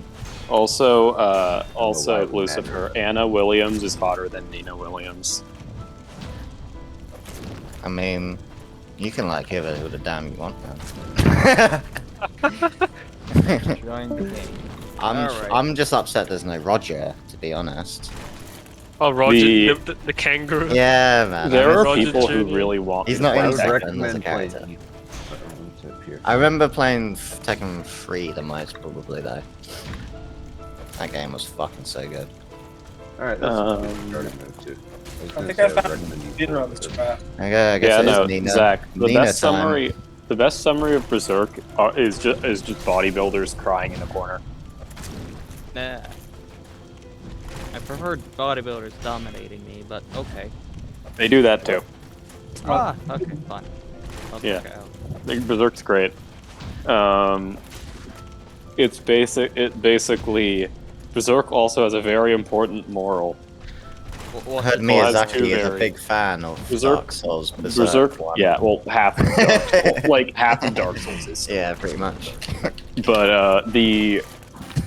Also, why also it would Lucifer. Anna Williams is hotter than Nina Williams. I mean, you can like give it who the damn you want, man. Join the game. Alright. I'm just upset there's no Roger, to be honest. Oh, Roger, The- the kangaroo. Yeah, man. There I are miss- Roger people who Jr. really want. He's to not play in I would Tekken Tekken. as a recommend playing. character. What's up here? I remember playing Tekken 3 the most, probably, though. That game was fucking so good. Alright, that's a good Um, starting move too. I think I found Peter on this track. Okay, I guess Yeah, it is no, Nina. Zach. The Nina best time. summary. The best summary of Berserk is just bodybuilders crying in a corner. Nah. I preferred bodybuilders dominating me, but okay. They do that too. Ah, okay, fine. I'll Yeah. check it out. I think Berserk's great. It's basically Berserk also has a very important moral. Well, I heard Well, that's Miyazaki two is a very- big fan of Berserk- Dark Souls. Berserk, one. yeah, well, half of Dark Souls, like half of Dark Souls is. Yeah, pretty much. But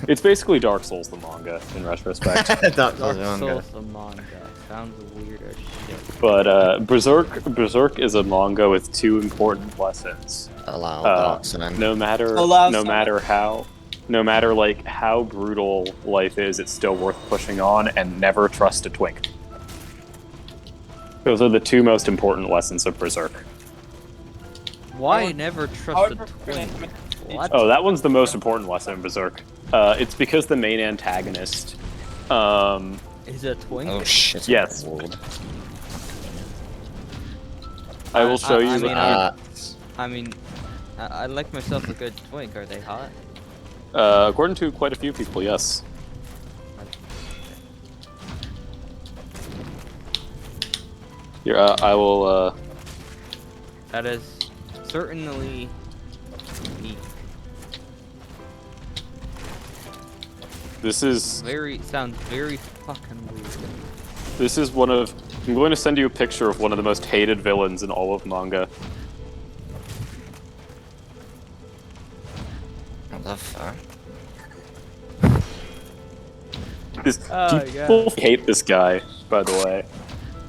it's basically Dark Souls the manga in retrospect. Dark Souls Dark manga. Souls the manga. Sounds weird as shit. But Berserk is a manga with two important lessons. Allow Uh, Dark Souls. No matter like how brutal life is, it's still worth pushing on, and never trust a twink. Those are the two most important lessons of Berserk. Why never trust a twink? What? Oh, that one's the most important lesson in Berserk. It's because the main antagonist. Is it a twink? Oh shit. Yes. I will show you. I mean, I like myself a good twink. Are they hot? According to quite a few people, yes. Here, I will. That is certainly unique. This is Sounds very fucking weird. this is one of I'm going to send you a picture of one of the most hated villains in all of manga. Not that far. People hate this guy, by the way.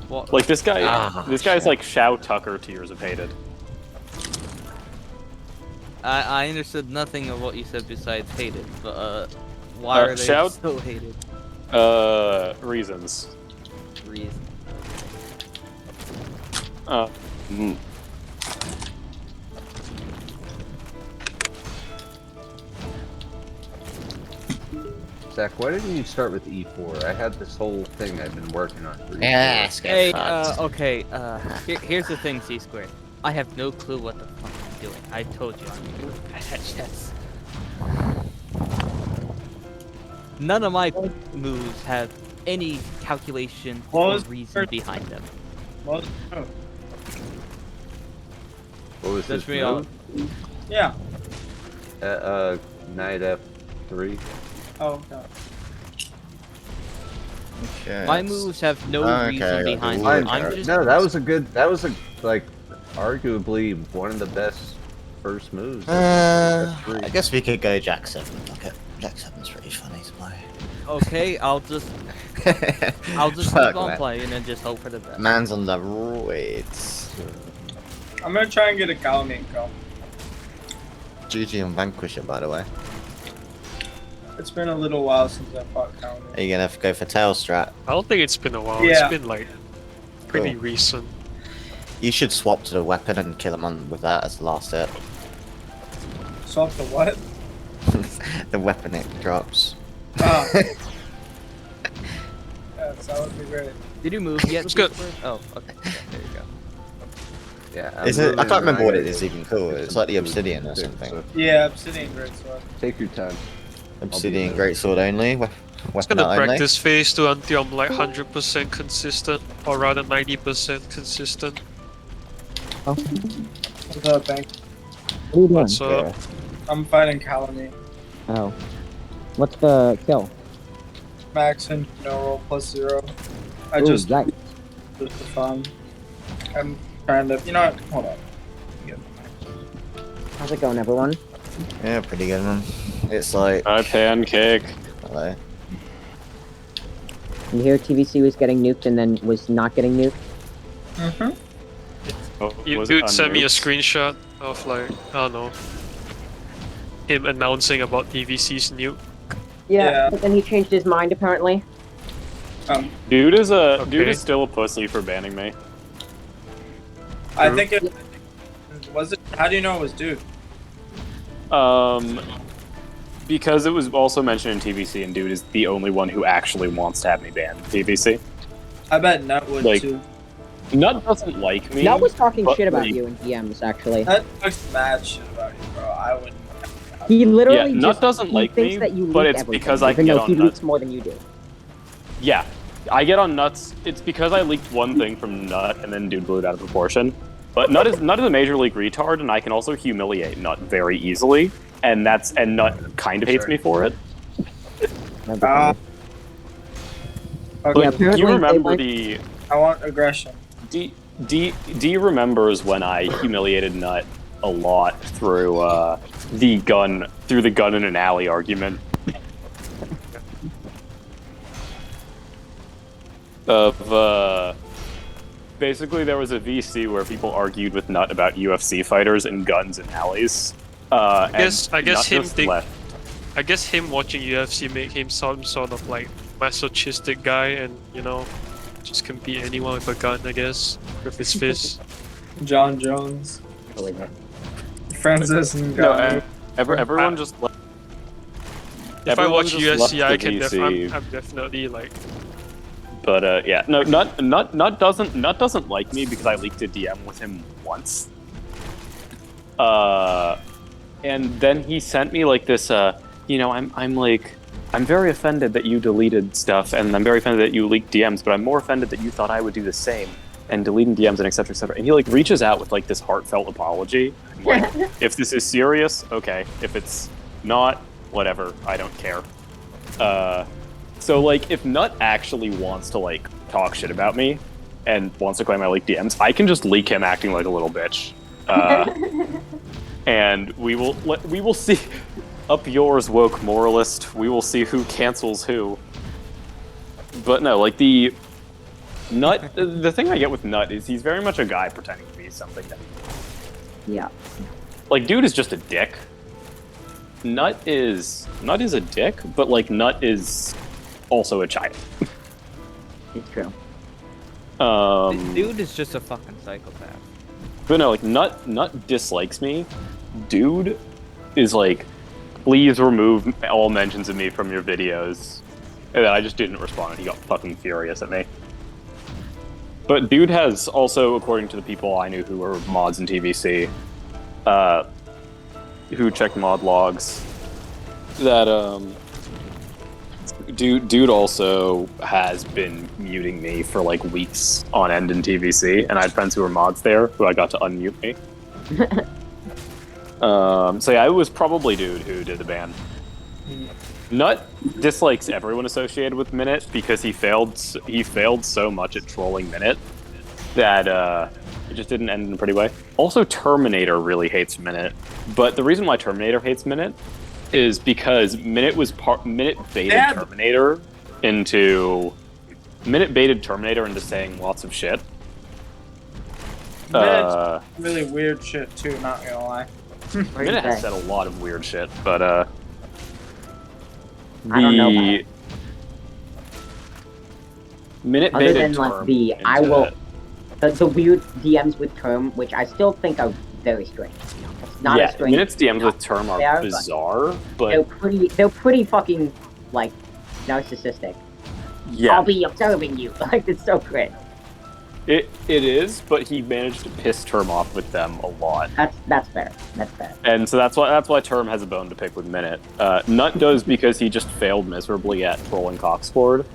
What? Like this guy, this guy's shit. like Shao Tucker tiers of hated. I understood nothing of what you said besides hated, but why are they shout- so hated? Reasons. Reason. Mm. Zach, why didn't you start with E4? I had this whole thing I've been working on for E4. Yes, Hey, okay, here's the thing, C-Square. I have no clue what the fuck I'm doing. I told you I'm really bad at chess. None of my moves have any calculation or reason behind them. What was That's this me move? Yeah. Knight F3. Oh, no. Okay. My moves have no reason behind Mine- them. I'm just No, that was like arguably one of the best first moves. I guess we could go Jack 7. Okay, Jack 7's pretty funny to play. okay. I'll just Fuck, keep on man. playing and just hope for the best. Man's on the roids. I'm gonna try and get a Kalaminko. GG and Vanquisher, by the way. It's been a little while since I fought Kalaminko. Are you gonna go for tail strat? I don't think it's been a while. Yeah. It's been like pretty Cool. recent. You should swap to the weapon and kill him on with that as the last hit. Swap the what? The weapon it drops. Ah. Yes, that would be great. Did you move yet? It's good. C-Square? Oh, okay. Yeah, there you go. Yeah. Is it? I can't remember what it is even. even called. It's like the Obsidian or something. Yeah, Obsidian Greatsword. Take your time. Obsidian Greatsword only. It's Weapon gonna only. practice phase to until I'm like 100% consistent, or rather 90% consistent. What's up, Bank? What's up? I'm fighting Kalami. Oh. What's the kill? Max and no roll +0. I Ooh, just yikes. for fun. I'm trying to. You know what? Hold on. How's it going, everyone? Yeah, pretty good one. It's like. Hi, Pancake. Hello. You hear TVC was getting nuked and then was not getting nuked? Mm-hmm. Oh, You was it dude sent me a unmute? screenshot of like, I don't know, him announcing about DVC's nuke. Yeah. But then he changed his mind apparently. Dude is Okay. still a pussy for banning me. I think it was it. How do you know it was dude? Because it was also mentioned in TVC, and dude is the only one who actually wants to have me banned in TVC. I bet Nut would Like, too. Nut doesn't like me. Nut was talking but, shit about like, you in DMs actually. Nut talks mad shit about you, bro. I wouldn't. He literally Yeah, Nut just doesn't he like thinks me, that you but leak it's everything, because I even get though he on Nut. leaks more than you do. Yeah, I get on Nuts. It's because I leaked one thing from Nut, and then dude blew it out of proportion. But Nut is a major league retard, and I can also humiliate Nut very easily, and Nut kind of hates me for it. Okay. But do you remember like- the? I want aggression. D remembers when I humiliated Nut a lot through the gun in an alley argument. Of basically there was a VC where people argued with Nut about UFC fighters and guns in alleys. I guess Nut him just think, left. I guess him watching UFC make him some sort of like masochistic guy, and you know, just can beat anyone with a gun. I guess with his fist. John Jones. Francis and No, Gunner. everyone just left. If I Everyone watch just UFC, left I the can VC. I'm definitely like. But yeah, no, Nut doesn't like me because I leaked a DM with him once. And then he sent me like this. I'm very offended that you deleted stuff, and I'm very offended that you leaked DMs, but I'm more offended that you thought I would do the same and deleting DMs and etc. etc. And he like reaches out with like this heartfelt apology. I'm like, if this is serious, okay. If it's not, whatever. I don't care. So like, if Nut actually wants to like talk shit about me, and wants to claim I leak DMs, I can just leak him acting like a little bitch. And we will see. Up yours, woke moralist. We will see who cancels who. But no, like the Nut. The thing I get with Nut is he's very much a guy pretending to be something that. Yeah. Like, dude is just a dick. Nut is a dick, but like Nut is also a child. It's true. Dude is just a fucking psychopath. But no, like Nut dislikes me. Dude is like, please remove all mentions of me from your videos. And then I just didn't respond, and he got fucking furious at me. But Dude has also, according to the people I knew who were mods in TVC, who checked mod logs, that Dude also has been muting me for like weeks on end in TVC, and I had friends who were mods there who I got to unmute me. So yeah, it was probably Dude who did the ban. Nut dislikes everyone associated with Minute because he failed so much at trolling Minute that it just didn't end in a pretty way. Also, Terminator really hates Minute, but the reason why Terminator hates Minute is because Minute baited Terminator into saying lots of shit. Minute's really weird shit too, not gonna lie. Minute has said a lot of weird shit, but I don't know about it. Minute Other baited than like Term the into I will the weird DMs with Term, which I still think are very strange. It's not as strange. Minute's DMs with Term are They bizarre, they're but they're pretty fucking like narcissistic. yeah, I'll be observing you. Like it's so great. it is. But he managed to piss Term off with them a lot. That's fair. That's fair. And so that's why Term has a bone to pick with Minute. Nut does because he just failed miserably at trolling Coxford.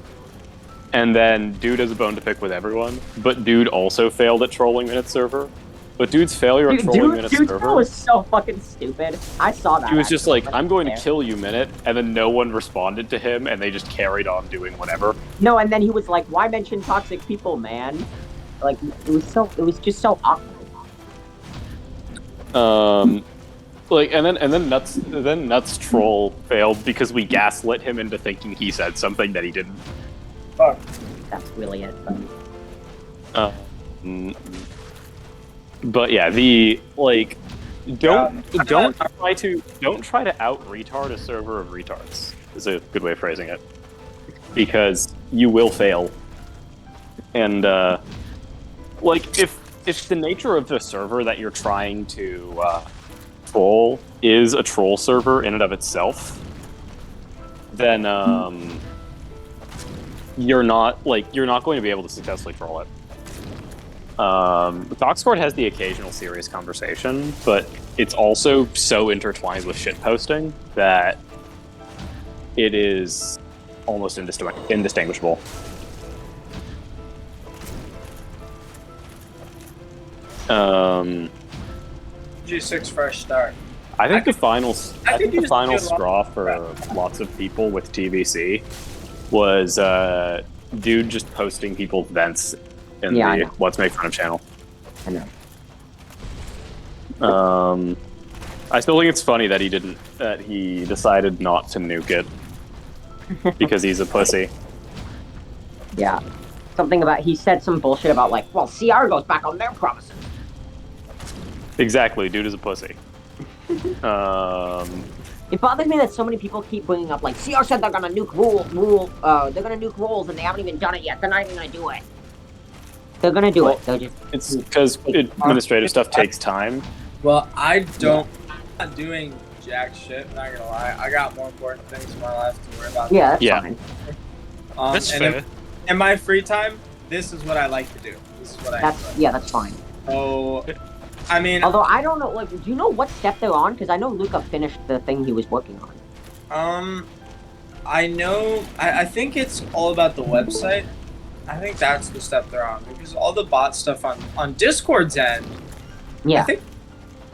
And then Dude has a bone to pick with everyone, but Dude also failed at trolling Minute's server. But Dude's failure at trolling Minute's server... Dude was so fucking stupid. I saw that. He was just like, I'm going to there. kill you, Minute, and then no one responded to him, and they just carried on doing whatever. No, and then he was like, why mention toxic people, man? Like, it was just so awkward. Like, and then Nuts troll failed because we gaslit him into thinking he said something that he didn't. Fuck. That's really it. But yeah, the like, don't try to out retard a server of retards. Is a good way of phrasing it, because you will fail. And like, if the nature of the server that you're trying to troll is a troll server in and of itself, then you're not going to be able to successfully troll it. Coxford has the occasional serious conversation, but it's also so intertwined with shitposting that it is almost indistinguishable. G6 fresh start. I think the final straw for Right. lots of people with TVC was Dude just posting people's vents in Yeah, the Let's Make Fun of channel. I know. I still think it's funny that he decided not to nuke it because he's a pussy. Yeah. Something about, he said some bullshit about like, well, CR goes back on their promises. Exactly, Dude is a pussy. It bothers me that so many people keep bringing up like, CR said they're gonna nuke they're gonna nuke rules and they haven't even done it yet. They're not even gonna do it. They're gonna do it. They're just. It's because administrative stuff takes time. Well, I'm not doing jack shit, not gonna lie. I got more important things in my life to worry about. Yeah, that's Yeah. fine. That's and fair. In my free time, this is what I like to do. This is what I enjoy. Yeah, that's fine. So, I mean, Although I don't know, like, do you know what step they're on? Because I know Luca finished the thing he was working on. I know. I think it's all about the website. I think that's the step they're on because all the bot stuff on Discord's end, Yeah. I think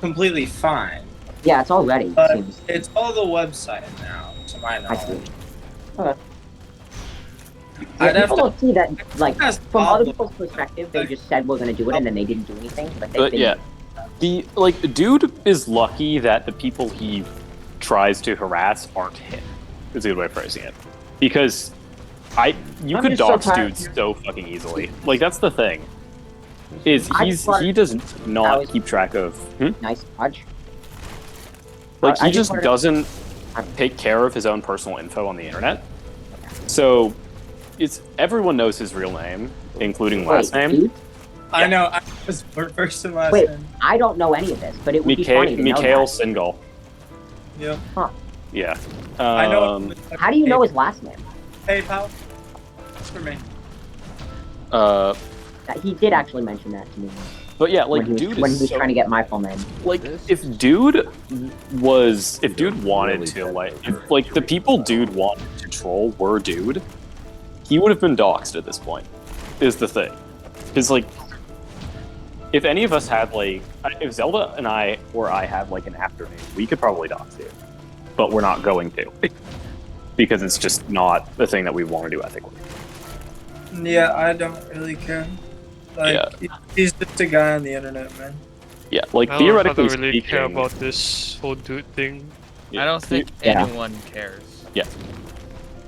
completely fine. Yeah, it's all ready. But It seems. it's all the website now, to my I see. knowledge. Okay. I'd have people to- don't see that, like, That's from other problem. people's perspective, they just said we're gonna do it and then they didn't do anything. But, But yeah, the dude is lucky that the people he tries to harass aren't him. Is a good way of phrasing it, because you I'm could just so dox tired. dudes so fucking easily. Like that's the thing. Is I he just does not was- keep track of. Nice dodge. Like I he just just wanted- doesn't take care of his own personal info on the internet. So everyone knows his real name, including last name. Dude? I know. I was first and last Wait, name. I don't know any of this, but it would be funny to know Mikhail that. Singal. Yep. Huh. Yeah. I know. How do you know his last name? Hey, pal. It's for me. He did actually mention that to me. But yeah, like when he was, dude when is he was so, trying to get my full name. like if dude wanted to like the people dude wanted to troll were dude, he would have been doxxed at this point. Is the thing, because like if any of us had like if Zelda and I had like an afternoon, we could probably dox dude, but we're not going to because it's just not the thing that we want to do ethically. Yeah, I don't really care. Like, he's just a guy on the internet, man. Yeah, like I theoretically don't really care speaking, about this whole dude thing. I don't think anyone cares. Yeah.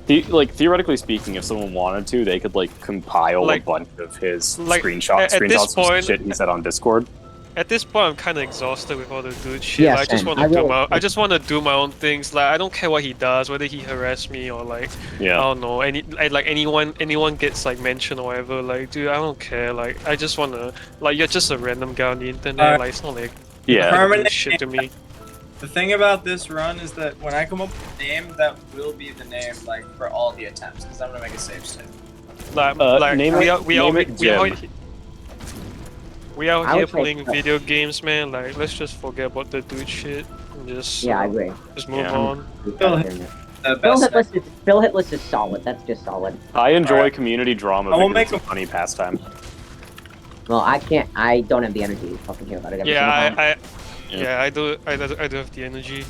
Theoretically speaking, if someone wanted to, they could like compile a bunch of his screenshots at this of point- shit he said on Discord. At this point, I'm kind of exhausted with all the dude shit. Yeah, Like, I just same. want I to do will- I just want to do my own things. Like, I don't care what he does, whether he harass me or like, Yeah. I don't know, anyone gets like mentioned or whatever. Like, dude, I don't care. Like, I just wanna, like, you're just a random guy on the internet. Like, it's not like Yeah. Permanent shit to me. The thing about this run is that when I come up with a name, that will be the name like for all the attempts, because I'm gonna make a save state. Like, name we it- are name it Jim. we out I here would say playing so. video games, man. Like, let's just forget about the dude shit and just Yeah, I agree. just move Yeah. on. Bill Hitless is solid. That's just solid. I enjoy Alright. community drama I will because make it's a funny pastime. Well, I can't. I don't have the energy to fucking hear about it every single time. I do have the energy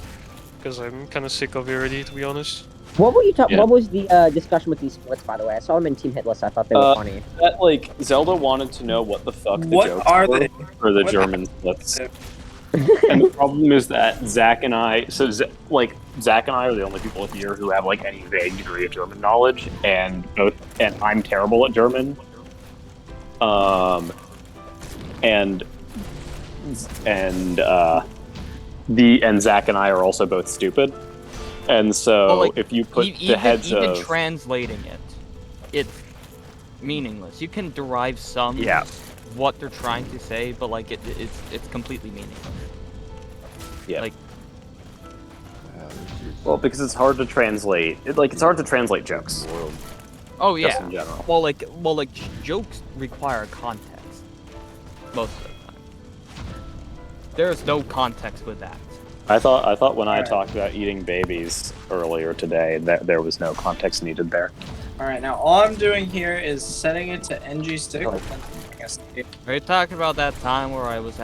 because I'm kind of sick of it already, to be honest. What were you talking? Yeah. What was the discussion with these splits? By the way, I saw them in Team Hitless. I thought they were funny. That like Zelda wanted to know what the fuck the What jokes are were they? for the What German splits. And the problem is that Zach and I are the only people here who have like any vague degree of German knowledge, and I'm terrible at German. And Zach and I are also both stupid, and so Well, like, if you put the even heads of translating it, it's meaningless. You can derive some what they're trying to say, but like it's completely meaningless. Yeah. Like, well, because it's hard to translate. It's hard to translate jokes. oh Just yeah. in general. Well, like jokes require context most of the time. There's no context with that. I thought when I Alright. talked about eating babies earlier today that there was no context needed there. Alright, now all I'm doing here is setting it to NG stick. And I guess Are you talking about that time where I was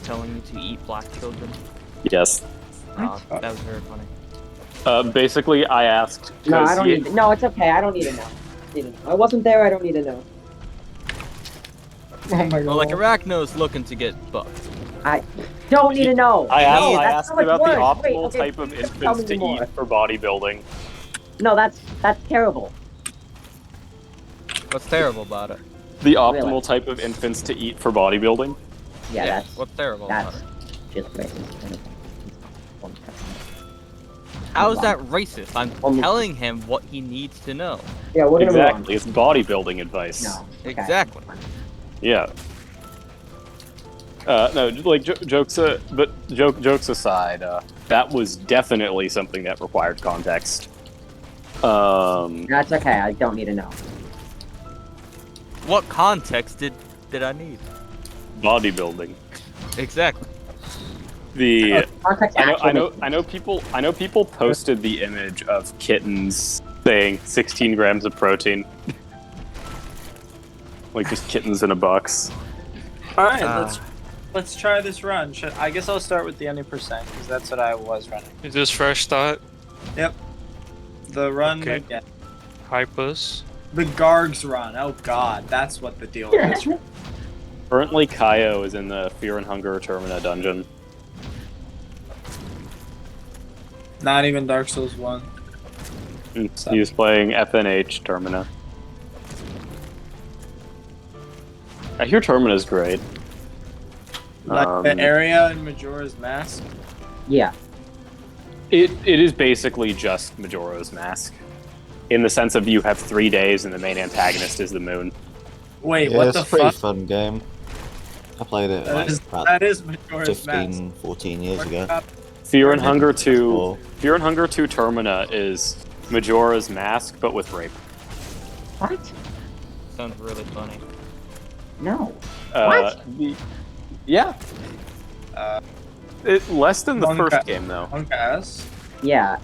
telling you to eat black children? Yes. That was very funny. Basically, I asked. No, I 'cause don't he- need. No, it's okay. I don't need to know. I wasn't there. I don't need to know. Oh my god. Well, like Arachno's looking to get buffed. I don't need to know. I No, asked that's so much about the worse. optimal Wait, okay, type of please tell infants me to more. eat for bodybuilding. No, that's terrible. What's terrible about it? The optimal type of infants to eat for bodybuilding. Yeah, that's what's terrible about that's it. just racist. How is that racist? I'm telling him what he needs to know. Yeah, we're gonna move on. Exactly, it's bodybuilding advice. No. Okay. Exactly. Yeah. No, like jokes aside, that was definitely something that required context. That's okay. I don't need to know. What context did I need? Bodybuilding. Exactly. The Context I know people posted the image of kittens saying 16 grams of protein. Like just kittens in a box. Alright, let's try this run. I guess I'll start with the any percent, because that's what I was running. Is this fresh start? Yep. The run Okay. again. Hypers. The Gargs run. Oh god, that's what the deal is. Currently, Kaio is in the Fear and Hunger Termina dungeon. Not even Dark Souls 1. He was playing FNH Termina. I hear Termina's great. Like the area in Majora's Mask? Yeah. It is basically just Majora's Mask. In the sense of you have 3 days and the main antagonist is the moon. Wait, Yeah, what it's the a pretty fuck? fun game. I played it That is Majora's 15, Mask. 14 years ago. Fear and Hunger 2 Termina is Majora's Mask, but with rape. What? Sounds really funny. No. Yeah. Less than the Monka- first game, though. Monka-S? Yeah.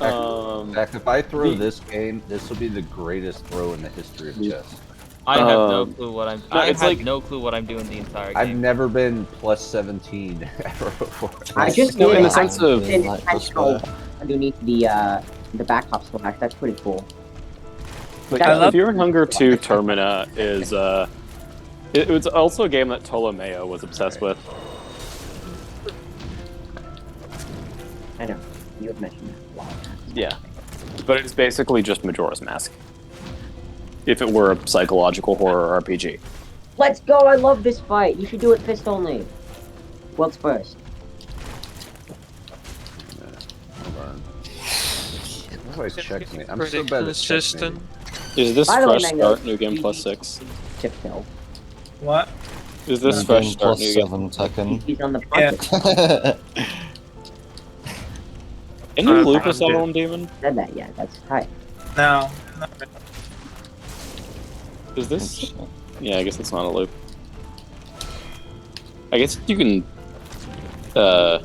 In fact, if I throw this game, this will be the greatest throw in the history of chess. I have no clue what I'm. I it's have like- no clue what I'm doing the entire game. I've never been plus 17 ever before. I just No, did in the it. sense I of- did like intentional this underneath the backup slash. That's pretty cool. Like, I love- Fear and Hunger 2 Termina is, it was also a game that Ptolemaeo was obsessed with. I know. You had mentioned that a while back. Yeah. But it's basically just Majora's Mask. If it were a psychological horror RPG. Let's go! I love this fight. You should do it fist only. What's first? Hold on. How do I checkmate? I'm so bad at checkmating. Is this By the way, fresh Mango, start, new game plus 6? Chip kill. What? Is this New fresh game start, plus new game? 7 Tekken. He's on the Yeah. front. Can you loop a Asylum Demon? Said that yet? That's tight. No. Is this? Yeah, I guess it's not a loop. I guess you can. There's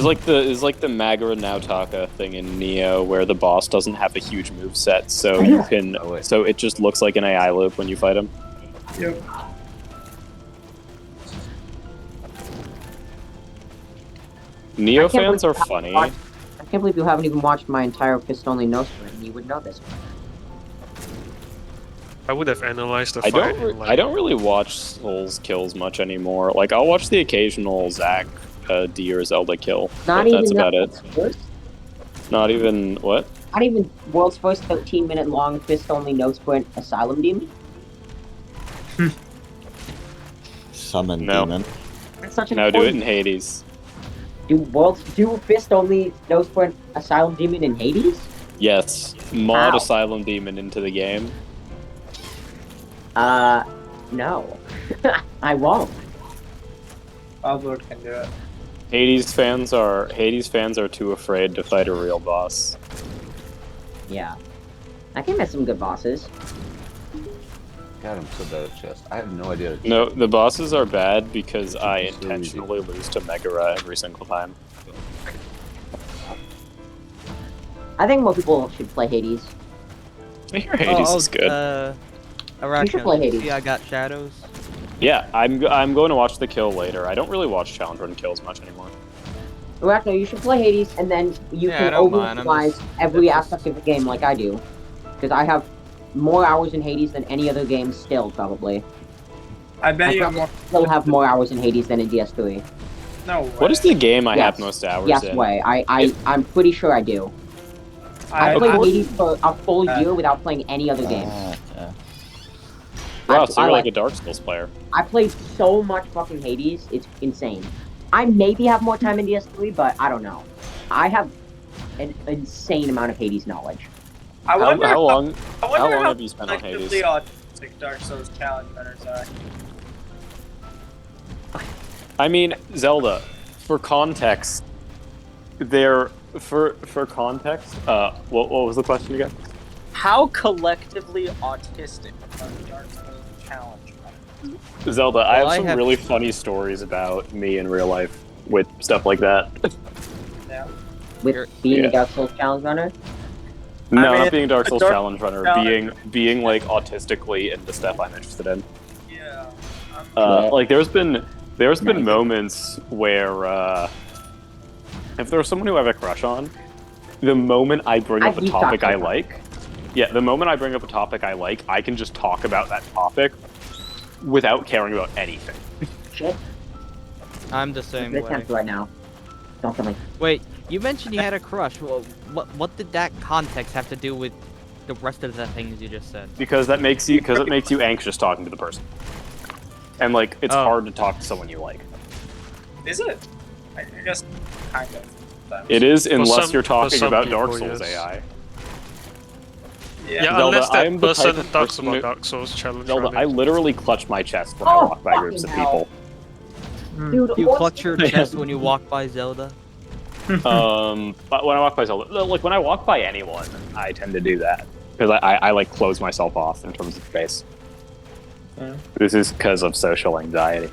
like the Magara Nautaka thing in Neo where the boss doesn't have a huge move set, so you can so it just looks like an AI loop when you fight him. Yep. Neo I can't fans are believe you funny. haven't watched- I can't believe you haven't even watched my entire fist only no sprint, and you would know this. I would have analyzed the I fight. don't really watch Souls kills much anymore. Like I'll watch the occasional Zack D or Zelda kill, Not but even that's about it. First, Not even what? not even world's first 13-minute long fist only no sprint Asylum Demon. Summon No. Demon. That's such an Now do it in important- Hades. Do fist only no sprint Asylum Demon in Hades? Yes, mod How? Asylum Demon into the game. No. I won't. Pablo can do it. Hades fans are too afraid to fight a real boss. Yeah. That game has some good bosses. God, I'm so bad at chess. I have no idea. No, the bosses are bad because I It's so easy. intentionally lose to Megara every single time. I think more people should play Hades. I hear Hades is good. You should play Hades. See, I got shadows. Yeah, I'm going to watch the kill later. I don't really watch challenge run kills much anymore. Arachno, you should play Hades, and then you Yeah, I can don't mind, I'm overutilize just- every aspect of the game like I do. Because I have more hours in Hades than any other game still, probably. I bet I you have probably more. still have more hours in Hades than in DS3. No way. What is the game I have Yes. most hours Yes, in? way. I'm pretty sure I do. I played Hades for a full year without playing any other game. Okay. Wow, I- so you're I like a Dark Souls player. I played so much fucking Hades, it's insane. I maybe have more time in DS3, but I don't know. I have an insane amount of Hades knowledge. I wonder How long? I wonder How long how have you spent on Hades? collectively autistic Dark Souls challenge runners are. I mean, Zelda. For context, for context. What was the question again? How collectively autistic are the Dark Souls challenge runners? Zelda, I Well, have I some have- really funny stories about me in real life with stuff like that. Yeah. With being Yeah. a Dark Souls challenge runner? No, I mean, not being a Dark a Souls Dark challenge runner, challenge- being like autistically into stuff I'm interested in. Yeah. Like there's been moments where if there's someone who I have a crush on, the moment I bring up a We've topic talked I about like, Yeah, the moment I bring up a topic I like, I can just talk about that topic without caring about anything. Shit. I'm the same Good way. attempt right now. Don't kill me. Wait, you mentioned you had a crush. Well, what did that context have to do with the rest of the things you just said? Because it makes you anxious talking to the person. And like it's hard to talk to someone you like. Is it? I guess kind of. It is unless you're for talking some about people, Dark Souls yes. AI. Yeah, Zelda, unless I that am the type person of talks person about who- Dark Souls challenge. Zelda, I literally clutch my chest when I Oh, walk by groups of fucking hell. people. Dude, You what- clutch your chest when you walk by Zelda? But when I walk by Zelda, like when I walk by anyone, I tend to do that because I like close myself off in terms of space. This is because of social anxiety.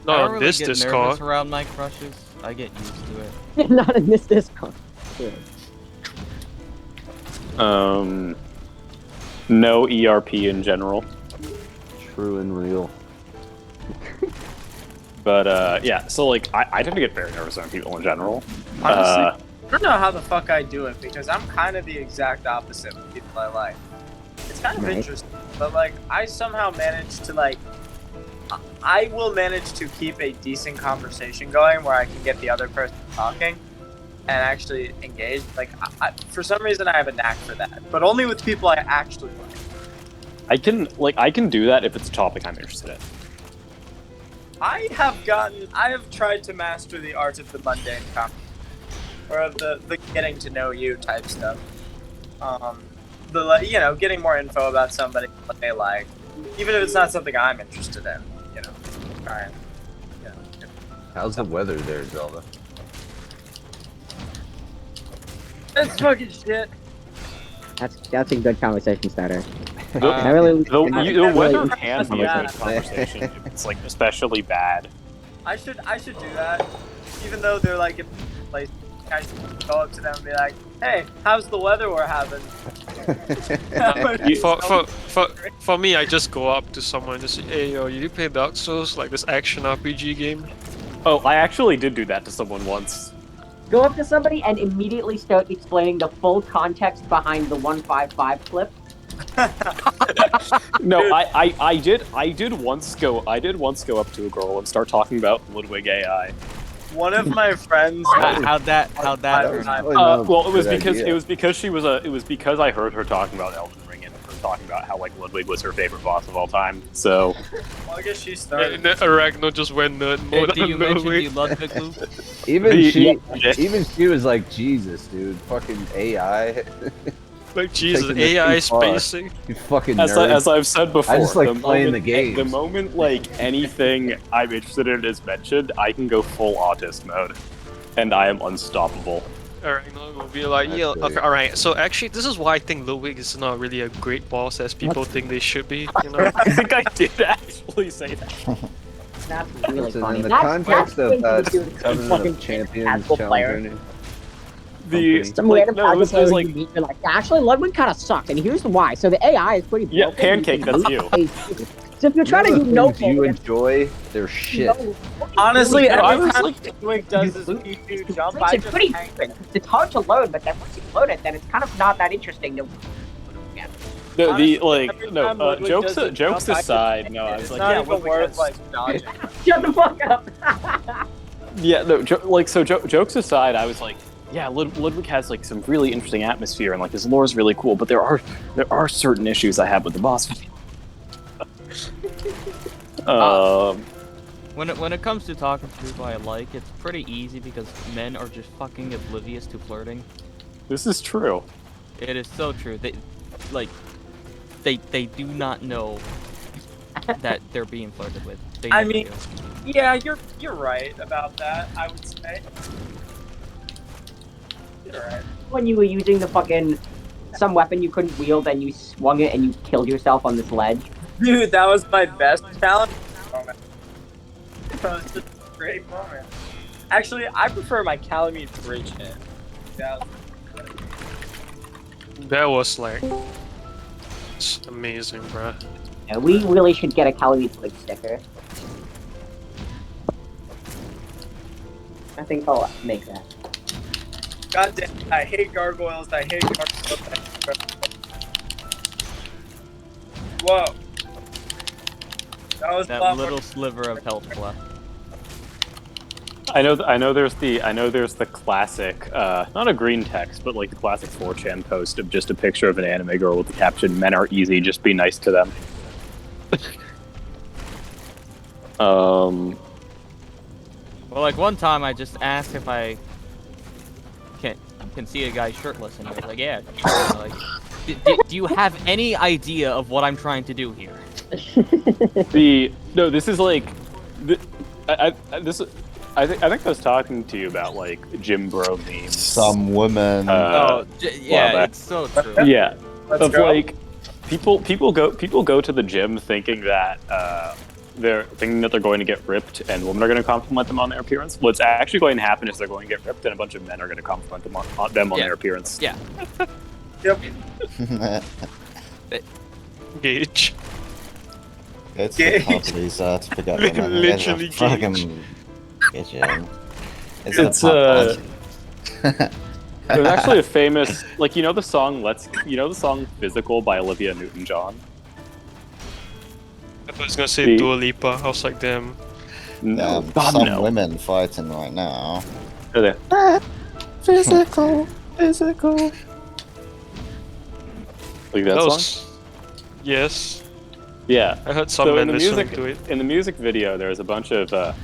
No, I don't on really this get Discord. nervous around my crushes. I get used to it. Not in this Discord. Dude. No ERP in general. True and real. But yeah, so like I tend to get very nervous around people in general. Honestly, I don't know how the fuck I do it because I'm kind of the exact opposite with people I like. It's kind of Right. interesting, but like I somehow manage to like. I will manage to keep a decent conversation going where I can get the other person talking and actually engage. Like, for some reason, I have a knack for that, but only with people I actually like. I can do that if it's a topic I'm interested in. I have tried to master the art of the mundane conversation, or of the getting to know you type stuff. Getting more info about somebody, what they like, even if it's not something I'm interested in. Alright. Yeah. How's the weather there, Zelda? It's fucking shit. That's a good conversation starter. The weather can be a Yeah. good conversation if it's like especially bad. I should do that, even though they're like in place. I should go up to them and be like, "Hey, how's the weather we're having?" For me, I just go up to someone and just say, "Hey, yo, you play Dark Souls, like this action RPG game?" Oh, I actually did do that to someone once. Go up to somebody and immediately start explaining the full context behind the 155 clip. No, I did once go up to a girl and start talking about Ludwig AI. One of my friends. How'd that turn out? Well, it was because I heard her talking about Elden Ring and her talking about how like Ludwig was her favorite boss of all time. So Well, I guess she started. Arachno just went nerd mode. Did you mention the Ludwig loop? Even she was like, Jesus, dude, fucking AI. Like Jesus, Taking this AI too far. spacing. You fucking as nerd. I've said before, I just like playing the game. The moment like anything I'm interested in is mentioned, I can go full autist mode, and I am unstoppable. Arachno will be like, That's yo, great. okay, alright, so actually, this is why I think Ludwig is not really a great boss as people think they should be, you know? I think I did actually say that. That's really Listen, funny. in the That's context of what you do to a Covenant fucking of Champions casual player. challenge. Some random no, it was player like you meet, you're like, actually, Ludwig kind of sucks, and here's why. So the AI is pretty broken. Yeah, Pancake, that's you. So if you're trying to do no things you enjoy, they're shit. Honestly, No, I every was time like- Ludwig does this P2 jump, I It's just pretty hang stupid. It's hard to learn, but then once you learn it, then it's kind of not that interesting to. Yeah. Honestly, every time Ludwig jokes does the jokes jump, I aside, just- no, I was it's like, not yeah, even Ludwig worth has- like dodging. Shut the fuck up. Yeah, no, jokes aside, I was like, yeah, Ludwig has like some really interesting atmosphere and like his lore is really cool, but there are certain issues I have with the boss fight. When it comes to talking to people I like, it's pretty easy because men are just fucking oblivious to flirting. This is true. It is so true. They do not know that they're being flirted with. They I never mean, do. yeah, you're right about that. I would say. You're right. When you were using the fucking some weapon you couldn't wield and you swung it and you killed yourself on this ledge. Dude, that was my best challenge moment. That was just a great moment. Actually, I prefer my Calamite bridge hit. That was like... It's amazing, bruh. Yeah, we really should get a Calamite Blade sticker. I think I'll make that. God damn, I hate gargoyles. I hate gargoyles. Whoa. That was That little sliver of health left. I know. There's the classic, not a green text, but like the classic 4chan post of just a picture of an anime girl with the caption "Men are easy, just be nice to them." Well, like one time I just asked if I can see a guy shirtless, and he was like, "Yeah." Like, do you have any idea of what I'm trying to do here? This is like, I think I was talking to you about like gym bro memes. Some women. Yeah, it's so true. Yeah, Let's of go. like people go to the gym thinking that they're going to get ripped and women are going to compliment them on their appearance. What's actually going to happen is they're going to get ripped and a bunch of men are going to compliment them on their appearance. Yeah. Yep. Gage. It's the parties to pick up women. Literally It's a fucking kitchen. It's It's the there's actually a famous, like, you know the song "Physical" by Olivia Newton-John. I was gonna say Dua Lipa. I was like, damn. No, some women fighting right now. Are they? Physical. Like that song? Yes. Yeah. I heard some So men listening to it. in the music video, there's a bunch of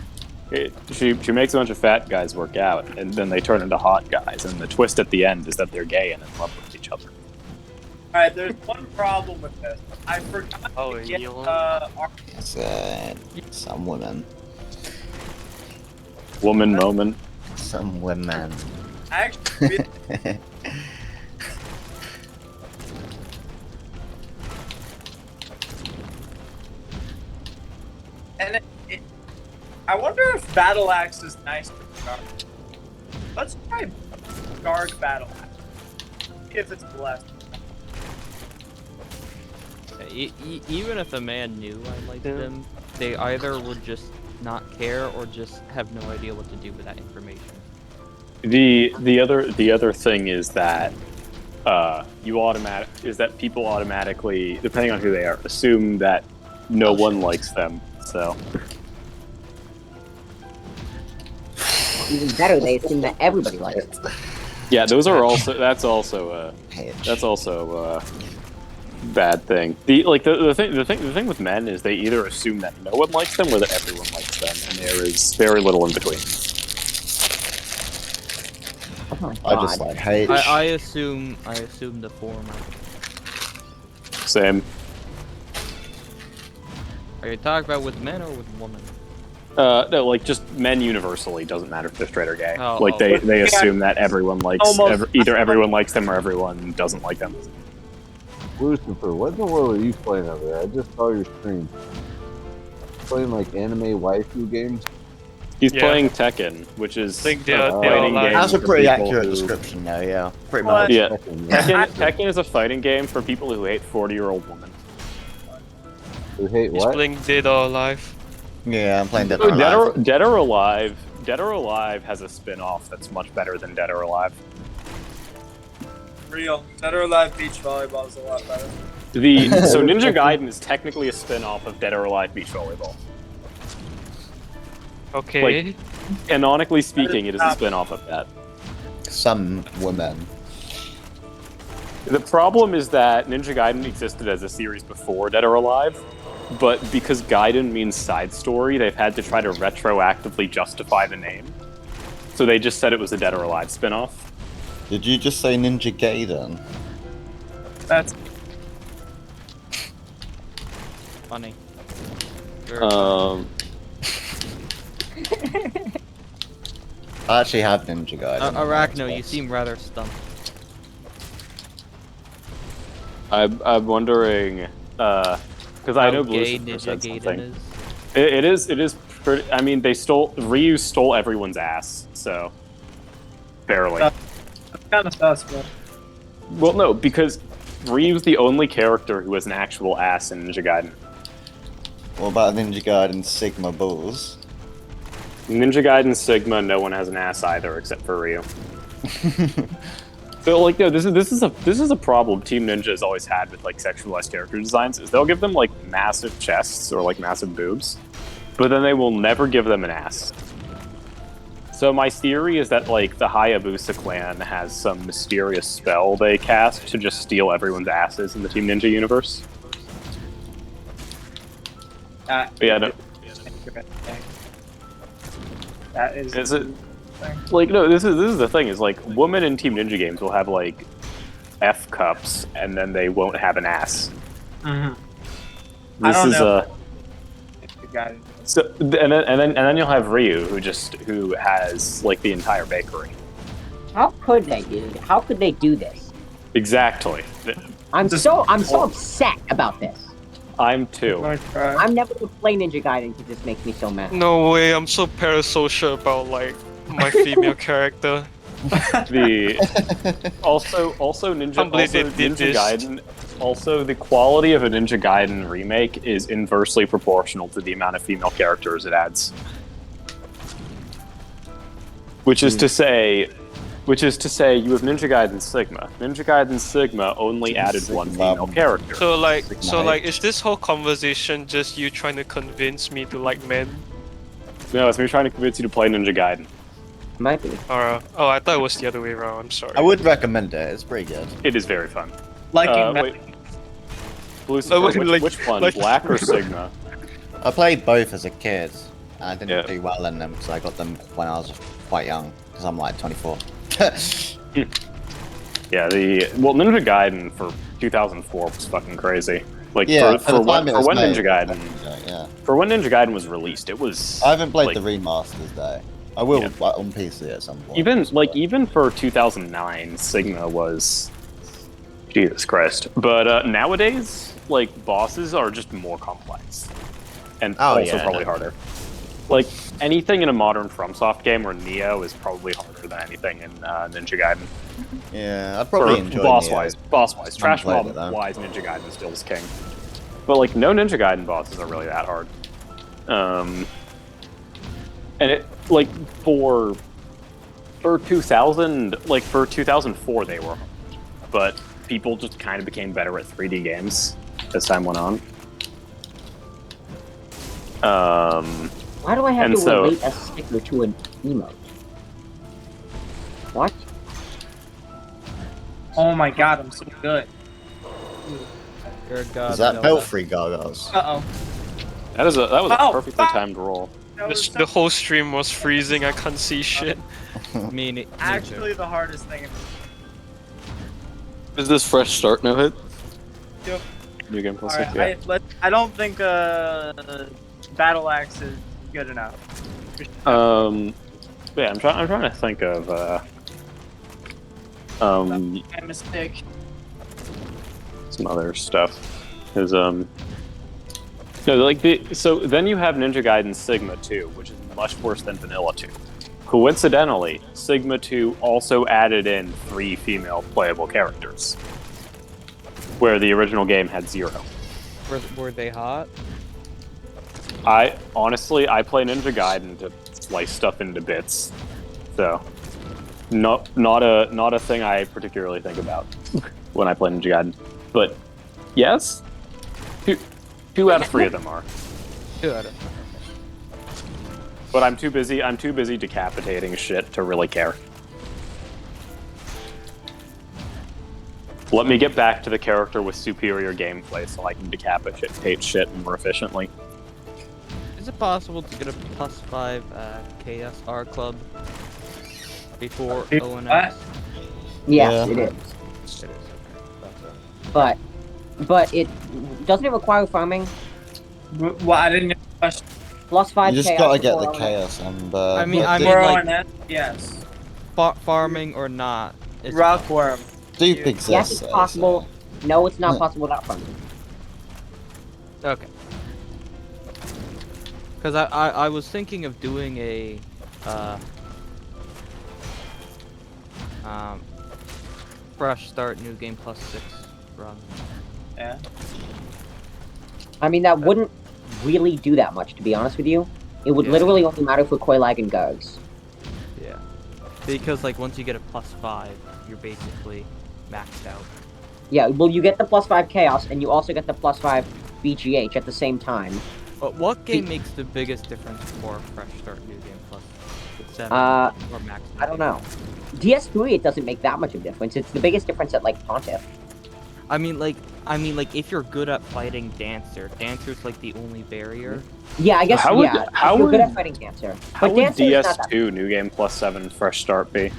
she makes a bunch of fat guys work out, and then they turn into hot guys. And the twist at the end is that they're gay and in love with each other. Alright, there's one problem with this. I forgot to get It's some women. Woman moment. Some women. Actually, and I wonder if Battle Axe is nice to guard. Let's try guard Battle Axe. See if it's blessed. Even if a man knew I liked them, they either would just not care or just have no idea what to do with that information. The other thing is that people automatically, depending on who they are, assume that no one likes them. So Even better, they assume that everybody likes it. yeah, that's also a bad thing. The thing with men is they either assume that no one likes them or that everyone likes them, and there is very little in between. Oh, I just like hate. I assume the former. Same. Are you talking about with men or with women? No, like just men universally, doesn't matter if they're straight or gay. Oh, like they assume that everyone likes either everyone likes them or everyone doesn't like them. Lucifer, what in the world are you playing over there? I just saw your stream. Playing like anime waifu games? He's playing Tekken, which is a fighting game. That's a for pretty people accurate who- description, though. Yeah, pretty much. Yeah, Tekken, Tekken is a fighting game for people who hate 40-year-old women. Who hate He's what? playing Dead or Alive. Yeah, I'm playing Dead Oh, or Alive. Dead or Alive. Dead or Alive has a spin-off that's much better than Dead or Alive. Real. Dead or Alive Beach Volleyball is a lot better. So Ninja Gaiden is technically a spin-off of Dead or Alive Beach Volleyball. Okay. Like, canonically speaking, it is a spin-off of that. Some women. The problem is that Ninja Gaiden existed as a series before Dead or Alive, but because Gaiden means side story, they've had to try to retroactively justify the name. So they just said it was a Dead or Alive spin-off. Did you just say Ninja Gaiden? That's Funny. I actually have Ninja Gaiden. Arachno, you seem rather stumped. I'm wondering, because I know gay Lucifer Ninja said Gaiden something. is. It is pretty. I mean, Ryu stole everyone's ass, so barely. That's kind of sus, man. Well, no, because Ryu's the only character who has an actual ass in Ninja Gaiden. What about Ninja Gaiden Sigma Bulls? Ninja Gaiden Sigma, no one has an ass either except for Ryu. So like no, this is a problem Team Ninja has always had with like sexualized character designs is they'll give them like massive chests or like massive boobs, but then they will never give them an ass. So my theory is that like the Hayabusa clan has some mysterious spell they cast to just steal everyone's asses in the Team Ninja universe. But yeah, no. That is it like no? This is the thing is like women in Team Ninja games will have like F cups and then they won't have an ass. Mm-hmm. This I don't is know. so and then you'll have Ryu who has like the entire bakery. How could they, dude? How could they do this? Exactly. I'm so upset about this. I'm too. I'm never gonna play Ninja Gaiden because this makes me so mad. No way, I'm so parasocial about like my female character. Also Ninja Gaiden. Also, the quality of a Ninja Gaiden remake is inversely proportional to the amount of female characters it adds. Which is to say, you have Ninja Gaiden Sigma. Ninja Gaiden Sigma only added one female character. So like, is this whole conversation just you trying to convince me to like men? No, it's me trying to convince you to play Ninja Gaiden. Might be. Oh, I thought it was the other way around. I'm sorry. I would recommend it. It's pretty good. It is very fun. Liking which one, Black or Sigma? I played both as a kid. And I didn't do well in them because I got them when I was quite young. Because I'm like 24. Yeah, Ninja Gaiden for 2004 was fucking crazy. Like for when Ninja Gaiden was released, it was. I haven't played the remasters though. I will on PC at some point. Even for 2009, Sigma was Jesus Christ. But nowadays, like bosses are just more complex, and probably harder. Like anything in a modern FromSoft game or Neo is probably harder than anything in Ninja Gaiden. Yeah, I'd probably enjoy boss-wise, trash mob-wise, Ninja Gaiden still is king. But like no Ninja Gaiden bosses are really that hard. And it like for 2004 they were hard. But people just kind of became better at 3D games as time went on. Why do I have to relate a sticker to an emote? What? Oh my god, I'm so good. You're a god. Is that Belfry Gargoyles? Uh-oh. That was a perfectly timed roll. The whole stream was freezing, I can't see shit. Actually the hardest thing. Is this fresh start no hit? Yep. New game plus Right, I don't think Battle Axe is good enough. Yeah, I'm trying to think of My mistake. some other stuff. Is so then you have Ninja Gaiden Sigma 2, which is much worse than Vanilla 2. Coincidentally, Sigma 2 also added in 3 female playable characters, where the original game had 0. Were they hot? I play Ninja Gaiden to slice stuff into bits, so not a thing I particularly think about when I play Ninja Gaiden. But yes, two out of 3 of them are. 2 out of 3. But I'm too busy decapitating shit to really care. Let me get back to the character with superior gameplay so I can decapitate shit more efficiently. Is it possible to get a +5 KSR club before ONS? Yes, it is. It is. But it doesn't it require farming? Well, I didn't get the question. +5 You just chaos gotta get the before chaos and I mean like, like yes. Farming or not. It's Rockworm. Deep exists. Yes, it's possible. No, it's not possible without farming. Okay. Because I was thinking of doing a fresh start new game +6 run. Yeah. I mean, that wouldn't really do that much, to be honest with you. It would literally only matter for Koilag and Gargs. Yeah. Because like once you get a +5, you're basically maxed out. Yeah, well, you get the +5 chaos, and you also get the +5 BGH at the same time. But what game makes the biggest difference for Fresh Start New Game Plus 7 or Max? I don't know. DS3, it doesn't make that much of a difference. It's the biggest difference at like Pontiff. I mean, like, if you're good at fighting Dancer's like the only barrier. Yeah, I guess. How would- yeah, how if you're good would- at fighting Dancer. How But would Dancer is not that. DS2 New Game Plus 7 Fresh Start be?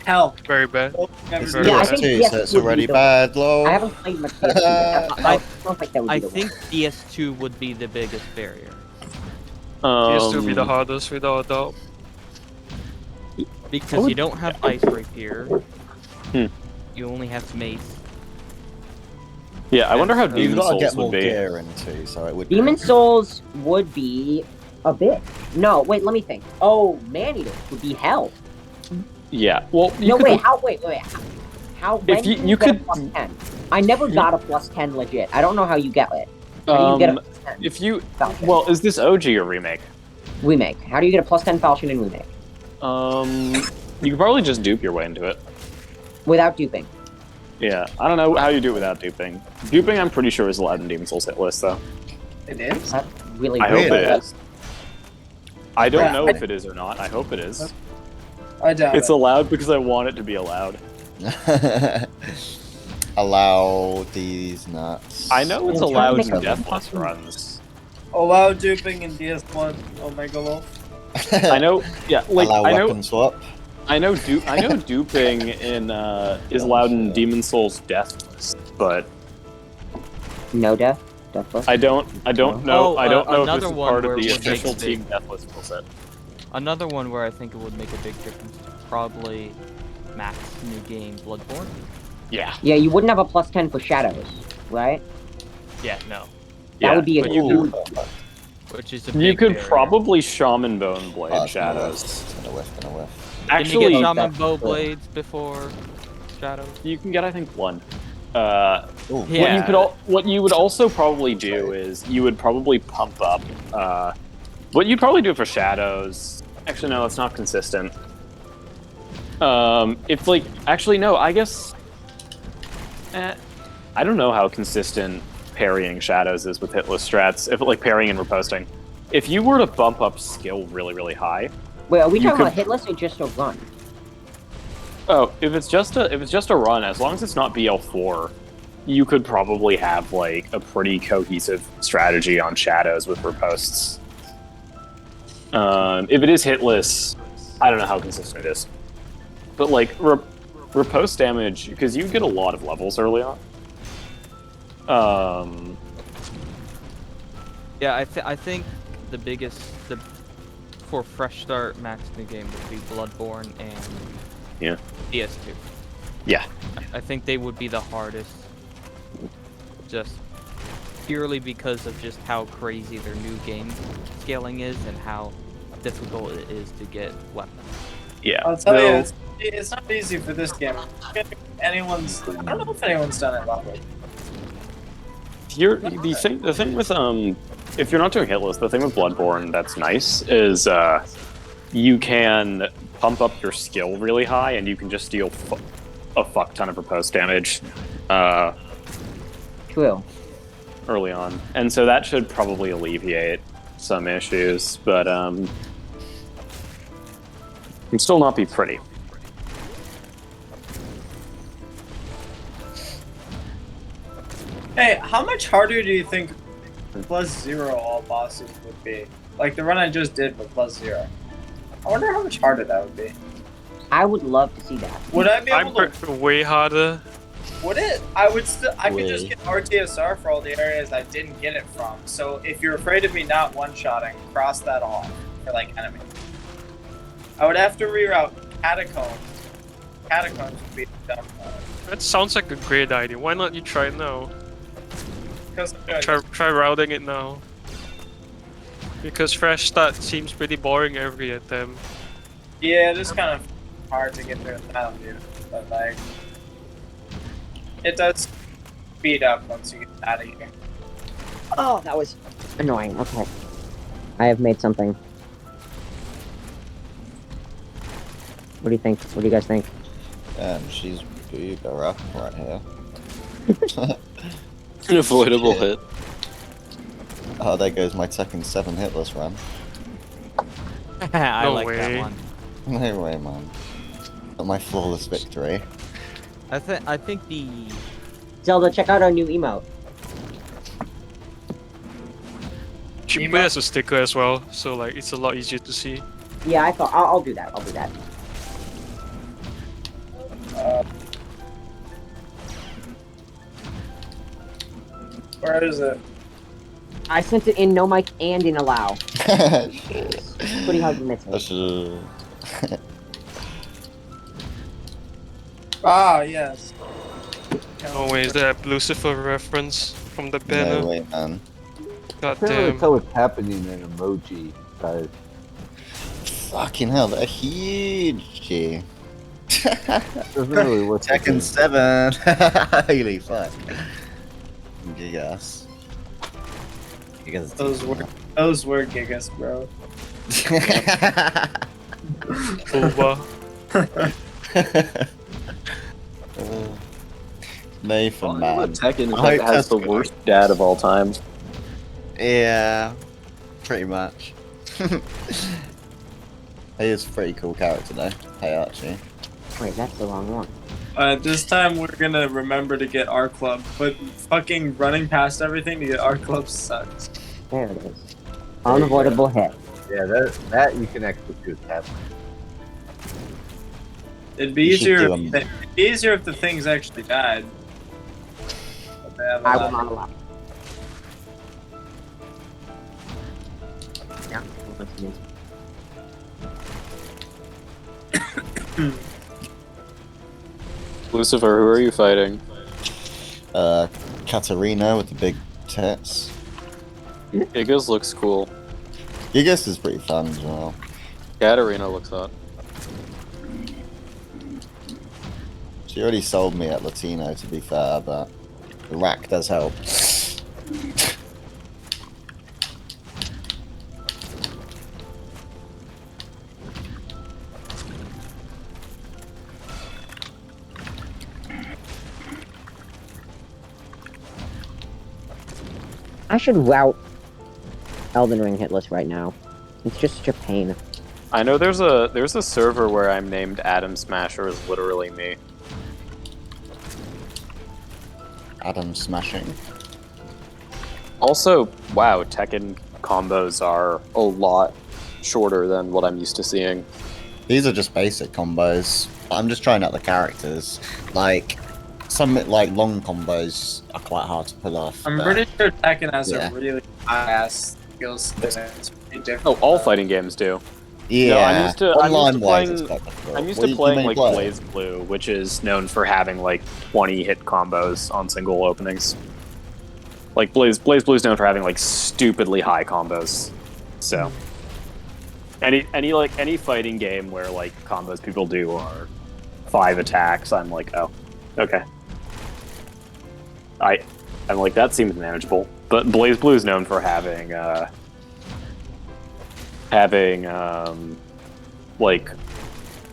Hell. Very bad. It's Yeah, I think DS2, so it's DS2 would already be the- bad, lol. I haven't played much DS2, but I don't think that would be I the think worst. DS2 would be the biggest barrier. DS will be the hardest without a doubt. Because you don't have Ice Rapier. You only have Mace. Yeah, I wonder how You've Demon got to Souls get more would be. gear into, so it would. Demon Souls would be a bit. No, wait, let me think. Oh, Man-Eater would be hell. Yeah, well, you No, could. wait, how when If you- do you get a could- +10? I never got a +10 legit. I don't know how you get it. How do you get a +10? If you, Falchion? well, is this OG or remake? Remake. How do you get a +10 Falchion in Remake? You could probably just dupe your way into it. Without duping. Yeah, I don't know how you do it without duping. Duping, I'm pretty sure, is allowed in Demon Souls hit list, though. It is? That's really I hope weird. it is. I don't Yeah, know I- if it is or not. I hope it is. I doubt It's it. allowed because I want it to be allowed. Allow these nuts. I know it's I'm trying to allowed make in a- Deathless runs. Allow duping in DS1 Omega Wolf. I know, yeah, like Allow I know, weapon swap. I know duping in is allowed in Demon Souls Deathless, but No death? Deathless? I don't know. Oh, I don't know if another this is one part where of the it would make official big- Team Deathless rule set. Another one where I think it would make a big difference is probably Max New Game Bloodborne. Yeah. Yeah, you wouldn't have a +10 for Shadows, right? Yeah, no. That would be a but huge... Which is a You big could barrier. probably Shaman Bone Blade Oh, Shadows. It's gonna whiff, gonna whiff. Can you Actually, get Shaman that's Bow cool. Blades before Shadows? you can get I think one. Ooh. Yeah. What you would also probably do is you would probably pump up. What you'd probably do for Shadows. Actually, no, it's not consistent. It's like actually no. I guess. I don't know how consistent parrying Shadows is with hitless strats. If like parrying and riposting, if you were to bump up skill really really high. Wait, are we You talking could- about hitless or just a run? Oh, if it's just a run, as long as it's not BL4, you could probably have like a pretty cohesive strategy on Shadows with riposts. If it is hitless, I don't know how consistent it is, but like riposte damage, because you get a lot of levels early on. Yeah, I think the biggest for Fresh Start Max New Game would be Bloodborne and Yeah. DS2. Yeah. I think they would be the hardest, just purely because of just how crazy their new game scaling is and how difficult it is to get weapons. Yeah. I'll tell you, it's not easy for this game. I don't know if anyone's done it level. The thing with if you're not doing hitless, the thing with Bloodborne that's nice is you can pump up your skill really high and you can just deal a fuck ton of riposte damage True. early on, and so that should probably alleviate some issues, but can still not be pretty. Hey, how much harder do you think +0 all bosses would be? Like the run I just did with +0. I wonder how much harder that would be. I would love to see that. Would I be able I'm to? way harder. Would it? I would still. I could just Way. get RTSR for all the areas I didn't get it from. So if you're afraid of me not one-shotting, cross that off for like enemy. I would have to reroute Catacombs. Catacombs would be the dumb one. That sounds like a great idea. Why not you try it now? Because Try routing it now. Because Fresh Start seems pretty boring every attempt. yeah, it is kind of hard to get through that view, but like it does speed up once you get out of here. Oh, that was annoying. Okay. I have made something. What do you think? What do you guys think? She's booger up right here. An avoidable hit. Oh, there goes my Tekken 7 hitless run. I No like way. that one. No way, man. Got my flawless victory. I think the Zelda, check out our new emote. She put it as a sticker as well, so like it's a lot easier to see. Yeah, I thought I'll do that. I'll do that. Where is it? I sent it in no mic and in allow. Pretty hard to miss it. Ah, yes. Oh wait, is that a Lucifer reference from the banner? No way, man. God I can't really damn. tell what's happening in emoji, guys. Fucking hell, they're huge. Doesn't really look like Tekken it. 7. Holy fuck. Gigas. Gigas. Those were gigas, bro. Nathan, man. Tekken I hope has that's the good. worst dad of all time. Yeah, pretty much. He is a pretty cool character though. Hey Archie. Wait, that's the wrong one. This time we're gonna remember to get our club, but fucking running past everything to get our club sucks. There it is. Unavoidable hit. Yeah, that you can execute that. It'd be You should easier. do If it'd be easier if the things actually died. But they haven't I will died. not allow. Yeah, that's me. Lucifer, who are you fighting? Katarina with the big tits. Gigas looks cool. Gigas is pretty fun as well. Katarina looks hot. She already sold me at Latino, to be fair, but the rack does help. I should route Elden Ring hitless right now. It's just such a pain. I know there's a server where I'm named Adam Smasher is literally me. Adam smashing. Also, wow, Tekken combos are a lot shorter than what I'm used to seeing. These are just basic combos. I'm just trying out the characters. Like, some like long combos are quite hard to pull off. I'm but- pretty sure Tekken has Yeah. a really high-ass skill set. It's pretty different. Oh, all fighting games do. Yeah, No, I'm used to online-wise, it's playing. quite difficult. I'm used What to do you playing mainly like play? Blaze Blue, which is known for having like 20 hit combos on single openings. Like Blaze Blue is known for having like stupidly high combos. So any fighting game where like combos people do are 5 attacks, I'm like, oh, okay. I'm like, that seems manageable. But Blaze Blue is known for having like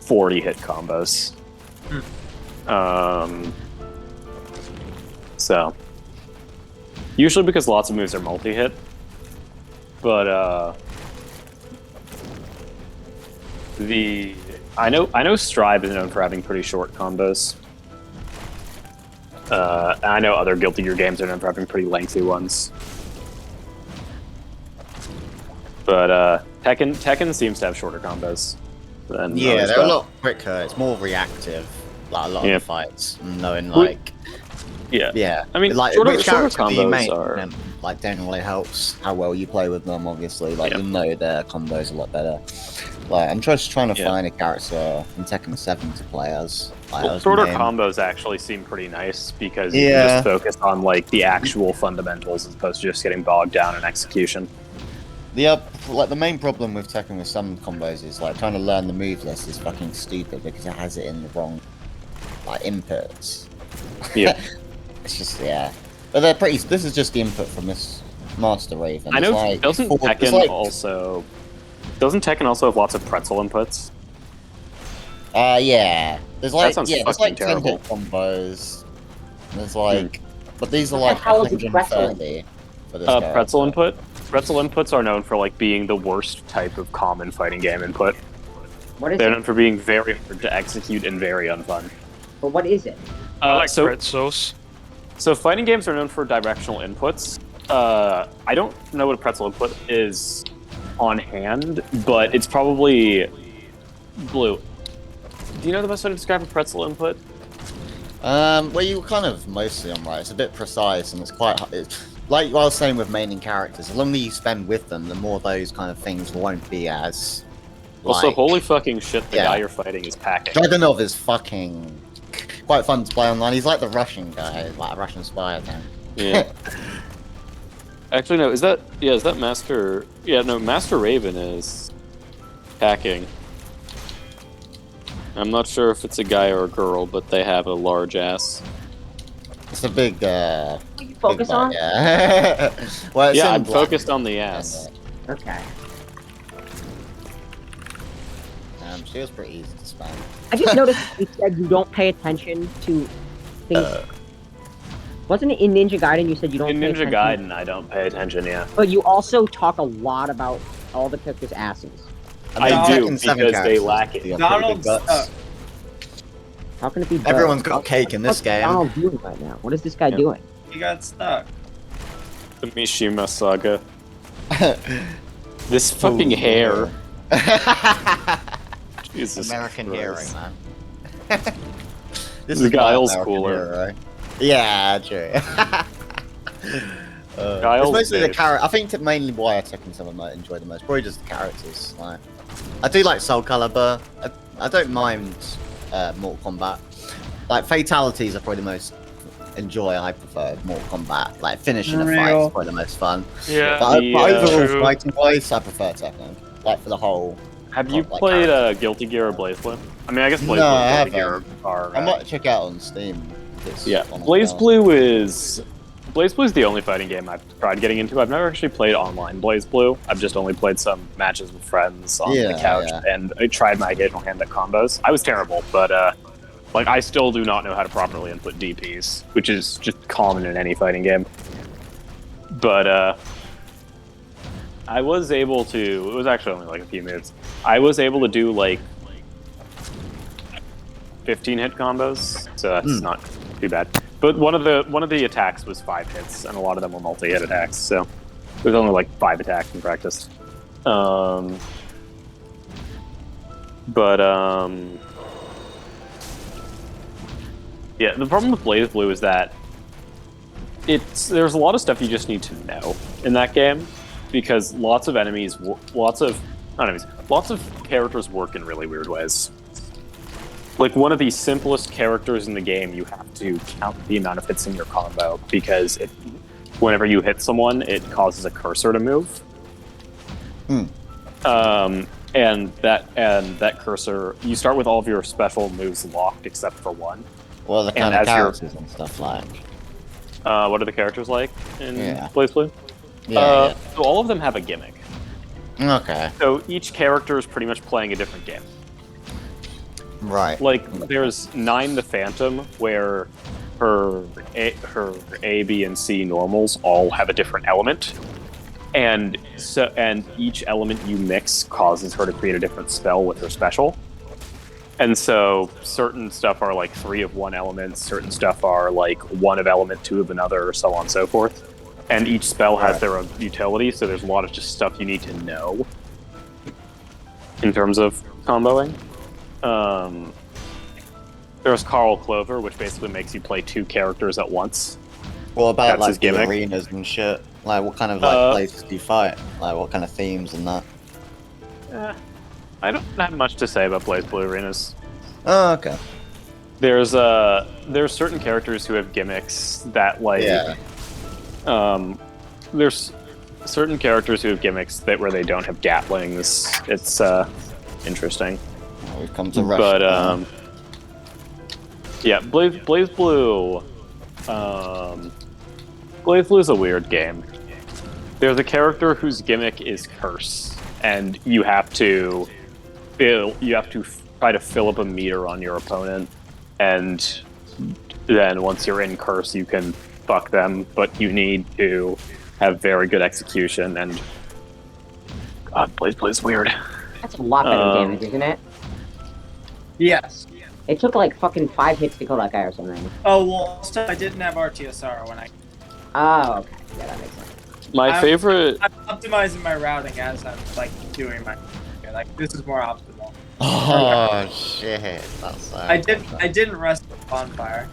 40 hit combos. So usually because lots of moves are multi-hit, but I know Strive is known for having pretty short combos. And I know other Guilty Gear games are known for having pretty lengthy ones. But Tekken seems to have shorter combos than Yeah, others, they're but- a lot quicker. It's more reactive. Like a lot Yeah. of the fights, knowing like Yeah. I mean, like shorter which character do you combos make, are. like generally helps how well you play with them. Obviously, like you know their combos a lot better. Like I'm just trying to find a character in Tekken 7 to play as. Like, as Shorter main. combos actually seem pretty nice because you Yeah. can just focus on like the actual fundamentals as opposed to just getting bogged down in execution. Like the main problem with Tekken with some combos is like trying to learn the move list is fucking stupid because it has it in the wrong like inputs. Yeah. It's just but they're pretty. This is just the input from this Master Raven. I know. It's like Doesn't it's Tekken like- also have lots of pretzel inputs? Yeah. There's like sounds there's fucking like 10 terrible. hit combos. There's like, but these are What the like hell is a pretzel? 130 for this Pretzel character. input. Pretzel inputs are known for like being the worst type of common fighting game input. What is They're it? known for being very hard to execute and very unfun. But what is it? I like so, pretzels. so fighting games are known for directional inputs. I don't know what a pretzel input is on hand, but it's probably blue. Do you know the best way to describe a pretzel input? Well, you were kind of mostly on right. It's a bit precise and it's quite. It's, like I was saying with maining characters, the longer you spend with them, the more those kind of things won't be as. Also, like, holy fucking shit, the yeah. guy you're fighting is packing. Dragunov is fucking quite fun to play online. He's like the Russian guy, like a Russian spy, I think. Yeah. Actually, no. Is that Master? Yeah, no. Master Raven is packing. I'm not sure if it's a guy or a girl, but they have a large ass. It's a big. You focus on? Yeah. Well, it's Yeah, in I'm black. focused on the ass. Okay. She was pretty easy to spam. I just noticed you said you don't pay attention to things. Wasn't it in Ninja Gaiden you said you don't In pay Ninja attention? Gaiden, I don't pay attention. Yeah, But you also talk a lot about all the characters' asses. I do Tekken 7 because they characters lack do it. have pretty Donald's big guts. How can it be both? Everyone's got cake in this What's game. Donald doing right now? What is this guy Yeah. doing? He got stuck. The Mishima saga. This fucking hair. Jesus American Christ. hero, man. This The is Guile's American cooler. hero. Yeah, true. Guile's it's mostly the big. character. I think that mainly why I Tekken 7 might enjoy the most. Probably just the characters. Like, I do like Soul Calibur. I don't mind Mortal Kombat. Like fatalities are probably the most I prefer Mortal Kombat. Like finishing a fight is probably the most fun. Yeah. But, but overall, true. fighting wise, I prefer Tekken. Like for the whole. Have you like, played Guilty Gear or BlazBlue? I mean, I guess BlazBlue No, I and Guilty Gear haven't. are. I might check out on Steam. if it's Yeah, on BlazBlue is the only fighting game I've tried getting into. I've never actually played online BlazBlue. I've just only played some matches with friends on the Yeah, couch, yeah. and I tried my occasional hand at combos. I was terrible, but like I still do not know how to properly input DPs, which is just common in any fighting game. But I was able to. It was actually only like a few moves. I was able to do like 15 hit combos, so that's not too bad. But one of the attacks was 5 hits, and a lot of them were multi-hit attacks. So there's only like 5 attacks in practice. Yeah, the problem with BlazBlue is that there's a lot of stuff you just need to know in that game, because lots of characters work in really weird ways. Like, one of the simplest characters in the game, you have to count the amount of hits in your combo, because whenever you hit someone, it causes a cursor to move. And that cursor, you start with all of your special moves locked except for one. Well, the kind of characters and stuff like. What are the characters like in BlazBlue? Yeah. So all of them have a gimmick. Okay. So each character is pretty much playing a different game. Right. Like, there's Nine the Phantom, where her A, B, and C normals all have a different element, and each element you mix causes her to create a different spell with her special. And so certain stuff are like 3 of one element, certain stuff are like 1 of element, 2 of another, or so on and so forth. And each spell has their own utility, so there's a lot of just stuff you need to know in terms of comboing. There's Carl Clover, which basically makes you play 2 characters at once. What about That's his like the gimmick. arenas and shit? Like, what kind of like places do you fight? Like, what kind of themes and that? I don't have much to say about BlazBlue arenas. Oh, okay. There's certain characters who have gimmicks that like there's certain characters who have gimmicks that where they don't have gatlings. It's interesting. Well, we've come to rush. But yeah, BlazBlue BlazBlue is a weird game. There's a character whose gimmick is curse, and you have to try to fill up a meter on your opponent, and then once you're in curse, you can fuck them, but you need to have very good execution, and God, Blaze weird. That's a lot better damage, isn't it? Yes. It took like fucking 5 hits to kill that guy or something. Oh, well, also, I didn't have RTSR when I... Oh, okay. Yeah, that makes sense. My favorite... I'm optimizing my routing as I'm, like, doing my... Like, this is more optimal. Oh, shit. That's so I didn't rest the bonfire.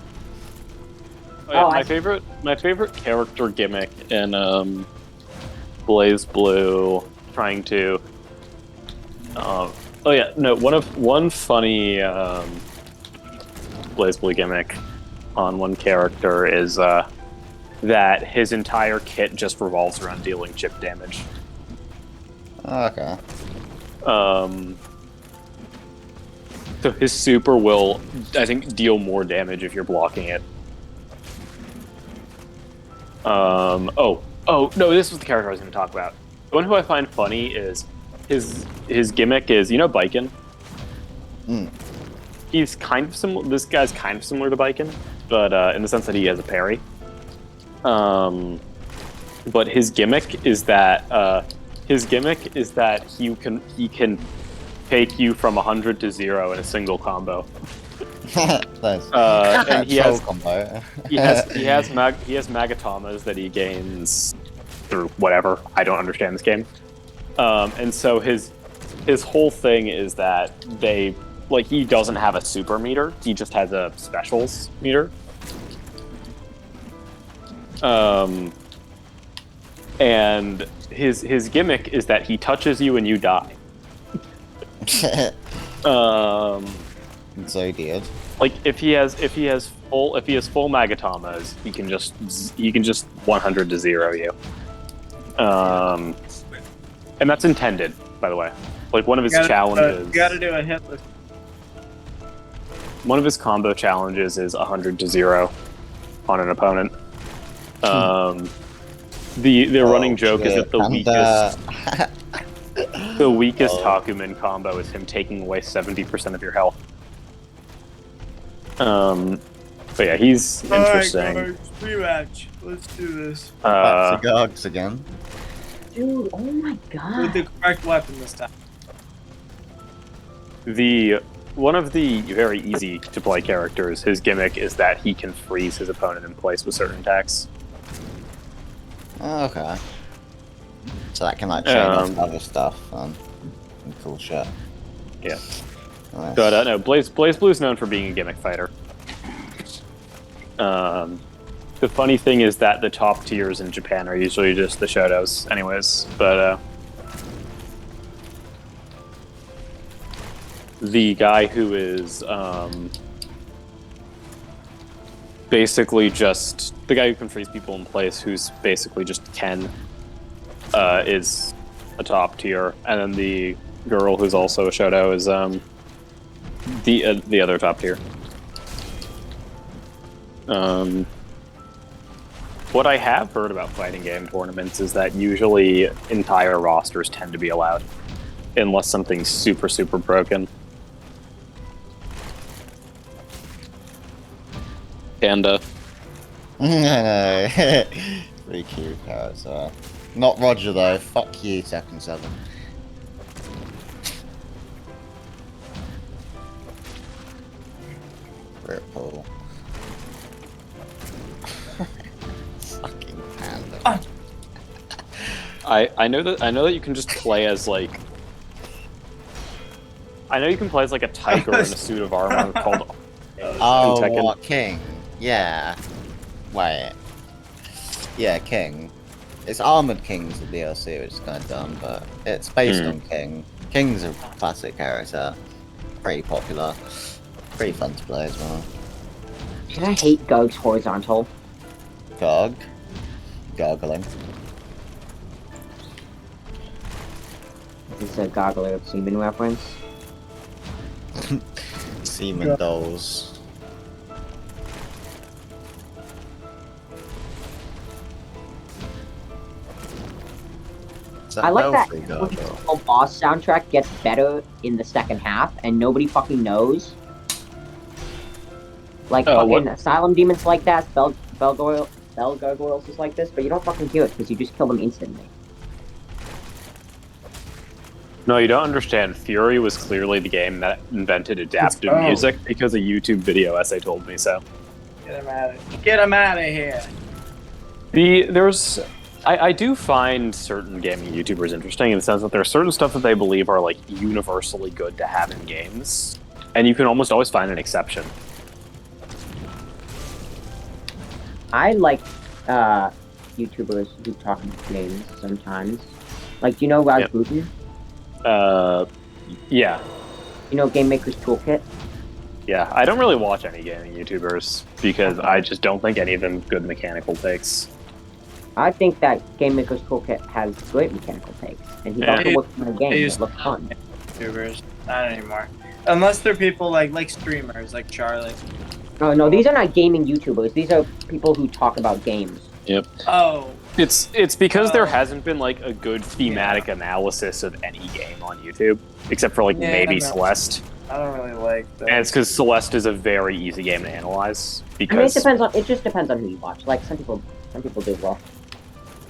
my favorite character gimmick in Blaze Blue, trying to one funny Blaze Blue gimmick on one character is that his entire kit just revolves around dealing chip damage. Okay. So his super will, I think, deal more damage if you're blocking it. Oh no, this was the character I was going to talk about. The one who I find funny is his gimmick is, you know, Biken. He's kind of similar. This guy's kind of similar to Biken, but in the sense that he has a parry. But his gimmick is that he can take you from 100 to 0 in a single combo. Nice. And he has combo. he has Magatomas that he gains through whatever. I don't understand this game. And so his whole thing is that he doesn't have a super meter. He just has a specials meter. And his gimmick is that he touches you and you die. So did. Like if he has full Magatomas, he can just 100 to 0 you. And that's intended, by the way. Like one of his challenges. You gotta do a hit list. One of his combo challenges is 100 to 0 on an opponent. The running joke is that the weakest Hakumen combo is him taking away 70% of your health. But yeah, he's interesting. Alright, guys, rematch. Let's do this. Back to Gogs again. Dude, oh my god. With the correct weapon this time. One of the very easy to play characters, his gimmick is that he can freeze his opponent in place with certain attacks. Okay. So that can like chain off other stuff and cool shit. Yeah. Nice. But no, Blaze Blue is known for being a gimmick fighter. The funny thing is that the top tiers in Japan are usually just the Shotos, anyways. But the guy who is basically just the guy who can freeze people in place, who's basically just Ken, is a top tier, and then the girl who's also a Shoto is the other top tier. What I have heard about fighting game tournaments is that usually entire rosters tend to be allowed, unless something's super, super broken. Panda. No. Pretty cute character. Not Roger though. Fuck you, Second 7. Ripple. Fucking panda. I know that you can just play as like. I know you can play as like a tiger in a suit of armor called. Oh, what, King? Yeah. Wait. Yeah, King. It's Armored King's the DLC, which is kind of dumb, but it's based on King. King's a classic character. Pretty popular. Pretty fun to play as well. Can I hate Gog's horizontal? Gog. Gargling. This is a Goggler semen reference. Semen dolls. I like that Belfry the Gargoyle? final boss soundtrack gets better in the second half, and nobody fucking knows. Like fucking what? Asylum Demons like that, Bell Gargoyles is like this, but you don't fucking hear it because you just kill them instantly. No, you don't understand. Fury was clearly the game that invented adaptive Oh. music because a YouTube video essay told me so. Get him out of here. I do find certain gaming YouTubers interesting in the sense that there's certain stuff that they believe are like universally good to have in games, and you can almost always find an exception. I like YouTubers who talk about games sometimes. Like, do you know Rasputin? Yeah. You know Game Maker's Toolkit? Yeah, I don't really watch any gaming YouTubers because I just don't think any of them good mechanical takes. I think that Game Maker's Toolkit has great mechanical takes, and he's Yeah. also working on a game that looks fun. YouTubers, not anymore. Unless they're people like streamers, like Charlie. Oh no, these are not gaming YouTubers. These are people who talk about games. Yep. Oh. It's because there hasn't been like a good thematic analysis of any game on YouTube, except for like Yeah, maybe no. Celeste. I don't really like that. And it's because Celeste is a very easy game to analyze. I mean, Because, it just depends on who you watch. Like some people do well.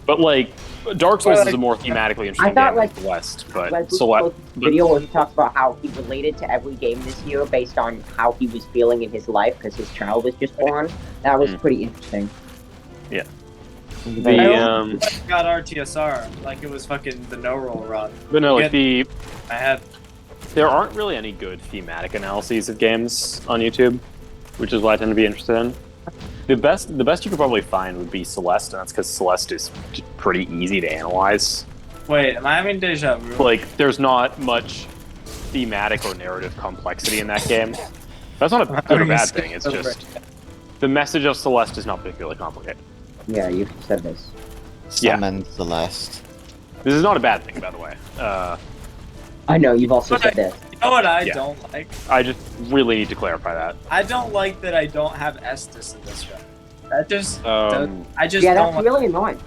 but like Dark Souls Well, is a more like, thematically I interesting thought, game like, than Celeste. But Rasputin Celeste, posted a video where he talks about how he related to every game this year based on how he was feeling in his life because his child was just born. That was pretty interesting. Yeah. I got RTSR like it was fucking the no roll run. But no, like I had. there aren't really any good thematic analyses of games on YouTube, which is what I tend to be interested in. The best you could probably find would be Celeste, and that's because Celeste is pretty easy to analyze. Wait, am I having deja vu? Like, there's not much thematic or narrative complexity in that game. That's not a good or bad thing. It's just the message of Celeste is not particularly complicated. Yeah, you said this. Summon Celeste. This is not a bad thing, by the way. I know you've also said this. You know what I Yeah. don't like? I just really need to clarify that. I don't like that I don't have Estus in this run. That just, I just Yeah, don't that's really annoying.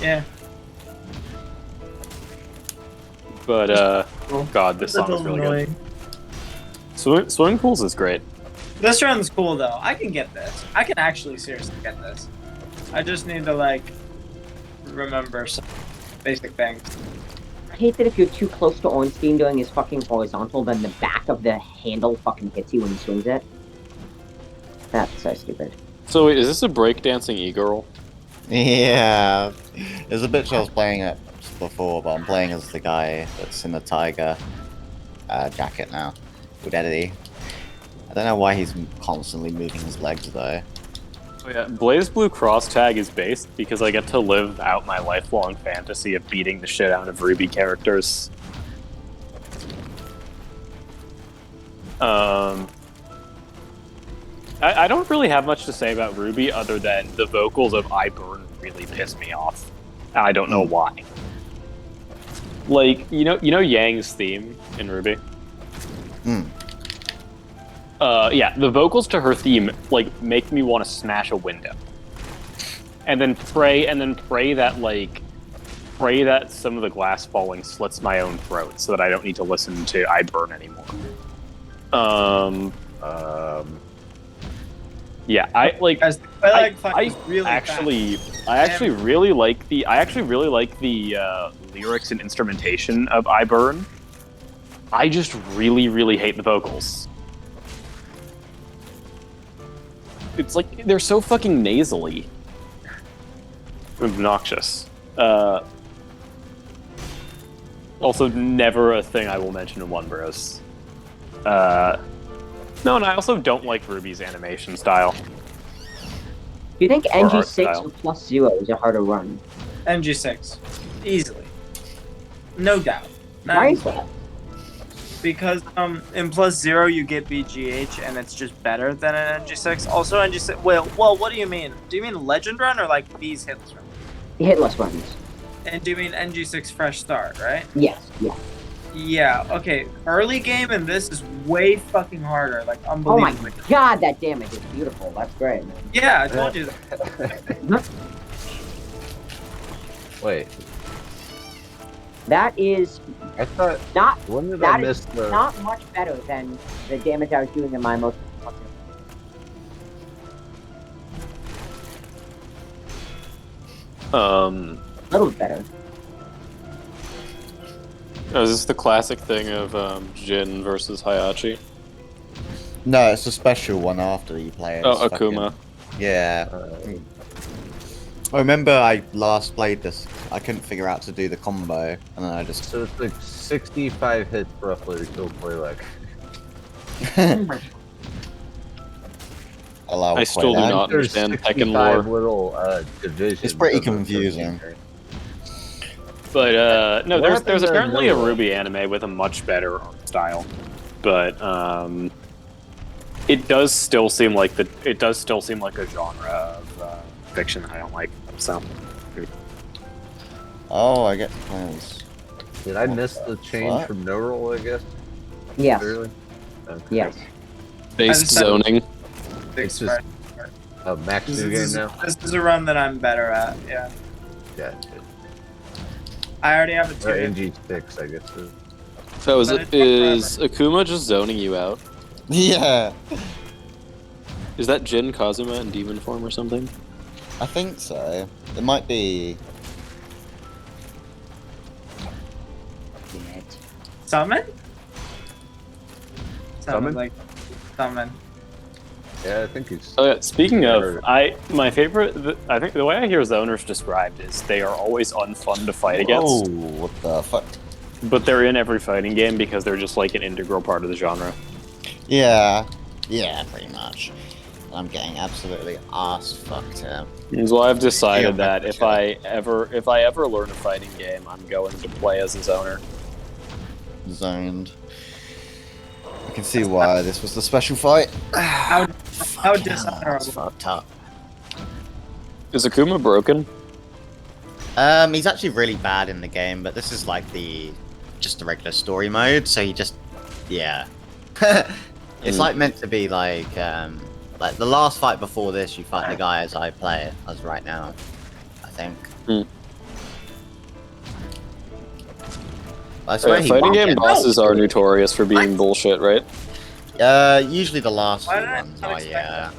Yeah. But God, this song is really good. Swimming pools is great. This run's cool though. I can get this. I can actually seriously get this. I just need to like remember some basic things. I hate that if you're too close to Ornstein doing his fucking horizontal, then the back of the handle fucking hits you when he swings it. That's so stupid. So wait, is this a breakdancing e-girl? Yeah. There's a bitch I was playing it before, but I'm playing as the guy that's in the tiger jacket now, with Eddie. I don't know why he's constantly moving his legs though. Oh yeah, Blaze Blue Cross Tag is based because I get to live out my lifelong fantasy of beating the shit out of Ruby characters. I don't really have much to say about Ruby other than the vocals of I Burn really piss me off. I don't know why. Like, you know Yang's theme in Ruby? Yeah, the vocals to her theme like make me want to smash a window. And then pray that some of the glass falling slits my own throat so that I don't need to listen to I Burn anymore. Yeah, I actually really like the lyrics and instrumentation of I Burn. I just really hate the vocals. It's like they're so fucking nasally. Obnoxious. Also, never a thing I will mention in One Bros. No, and I also don't like Ruby's animation style. Do you think Or art NG6 style. or plus 0 is a harder run? NG6. Easily. No doubt. Why is that? Because in plus 0 you get BGH and it's just better than an NG6. Also NG6. Well, what do you mean? Do you mean Legend Run or like these hitless runs? Hitless runs. And do you mean NG6 Fresh Start, right? Yes. Yeah. Yeah. Okay. Early game in this is way fucking harder. Like Oh unbelievably. my god, that damage is beautiful. That's great, man. Yeah, I told you that. Wait. That is I thought. not When did I that miss is the? not much better than the damage I was doing in my most. A little bit better. Oh, is this the classic thing of Jin versus Hayachi? No, it's a special one after you play it. Oh, It's fucking- Akuma. Yeah. I remember I last played this. I couldn't figure out to do the combo, and then I just. So it's like 65 hits roughly to kill Playlock. Allow I still do play not There's understand Tekken 65 lore. little divisions. It's pretty of the confusing. character. But no, What there's happened to apparently a Noah? Ruby anime with a much better art style, but it does still seem like a genre of fiction that I don't like. So Oh, I get the plans. Did I miss the change What? from no roll, I guess? Yes. Really? Okay. Yes. based just had- zoning. It's just a max new game now? This is a run that I'm better at. Yeah. Yeah. I already have a Or 2. NG6, I guess. So But it took is Akuma just zoning you out? Yeah, Is that Jin Kazuma in demon form or something? I think so. It might be. Summon? Summon? Like summon. Yeah, I think he's. Oh yeah. Speaking of, Or- my favorite. I think the way I hear zoners described is they are always unfun to fight Oh, against, what the fuck? but they're in every fighting game because they're just like an integral part of the genre. Yeah, yeah, pretty much. I'm getting absolutely ass fucked here. So I've decided Yeah, that if I ever learn a fighting game, I'm going to play as a zoner. Zoned. I can see why this was the special fight. How Fucking hell, that's dishonorable. fucked up. Is Akuma broken? He's actually really bad in the game, but this is like just the regular story mode, so he just, yeah. It's like meant to be like the last fight before this, you fight the guy as I play it as right now, I think. I swear he Fighting won't game get bosses that. are notorious for being bullshit, right? Usually the last Why few did I ones not are, expect yeah.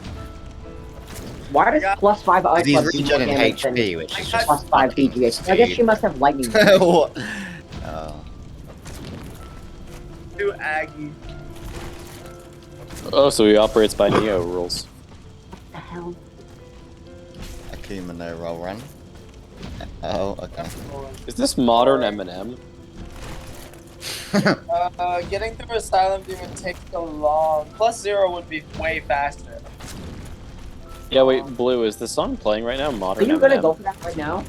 Why does plus 5 ice He's plus regen in damage than HP, which is just plus 5 fucking BGH? I guess she must have lightning. What? Oh. Too Aggie. Oh, so he operates by Neo rules. What the hell? Akuma no roll run. Oh, okay. Is this modern Eminem? Getting through Asylum Demon takes so long. Plus 0 would be way faster. Yeah, wait, Blue, is the song playing right now? Are Modern you gonna Eminem? go for that right now?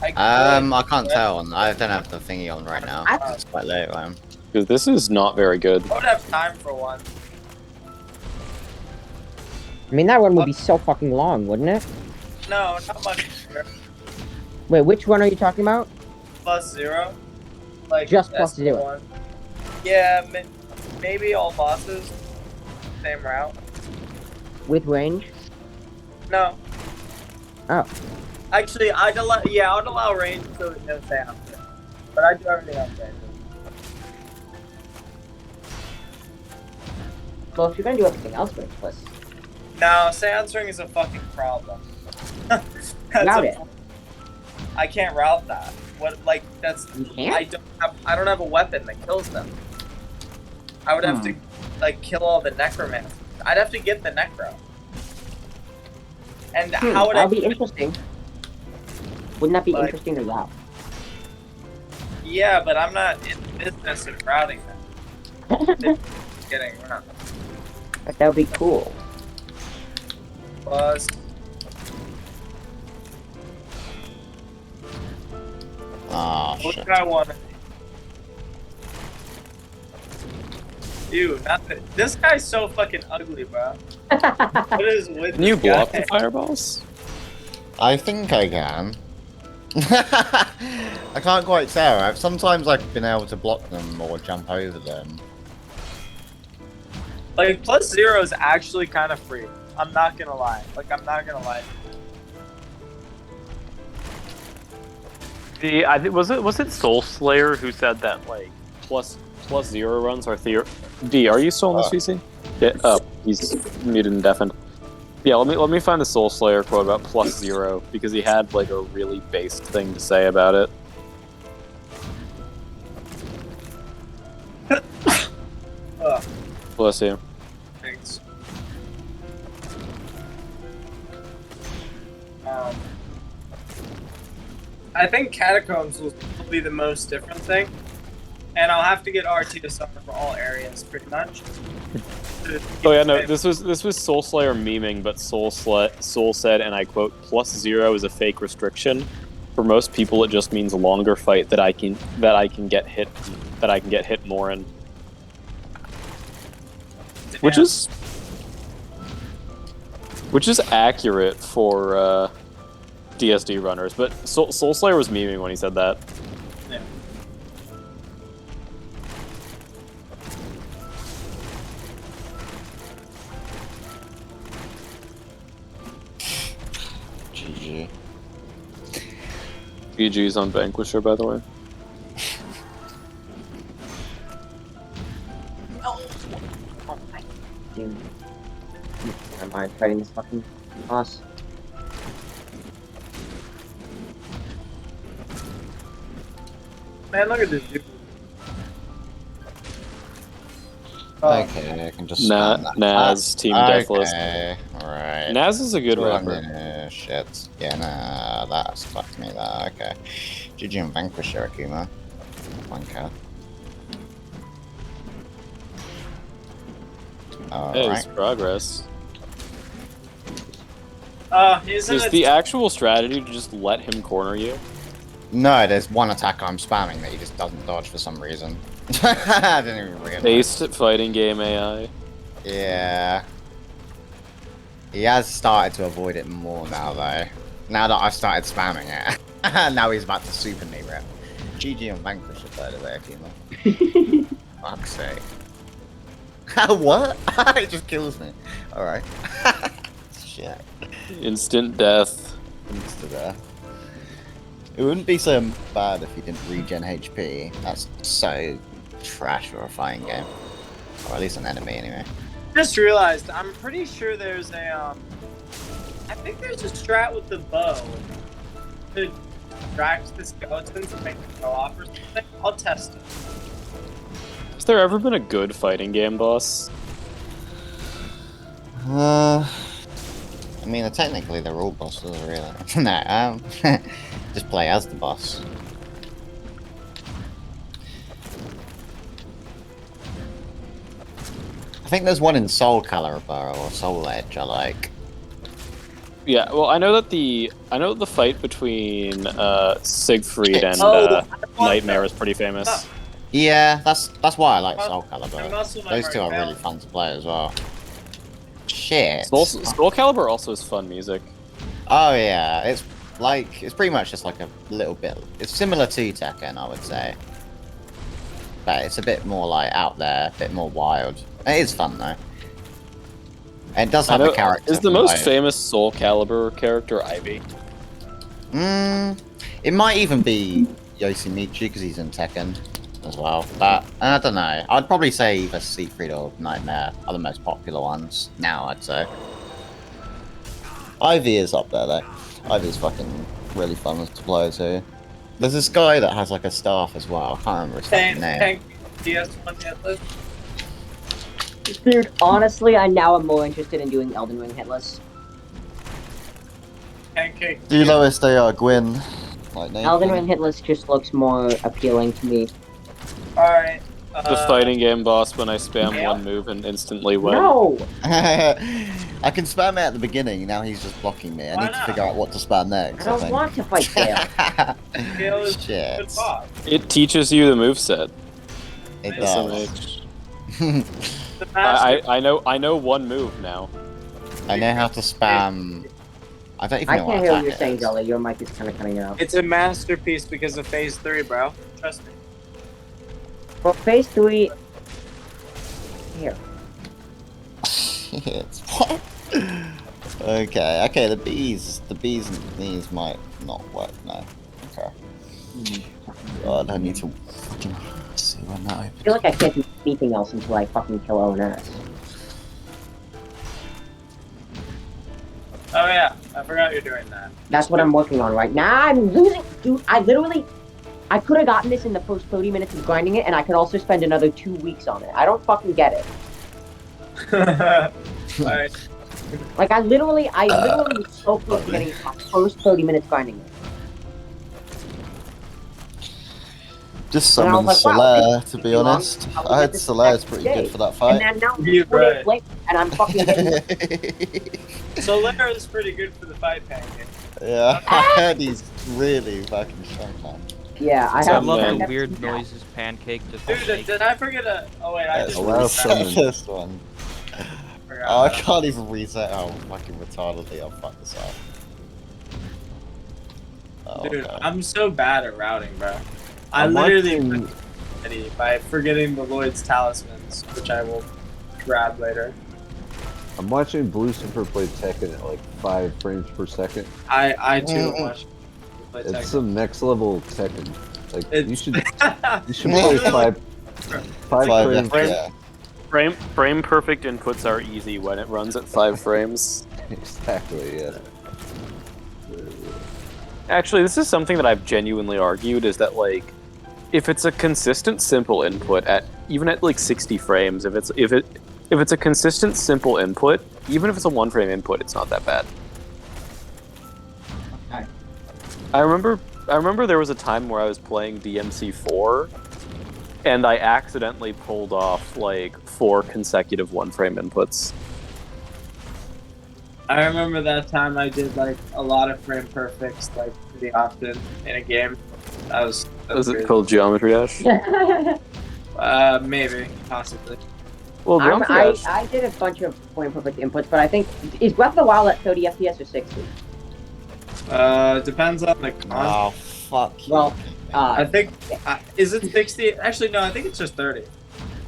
I can't tell. I don't have the thingy on right now. I- It's quite late, man. Because this is not very good. I would have time for one. I mean, that one would be so fucking long, wouldn't it? No, not much. Wait, which one are you talking about? Plus 0. Like Just plus that's the 0. one. Yeah, maybe all bosses. Same route. With range? No. Oh. Actually, I'd allow range so it doesn't say after. But I do everything else range. Well, if you're gonna do everything else, range plus. No, seance ring is a fucking problem. Route it. I can't route that. What, like, that's... You can't? I don't have a weapon that kills them. I would have to, like, kill all the necromancers. I'd have to get the necro. And how would That'd be interesting. Wouldn't that be Like- interesting to route? Yeah, but I'm not in the business of routing them. Kidding, we're not. But that would be cool. Plus... Ah, What shit. do I want to... Ew, not the... This guy's so fucking ugly, bro. What is with Can you this block guy? the fireballs? I think I can. I can't quite tell. Sometimes I've been able to block them or jump over them. Like, plus 0 is actually kind of free. I'm not gonna lie. Like, I'm not gonna lie. was it Soul Slayer who said that like plus zero runs are theory? D, are you still on this VC? Yeah. Oh, he's muted and deafened. Yeah, let me find the Soul Slayer quote about plus zero because he had like a really based thing to say about it. Bless you. Thanks. I think Catacombs will be the most different thing, and I'll have to get RTSR for all areas, pretty much. Oh yeah, no, this was Soul Slayer memeing, but Soul said, and I quote, plus zero is a fake restriction. For most people, it just means a longer fight that I can get hit more in. Which is accurate for DSD runners, but Soul Slayer was memeing when he said that. Yeah. GG. GG's on Vanquisher, by the way. Dude. Am I fighting this fucking boss? Man, look at this dude. Okay, I can just Naz, Team Deathless. Okay, alright. Naz is a good rapper. Shit. Yeah, nah, that's fucked me there. Okay. GG and Vanquisher, Akuma. Wanker. Hey, it's progress. Is the actual strategy to just let him corner you? No, there's one attack I'm spamming that he just doesn't dodge for some reason. I didn't even realize. Based at fighting game AI. Yeah. He has started to avoid it more now, though. Now that I've started spamming it. Now he's about to super me rep. GG and Vanquisher, by the way, Akuma. Fuck's sake. What? It just kills me. Alright. Shit. Instant death. Instant death. It wouldn't be so bad if he didn't regen HP. That's so trash for a fighting game. Or at least an enemy, anyway. Just realized, I'm pretty sure there's a, I think there's a strat with the bow to distract the skeletons and make them go off or something. I'll test it. Has there ever been a good fighting game boss? I mean, technically they're all bosses, really. No, just play as the boss. I think there's one in Soul Calibur or Soul Edge I like. Yeah, well, I know that the fight between Siegfried and Nightmare is pretty famous. Yeah, that's why I like Soul Calibur. Those two are really fun to play as well. Shit. Soul Calibur also has fun music. Oh yeah, it's pretty much just like a little bit. It's similar to Tekken, I would say, but it's a bit more like out there, a bit more wild. It is fun though. And it does have a character. Is the most famous Soul Calibur character Ivy? It might even be Yoshimitsu because he's in Tekken as well. But I don't know. I'd probably say either Siegfried or Nightmare are the most popular ones now. I'd say. Ivy is up there though. Ivy's fucking really fun to play too. There's this guy that has like a staff as well. I can't remember his fucking name. Dude, honestly, I now am more interested in doing Elden Ring hitless. Do lowest they are, Gwyn. Like Elden Ring hitless just looks more appealing to me. Alright. The fighting game boss when I spam one move and instantly win. No! I can spam it at the beginning, now he's just blocking me. I need to figure out what to spam next. I don't want to fight Gale. Shit. It teaches you the moveset. It does. I know one move now. I know how to spam. I don't even know can't hear what you're saying, Jolly. Your mic is kind of cutting out. It's a masterpiece because of Phase 3, bro. Trust me. Well, Phase 3... Here. Shit. What? Okay, the bees and these might not work now. Okay. God, I need to fucking see when that opens. I feel like I can't do anything else until I fucking kill ONS. Oh yeah, I forgot you're doing that. That's what I'm working on right now. I'm losing, dude. I could have gotten this in the first 30 minutes of grinding it, and I could also spend another 2 weeks on it. I don't fucking get it. Alright. Like I literally was so close to getting it my first 30 minutes grinding it. Just And I summon was like, wow, Solaire, this to is be long. honest. I'll I get heard this Solaire's next pretty day. good for that And fight. then now You're 4 days right. later, and I'm fucking getting Solaire is pretty good for the fight pancake. Yeah, I heard he's really fucking strong, man. Yeah, I I have love I've the never weird seen that. noises Pancake just Dude, makes. did I forget a... Oh wait, I Let's just allow reset summon. this one. forgot. Oh, I can't even reset how fucking retardedly I'll fuck this up. Oh, Dude, okay. I'm so bad at routing, bro. I I'm literally watching- by forgetting the Lloyd's talismans, which I will grab later. I'm watching Blue Super play Tekken at like 5 frames per second. I too watch. Play It's Tekken. some next level Tekken. Like It's- you should play 5 frames. Yeah. Frame perfect inputs are easy when it runs at 5 frames. Exactly. Yeah. Actually, this is something that I've genuinely argued is that like, if it's a consistent simple input at even at like 60 frames, if it's a consistent simple input, even if it's a 1 frame input, it's not that bad. Okay. I remember there was a time where I was playing DMC4, and I accidentally pulled off like 4 consecutive 1 frame inputs. I remember that time I did like a lot of frame perfects like pretty often in a game. That was Was it crazy. called Geometry Dash? Maybe, possibly. Well, Geometry Dash. I did a bunch of frame perfect inputs, but I think is Breath of the Wild at 30 FPS or 60? Depends on the con. Oh, fuck you. Well, I think is it 60? Actually, no, I think it's just 30.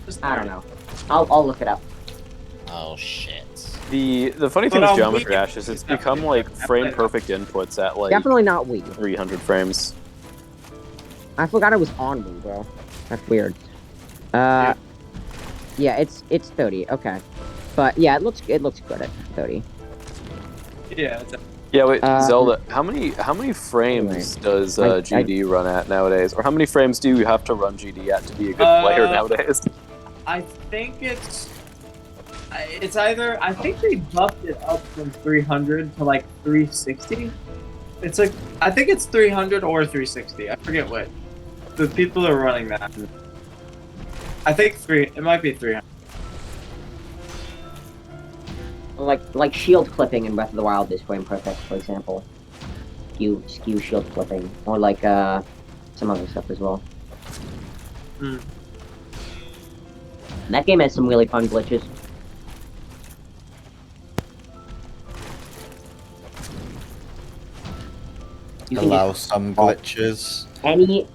Just 30. I don't know. I'll look it up. Oh, shit. The funny thing But with on Geometry Wii, Dash is it's become like frame perfect inputs at like Definitely not Wii. 300 frames. I forgot it was on Wii, bro. That's weird. Yeah, it's 30. Okay, but yeah, it looks good at 30. Yeah. Yeah, wait, Um, Zelda. How many frames does GD run at nowadays, or how many frames do you have to run GD at to be a good player nowadays? I think it's either I think they buffed it up from 300 to like 360. It's like I think it's 300 or 360. I forget what. The people are running that. I think it might be 300. Like shield clipping in Breath of the Wild is frame perfect, for example. Skew shield clipping, or like some other stuff as well. Hmm. That game has some really fun glitches. You can Allow just- some glitches. any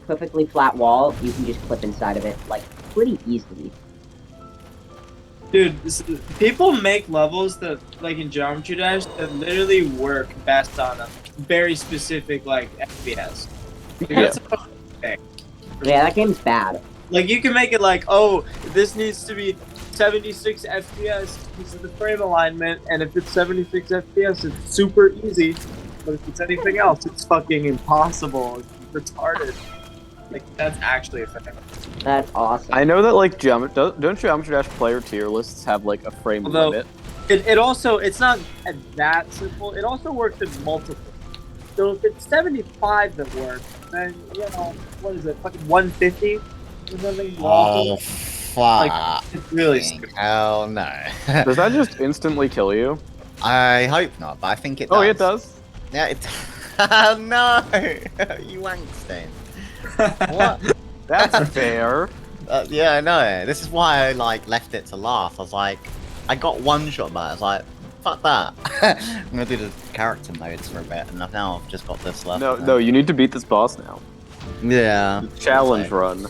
perfectly flat wall, you can just clip inside of it like pretty easily. Dude, people make levels that, like in Geometry Dash, that literally work best on a very specific, like, FPS. Like, that's a fucking thing. Yeah, that game's bad. Like, you can make it like, oh, this needs to be 76 FPS because of the frame alignment, and if it's 76 FPS, it's super easy. But if it's anything else, it's fucking impossible. It's retarded. Like, that's actually a thing. That's awesome. I know that like don't Geometry Dash player tier lists have like a frame Although- limit? It also, it's not that simple. It also works in multiple. So if it's 75 that works, then, you know, what is it, fucking 150? Or something Oh, awful? fuck. Like, it's really stupid. Hell no. Does that just instantly kill you? I hope not, but I think it does. Oh, it does. Yeah, it Oh no! You Wankstein. What? That's fair. Yeah, I know. This is why I like left it to last. I was like, I got one shot, but I was like, fuck that. I'm gonna do the character modes for a bit, and now I've just got this left. No, you need to beat this boss now. Yeah. Challenge run.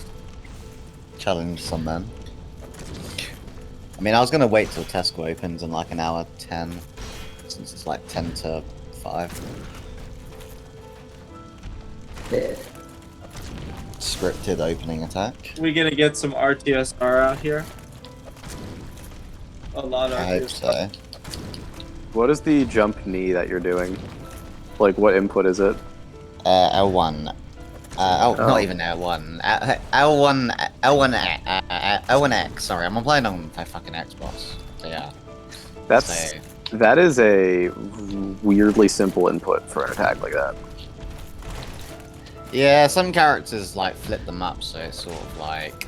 Challenge some man. I mean, I was gonna wait till Tesco opens in like an hour 10, since it's like 10 to 5. Yeah. Scripted opening attack. We gonna get some RTSR out here? A lot of I hope RTSR. so. What is the jump knee that you're doing? Like, what input is it? L1. Oh. Not even L1. L1 X. Sorry, I'm playing on my fucking Xbox. So yeah. That's So, that is a weirdly simple input for an attack like that. yeah, some characters like flip them up, so it's sort of like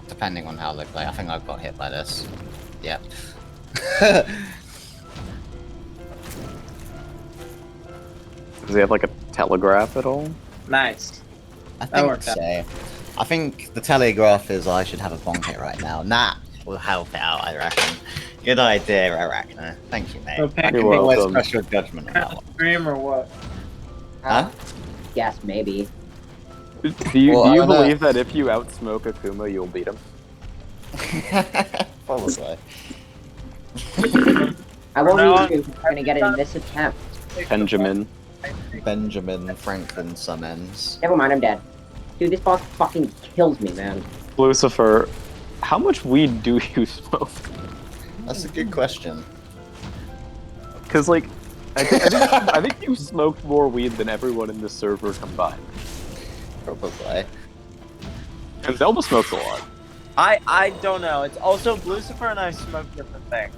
depending on how they play. I think I got hit by this. Yep. Does he have like a telegraph at all? Nice. I That think worked out. so. I think the telegraph is I should have a bonk hit right now. That will help out, I reckon. Good idea, Arachna. Thank you, mate. So, I Pancake, can make my welcome. special judgment on that one. Stream or what? Huh? Yes, maybe. Do you, Well, do I you don't know. believe that if you outsmoke Akuma, you'll beat him? Probably. I won't No. even do. I'm gonna get it in this attempt. Benjamin. Benjamin Franklin summons. Never mind, I'm dead. Dude, this boss fucking kills me, man. Lucifer, how much weed do you smoke? That's a good question. Because, like, I think you smoked more weed than everyone in this server combined. Probably. And Zelda smokes a lot. I don't know. It's also Lucifer and I smoke different things.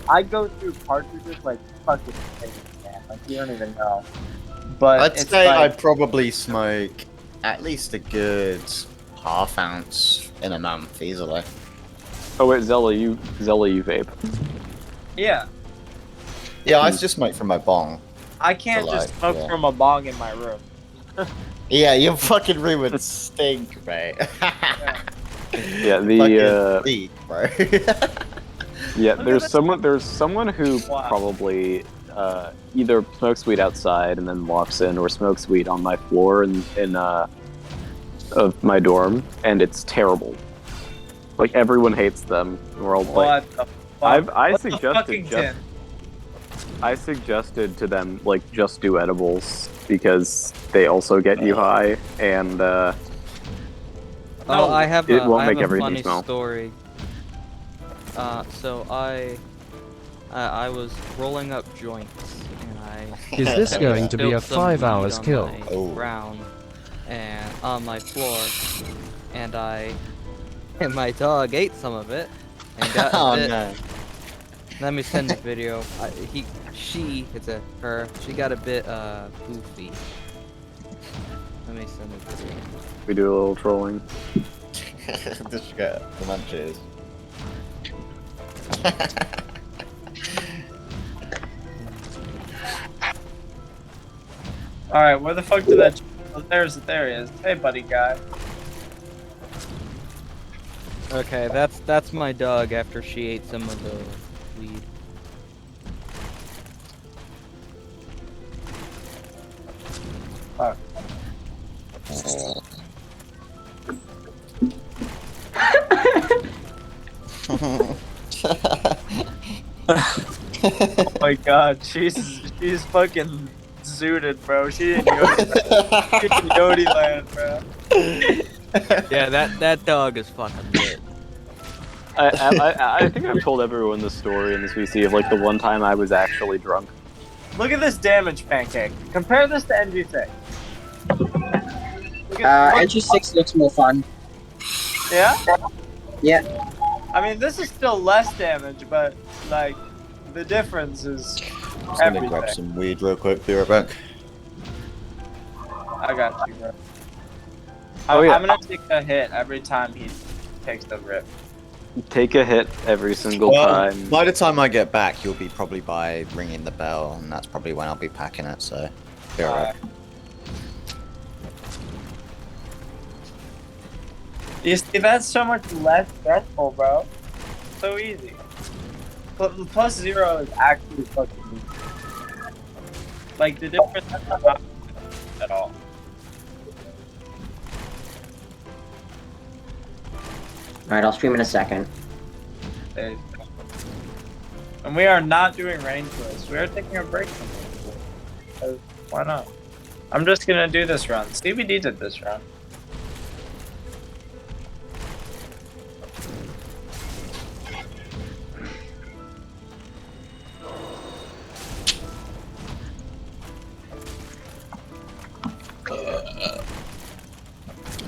I go through cartridges like fucking crazy, man. Like you don't even know. But I'd it's say like, I probably smoke at least a good half ounce in a month, easily. Oh wait, Zelda, you vape. yeah, Yeah, I just smoke from my bong. I can't So, just like, smoke yeah. from a bong in my room. Yeah, your fucking room would stink, mate. Yeah, the Fucking leak, bro. yeah, Look there's at someone who Wow. probably either smokes weed outside and then walks in, or smokes weed on my floor in of my dorm, and it's terrible. Like everyone hates them. We're all like, What the fuck? I What's the suggested fucking tin? I suggested to them like just do edibles because they also get you high, and Oh, I have it a, won't I have make a everything funny smell. story. So I was rolling up joints, and I Is this going to be spilled a some 5 weed hours on kill? my Oh. ground and on my floor, and my dog ate some of it and got a Oh bit. no. Let me send the video. She got a bit goofy. Let me send the video. We do a little trolling. Just get the munchies. All right, where the fuck did that? Oh, there he is. Hey, buddy guy. Okay, that's my dog after she ate some of the weed. Fuck. Oh my god, she's fucking zooted, bro. She in Yodi land, bro. Yeah, that dog is fucking lit. I think I've told everyone the story in this VC of like the one time I was actually drunk. Look at this damage, Pancake. Compare this to NG6. NG6 looks more fun. Yeah? Yeah. I mean, this is still less damage, but like the difference is Just gonna everything. grab some weed real quick, be right back. I got you, bro. Oh, yeah. I'm gonna take a hit every time he takes the rip. Take a hit every single time. By the time I get back, you'll be probably by ringing the bell, and that's probably when I'll be packing it, so be alright. You see, that's so much less stressful, bro. So easy. Plus 0 is actually fucking easy. Like, the difference is not at all. Alright, I'll stream in a second. There you go. And we are not doing range list. We are taking a break from it. Why not? I'm just gonna do this run. CBD did this run.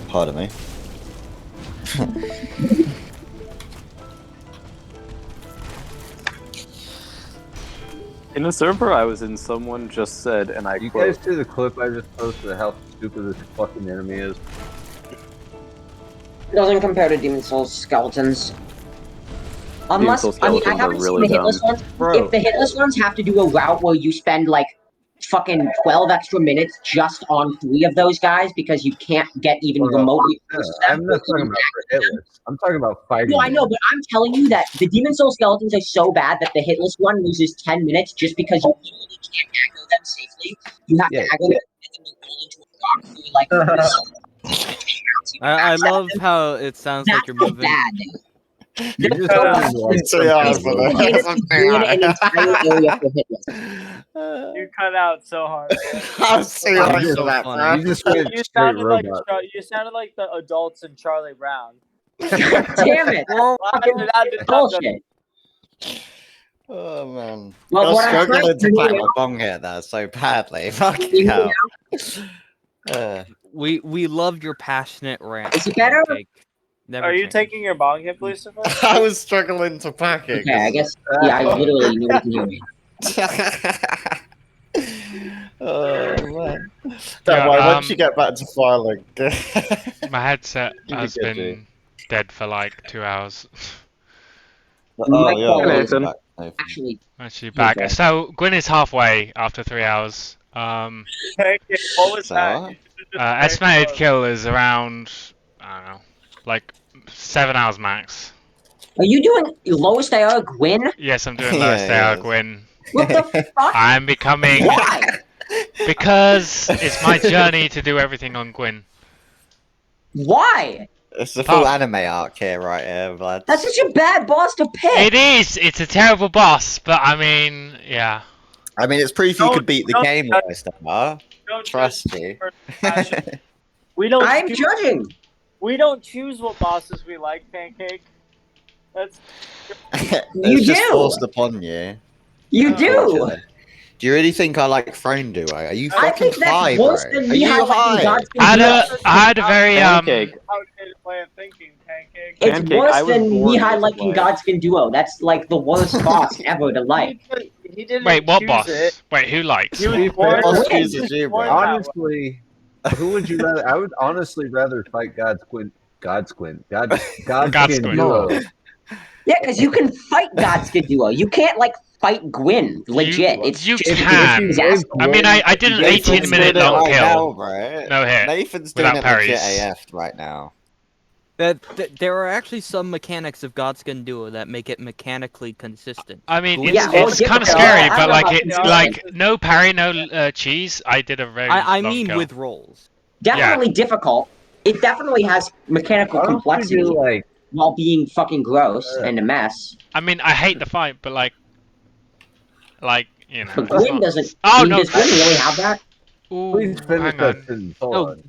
Pardon me. In a server I was in, someone just said, and I You quote, guys see the clip I just posted of how stupid this fucking enemy is? It doesn't compare to Demon Souls skeletons. Unless, Souls I mean, I skeletons are haven't really seen the hitless dumb. ones. Bro. If the hitless ones have to do a route where you spend like fucking 12 extra minutes just on 3 of those guys because you can't get even remotely close to them. I'm not talking about for hitless. I'm talking about fighting. No, I know, but I'm telling you that the Demon Soul skeletons are so bad that the hitless one loses 10 minutes just because you literally can't aggro them safely. You have to aggro them and then you roll into a rock for like. I love how it sounds like you're moving. Bad. You're just going People hated to ruin an entire area for hitless. You cut out so hard. I'm too hard for that, bro. You just went You straight sounded like robot. you sounded like the adults in Charlie Brown. Damn it! Bullshit. Oh man. Well, You're what I'm struggling trying to to pack do- my bong here there so badly. Fucking hell. We love your passionate rant. Is it better? Pancake. Never Are you change. taking your bong hit, Lucifer? I was struggling to pack it. Okay, I guess. Yeah, I literally knew can hear me. Oh man. Don't Yeah, worry, once you get back to filing. My headset You'll be has good, been dead for like 2 hours. Oh yeah, Hello, welcome Nathan. back, Nathan. Actually back. Okay. So Gwyn is halfway after 3 hours. What was that? Estimated kill is around, I don't know, like 7 hours max. Are you doing lowest AR Gwyn? Yes, I'm doing Yeah, lowest yeah, AR it's- Gwyn. What the fuck? I'm becoming Why? because it's my journey to do everything on Gwyn. Why? It's the full Oh. anime arc here, right here, lads. That's such a bad boss to pick. It is. It's a terrible boss, but I mean, yeah. I mean, it's proof you could beat the don't game, judge- lowest AR. Don't Trust judge you. for passion. We don't. I'm choose, judging. we don't choose what bosses we like, Pancake. That's. You It's just do. forced upon you. You do. unfortunately. Do you really think I like Throne Duo? Are you I fucking think that's high, worse bro? than Are me you highlighting high? God's I had a very Pancake. Outdated way of thinking, Pancake. It's Pancake, worse I was than born me this highlighting way. Godskin Duo. That's like the worst boss ever to like. He didn't Wait, what choose boss? it. Wait, who likes? He was Be born. fair, Boss Gwyn. chooses you, bro. Honestly, who would you rather? I would honestly rather fight Godskin Godskin. Duo. Yeah, because you can fight Godskin Duo. You can't like fight Gwyn. Legit. It's you just can. disaster. I mean, I did an Nathan's 18-minute doing it long right kill. now, bro. No hit. Nathan's doing without it legit parries. AF right now. There are actually some mechanics of Godskin Duo that make it mechanically consistent. I mean, Gwyn- it's kind of difficult. scary, I but don't like know it's how to like no parry, no cheese. I did a very I long mean kill. with rolls. Definitely difficult. It definitely has mechanical Why don't you complexity do like? while being fucking gross and a mess. I mean, I hate the fight, but like you know. But it's Gwyn not- doesn't. Oh I mean, no! does Gwyn really have that? Ooh, Please finish hang that on. sentence. Hold No, on.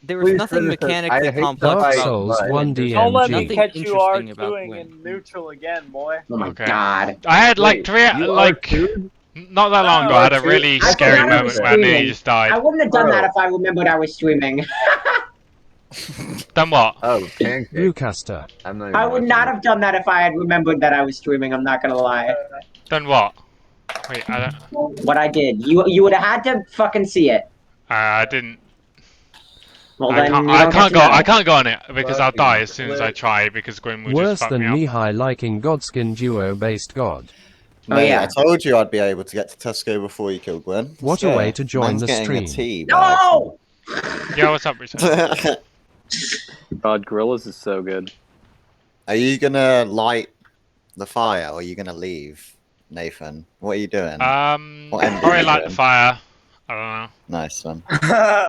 there is Please nothing finish it. I mechanically hate complex Dark fight, about Souls but- 1 Don't let me DMG. catch you interesting about arguing Gwyn. in neutral again, boy. Oh my Okay. god. I had like Wait, three, you like R2'd? not that long ago. I had a really I scary forgot I moment was where I nearly streaming. just died. I wouldn't have done Bro. that if I remembered I was streaming. Done what? Oh, pancake. Brewcaster. I'm not even I would watching not it. have done that if I had remembered that I was streaming. I'm not gonna lie. Done what? Wait, I don't. What I did, you would have had to fucking see it. I didn't. Well, I then can't. you I don't can't get go. to know. I can't go on it because I'll Fucking die as soon as I clip. try because Gwyn will Worse just fuck than me up. Mihai liking Godskin Duo based God. Oh, Mate, yeah. I told you I'd be able to get to Tesco before you killed Gwyn. What a way to join Man's the getting stream. A tea, No! Yeah, what's up, Richard? bag. God, Gorillas is so good. Are you gonna light the fire or are you gonna leave, Nathan? What are you doing? What end are Probably you light the doing? fire. I don't Nice one. know. I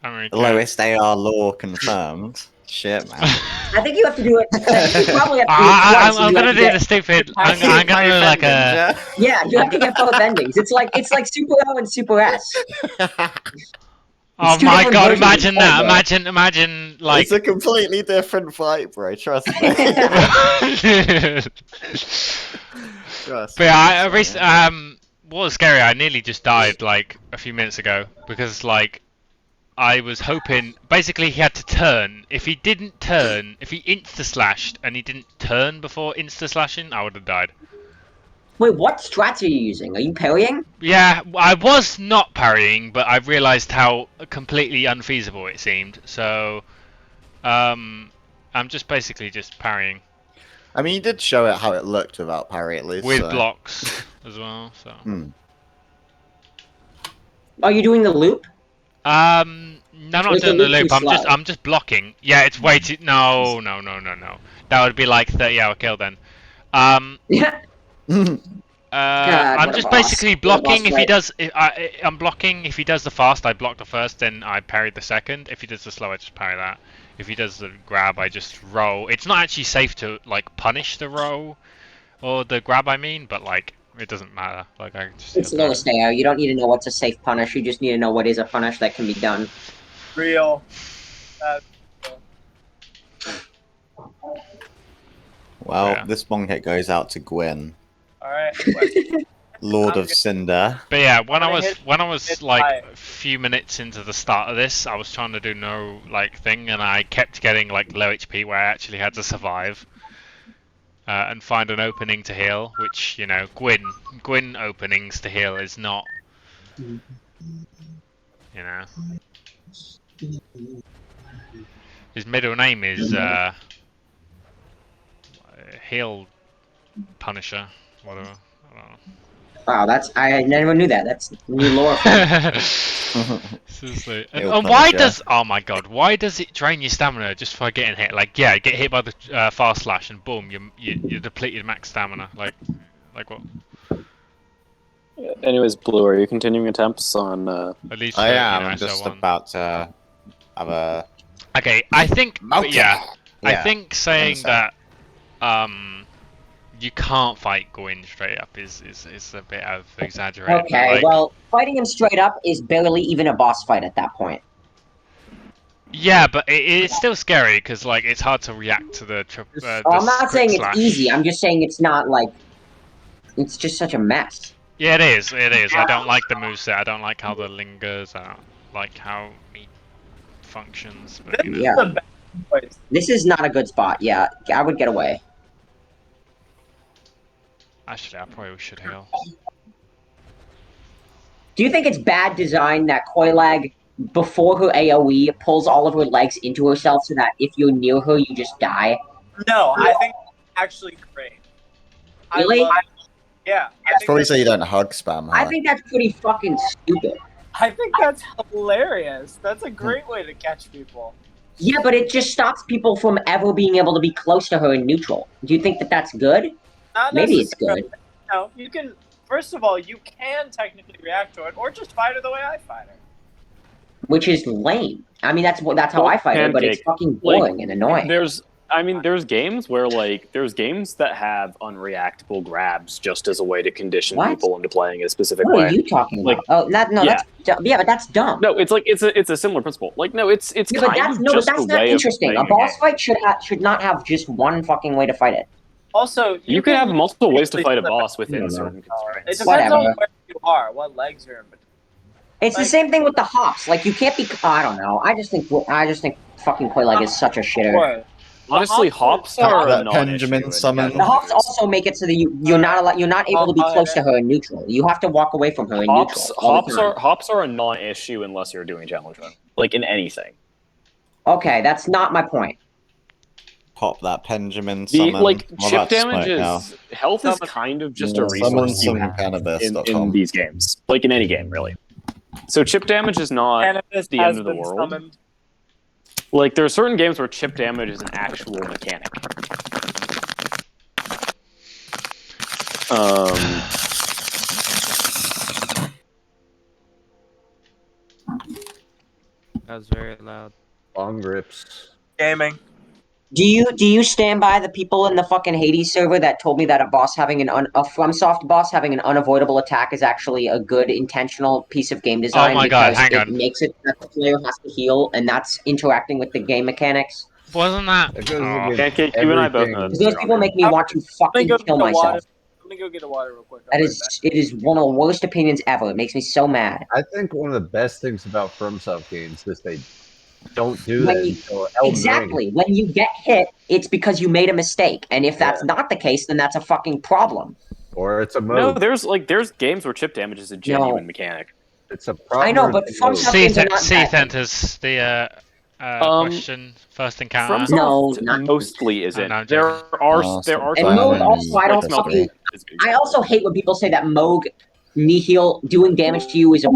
don't really care. Lowest AR law confirmed. Shit, man. I think you have to do it. I think you probably have to do it twice. I'm gonna do the stupid. I'm gonna do like a. Yeah, you have to get both endings. It's like Super O and Super S. Oh two my different god! versions of Imagine that! Cinder. Imagine like. It's a completely different fight, bro. Trust me. Trust But yeah, what was scary? I nearly just died like a few minutes ago because like I was hoping. Basically, he had to turn. If he didn't turn, if he insta slashed and he didn't turn before insta slashing, I would have died. Wait, what strats are you using? Are you parrying? Yeah, I was not parrying, but I realised how completely unfeasible it seemed. So, I'm just basically just parrying. I mean, you did show it how it looked without parry, at least. With so. blocks as well. So. Are you doing the loop? No, I'm not doing the loop. I'm just blocking. Yeah, it's way too. No. That would be like 30-hour kill then. Yeah. I'm just basically blocking. If he does, I'm blocking. If he does the fast, I block the first, then I parry the second. If he does the slow, I just parry that. If he does the grab, I just roll. It's not actually safe to like punish the roll or the grab. I mean, but like it doesn't matter. Like I just. It's lowest AO. You don't need to know what's a safe punish. You just need to know what is a punish that can be done. Real. Well, Yeah. this one hit goes out to Gwyn, Alright. Lord of Cinder. But yeah, when I was like a few minutes into the start of this, I was trying to do no like thing, and I kept getting like low HP where I actually had to survive and find an opening to heal. Which Gwyn openings to heal is not, His middle name is Heal Punisher, whatever. I don't know. Wow, I never knew that. That's new lore. Seriously. And why does? Oh my god! Why does it drain your stamina just for getting hit? Like, yeah, get hit by the fast slash and boom, you depleted max stamina. Like what? Anyways, Blue, are you continuing attempts on? At least I am. I'm just about to have a. Okay, I think. Okay. Yeah, I Yeah, think saying understand. that you can't fight Gwyn straight up is a bit of exaggerated. Okay, well, fighting him straight up is barely even a boss fight at that point. Yeah, but it's still scary because like it's hard to react to the. I'm not saying it's slash. easy. I'm just saying it's not like. It's just such a mess. Yeah, it is. It is. I don't like the moveset. I don't like how the lingers. I don't like how he functions. But, Yeah. This is not a good spot. Yeah, I would get away. Actually, I probably should heal. Do you think it's bad design that Koilag, before her AoE, pulls all of her legs into herself so that if you're near her, you just die? No, I think it's actually great. Really? Yeah. It's probably so you don't hug spam. I think that's pretty fucking stupid. I think that's hilarious. That's a great way to catch people. Yeah, but it just stops people from ever being able to be close to her in neutral. Do you think that that's good? Not Maybe it's necessarily. good. No, you can. First of all, you can technically react to it, or just fight her the way I fight her. Which is lame. I mean, that's how I fight her, but it's fucking boring and annoying. There's games where there's games that have unreactable grabs just as a way to condition people into playing a specific What way. are you talking about? Yeah. But that's dumb. No, it's a similar principle. Like, no, it's Yeah, kind but that's of no, but just that's a not way interesting. of A playing boss fight should not have just one fucking way to fight it. Also, You can have multiple ways to fight a boss within certain It constraints. depends on where you are, what legs you're in. It's the same thing with the hops. Like you can't be. I don't know. I just think fucking Koilag is such a shitter. Honestly, hops are that a Benjamin summon. The hops also make it so that you're not able to be close to her in neutral. You have to walk away from her in neutral. Hops are a non-issue unless you're doing challenge run, like in anything. Okay, that's not my point. Pop that Benjamin summon. Chip damage is health is kind of just a resource you have in these games, like in any game really. So chip damage is not the end of the world. Summoned. Like there are certain games where chip damage is an actual mechanic. That was very loud. Long grips. Gaming. Do you stand by the people in the fucking Hades server that told me that a FromSoft boss having an unavoidable attack is actually a good intentional piece of game design Oh my god, because hang it on. makes it that the player has to heal, and that's interacting with the game mechanics? Wasn't that? It goes Oh. against Pancake, you and I both know everything. that's Because those people make me want to fucking kill myself. Let me go get a water real quick. It is one of the worst opinions ever. It makes me so mad. I think one of the best things about FromSoft games is they don't do When that you- until Elden Ring. Exactly. When you get hit, it's because you made a mistake, and if that's Yeah. not the case, then that's a fucking problem. Or it's a No, mode. there's games where chip damage is a genuine mechanic. It's a proper I know, but mode. FromSoft games are not that. enters the question first encounter. FromSoft No, not- mostly isn't. no, I'm there joking. are And Moog also, I don't small fucking. is good. I also hate when people say that Moog Nihil doing damage to you is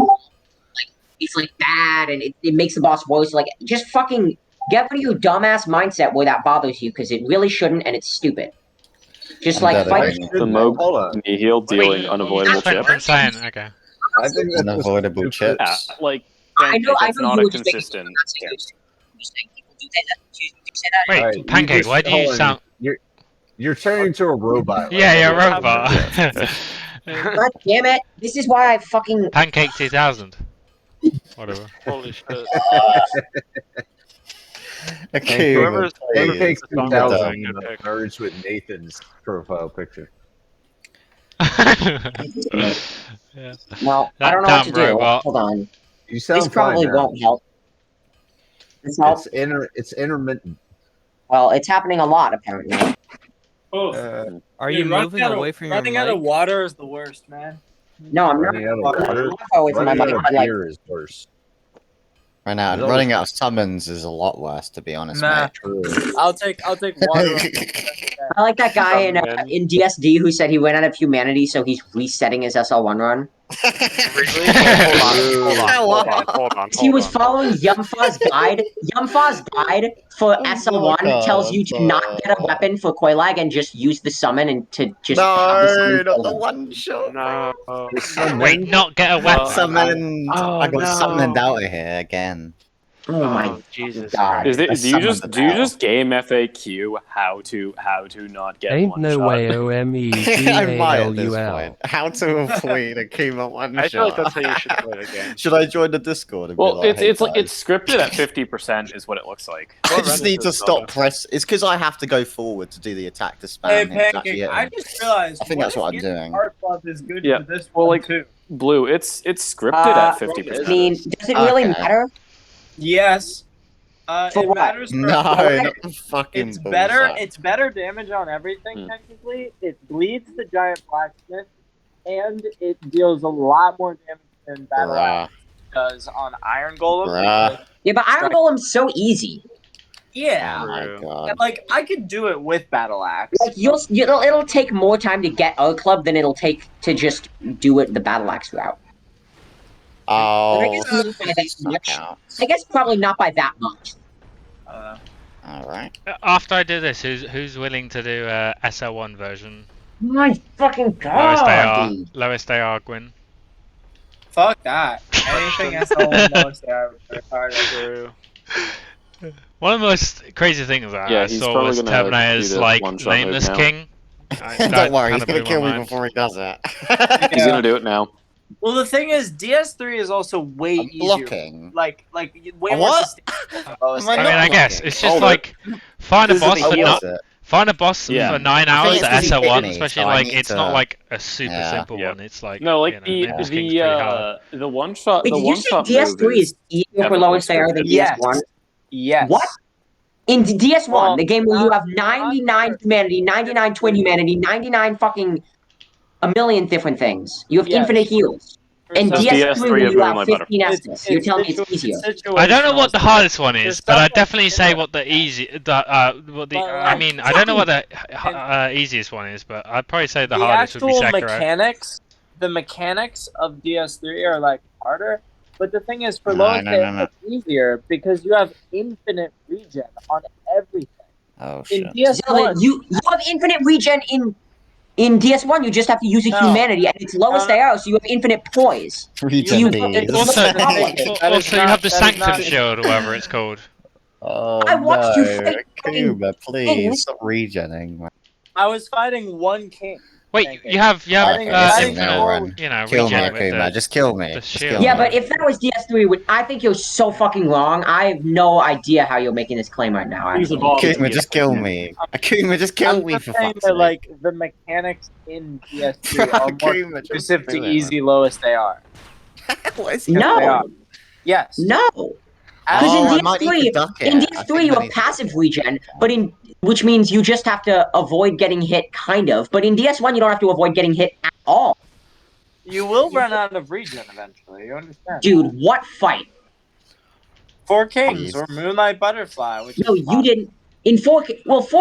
it's like bad and it makes the boss worse. Like, just fucking get rid of your dumbass mindset where that bothers you, because it really shouldn't, and it's stupid. Just like fight. The Moog Nihil dealing unavoidable chip. I'm saying, okay. I think that's Unavoidable chips. Yeah, like I know that's you not were a just making consistent. Wait, Alright, Pancake, why do you hold on, sound... You're turning into a robot. Yeah, you're a robot. God damn it! This is why I fucking Pancake 2000. Whatever. Holy shit. Okay, Whoever's Pancake the song 2000 good pick. merged with Nathan's profile picture. Yeah. well, I That don't know what to damn do. robot. Hold on. You sound This probably fine now. won't help. This helps. It's intermittent. Well, it's happening a lot apparently. Are you moving away from your running out of mic? water is the worst, man. No, I'm not. Running out of I'm water. not far away from my Running mic. out but, of like, beer is worse. Running out of summons is a lot worse, to be honest, Nah. mate. I'll take water. I like that guy in man. in DSD who said he ran out of humanity, so he's resetting his SL1 run. Really? Hold on. He was following Yumfa's guide. Yumfa's guide for SL1 tells you to not get a weapon for Koilag and just use the summon and to just have the summon No, not kill the him. one shot. No. Wait, not get a weapon. Summoned. Oh, I got no. summoned out of here again. Oh my Oh, Jesus god. Do you summoned just the just game FAQ how to not get Ain't one no shot? way OME I might at this GALUL. point. How to avoid a Kima one I feel like shot. that's how you should play the game. Should I join the Discord? And be Well, like, hey, it's like guys? it's scripted at 50% is what it looks like. I just need to stop press. It's because I have to go forward to do the attack to spam Hey, him to actually Pancake, hit I him. just realized. I think that's what I'm doing. Art Club is good Yeah. for this Well, one like too. Blue, it's scripted at 50%. I mean, does it really Okay. matter? Yes. For It what? matters for No, Koilag. not the fucking It's better. bullshit. It's better damage on everything. Technically, it bleeds the giant blacksmith, and it deals a lot more damage than Battle Bruh. Axe does on Iron Golem. Bruh. Yeah, but Iron Golem's so easy. Yeah, Oh my god. and, like I could do it with Battle Axe. Like it'll take more time to get Art Club than it'll take to just do it the Battle Axe route. Oh, I guess not by that suck much. out. I guess probably not by that much. Alright. After I do this, who's willing to do SL1 version? My fucking Lowest god! AR, lowest AR, Gwyn. Fuck that. Anything SL1 lowest AR would hard. One of the most crazy things that Yeah, I he's saw probably was gonna Terminator's do the like one-shot move Nameless now. King. Don't worry, he's kinda gonna blew kill my me mind. before he does it. He's gonna do it now. Well, the thing is, DS3 is also way I'm easier. blocking. Like way A more what? sustainable. Lowest Am I I AR. mean, not I guess blocking? it's just Oh, like find a this is boss the for easy- not. Find a boss Yeah. for 9 I hours think at it's easy SL1, me, especially so I like need it's to- not like a super Yeah. simple Yeah. one. It's like No, like Nameless King's pretty hard. the one shot Wait, the did you one say shot DS3 move is easier for definitely lowest AR than scripted. DS1? Yes. What? In DS1, Well, the game where you have not 99 for- humanity, 99 twin humanity, 99 fucking a million different things. You have Yes. infinite heals. In Does DS3, where DS3 is you really have my better? 15 Estus, you're telling me it's easier. I don't know what the situational, hardest one is, There's but stuff I'd like definitely say Cinder. what the what the But, I like, mean I don't know what the easiest one is, but I'd probably say the hardest would be actual Sekiro. the mechanics of DS3 are like harder. But the thing is, for No, lowest no, no, AR, no. it's easier because you have infinite regen on everything. Oh In shit. Zelda, DS1, you have infinite regen in DS1, you just have to use a No. humanity, and it's lowest No, no. AR, so you have infinite poise. Regen you- bees. Also, That is also you not- have the that is Sanctum not- Shield or whatever it's called. Oh I watched you no, fight fucking Akuma, please kings. stop regenning. Man. I was fighting one king. Wait, Pancake. you have Fighting- fighting infinite, four- you know, Kill me, regen with Akuma. the Just kill me. the Just shield. kill Yeah, me. but if that was DS3, I think you're so fucking wrong. I have no idea how you're making this claim right now. He's Actually. evolved. Akuma, just kill me. Akuma, just kill I'm me just for saying fuck's that sake. like the mechanics in DS3 are more Akuma, just conducive to do it, easy lowest AR. What is They No, are. Yes. no. Because Oh, I in might need to DS3, duck in it. I DS3 think you I have need to passive regen, but which means you just have to avoid getting hit, kind of. But in DS1 you don't have to avoid getting hit at all. You will run out of regen eventually. You understand? Dude, what fight? Four Kings or Moonlight Butterfly, which No, is you fun. didn't. In Four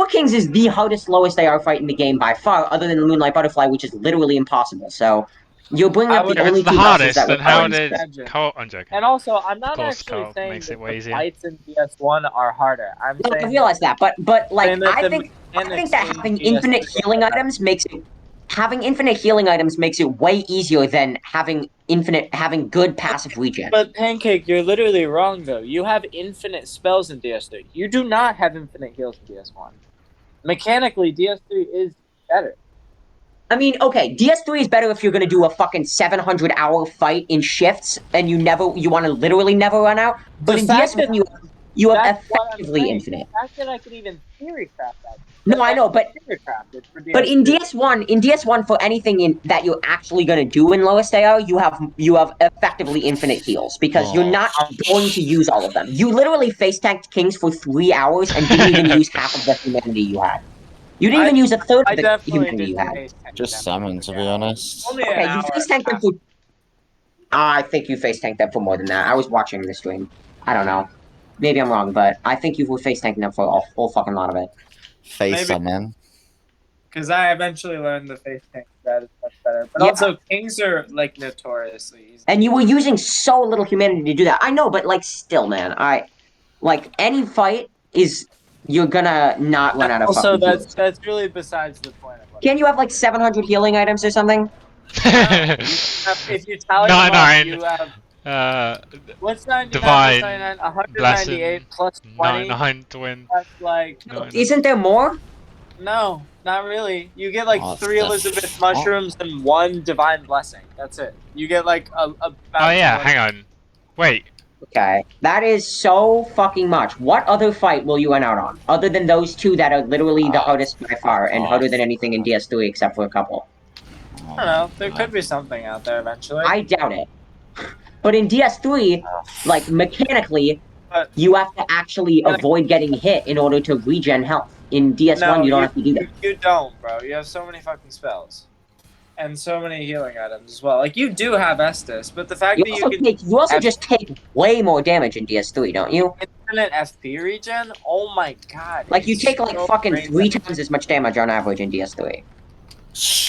Kings is the hardest, lowest AR fight in the game by far, other than the Moonlight Butterfly, which is literally impossible. So you're bringing up the If only it's the two bosses hardest, that then require. how did Cole? I'm joking. And also, I'm not course, actually Cole saying makes that it way the easier. fights in DS1 are harder. I'm No, I saying realize that, but saying that I the think mechanics that in having DS3 infinite are healing better. items makes it way easier than having good passive regen. But Pancake, you're literally wrong though. You have infinite spells in DS3. You do not have infinite heals in DS1. Mechanically, DS3 is better. I mean, okay, DS3 is better if you're gonna do a fucking 700-hour fight in shifts and you want to literally never run out. But The in fact DS1 that you have that's what I'm effectively saying. infinite. The fact that I can even theory craft that. No, I know, but theory crafted for DS3. But in DS1 for anything that you're actually gonna do in lowest AR, you have effectively infinite heals because you're not going to use all of them. You literally face tanked kings for 3 hours and didn't even use half of the humanity you had. You didn't even use a third I of the definitely humanity you didn't had. face tank Just them. summon, to be honest. Only an Okay, you hour. face tanked them for. I think you face tanked them for more than that. I was watching the stream. I don't know. Maybe I'm wrong, but I think you were face tanking them for a whole fucking lot of it. Face summon. Because I eventually learned the face tank strat is much better. But Yeah. also, kings are like notoriously easy. And you were using so little humanity to do that. I know, but like still, man, any fight is you're gonna not run out of Also, fucking heals. that's really besides the point of what. Can't you have like 700 healing items or something? If you tally them up, you have. What's 99 Divine, plus 99? 198 blessing, plus 20. 9 twin. That's like. Isn't there more? No, not really. You get like Oh, 3 Elizabeth mushrooms and 1 divine blessing. That's it. You get like a Oh yeah, hang on. Wait. Okay, that is so fucking much. What other fight will you run out on? Other than those two that are literally the hardest by far and harder than anything in DS3 except for a couple. I don't know. There could be something out there eventually. I doubt it. But in DS3, like, mechanically, you have to actually avoid getting hit in order to regen health. In DS1, you don't have to do that. You don't, bro. You have so many fucking spells. And so many healing items as well. Like, you do have Estus, but the fact that you can... You also just take way more damage in DS3, don't you? Infinite FP regen? Oh my god. Like, you take, like, so fucking great 3 times as much damage on average in DS3.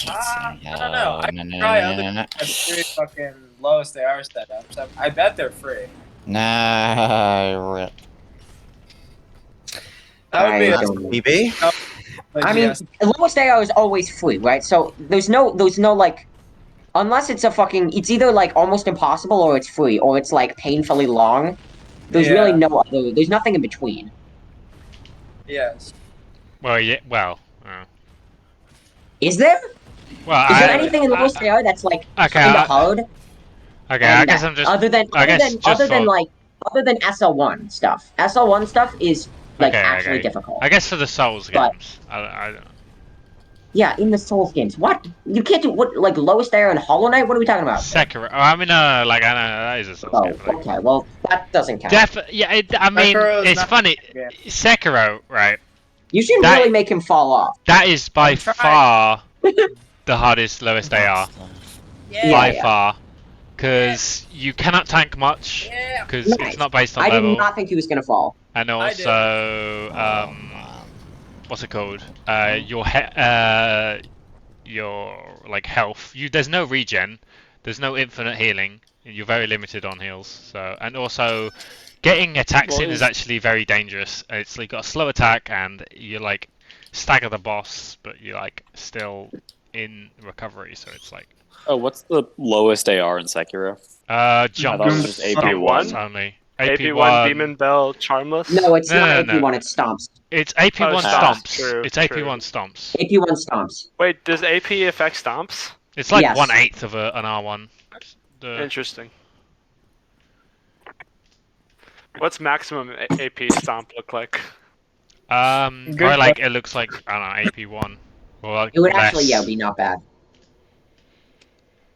I don't know. I can try other FP fucking lowest they are setups. I bet they're free. No, rip. That would be BB? I mean, lowest AR is always free, right? So there's no like, unless it's a fucking, it's either like almost impossible or it's free or it's like painfully long. There's really no other. There's nothing in between. Yes. Well, yeah. Well. Is there? Well, is there anything in lowest AR that's like kinda hard? Okay, I guess I'm just. other than SL1 stuff. SL1 stuff is like actually difficult. I guess for the Souls But- games, I don't know. Yeah, in the Souls games. What? You can't do what? Like lowest AR and Hollow Knight? What are we talking about? Sekiro. Oh, I mean, like I know that is a Souls game. Like, Okay, well that doesn't count. yeah, I mean, Sekiro is it's not- funny. Yeah. Sekiro, right? You should really make him fall off. That is by far the hardest lowest AR. By far. Because you cannot tank much. Because it's not based on I level. did not think he was gonna fall. And also, what's it called? Your like health. There's no regen. There's no infinite healing. You're very limited on heals. So, and also, getting attacks in is actually very dangerous. It's like got a slow attack, and you like stagger the boss, but you're like still in recovery. So it's like. Oh, what's the lowest AR in Sekiro? Jump. I thought it was just AP1. only. AP1 Demon Bell Charmless. No, it's No, not no, no. AP1. It's Stomps. It's AP1 Oh, stomps. true, It's true. AP1 stomps. AP1 Stomps. Wait, does AP affect stomps? It's like Yes. 1/8 of an R1. Interesting. What's maximum AP stomp look like? Probably like it looks like I don't know AP1 or like It would less. actually, be not bad.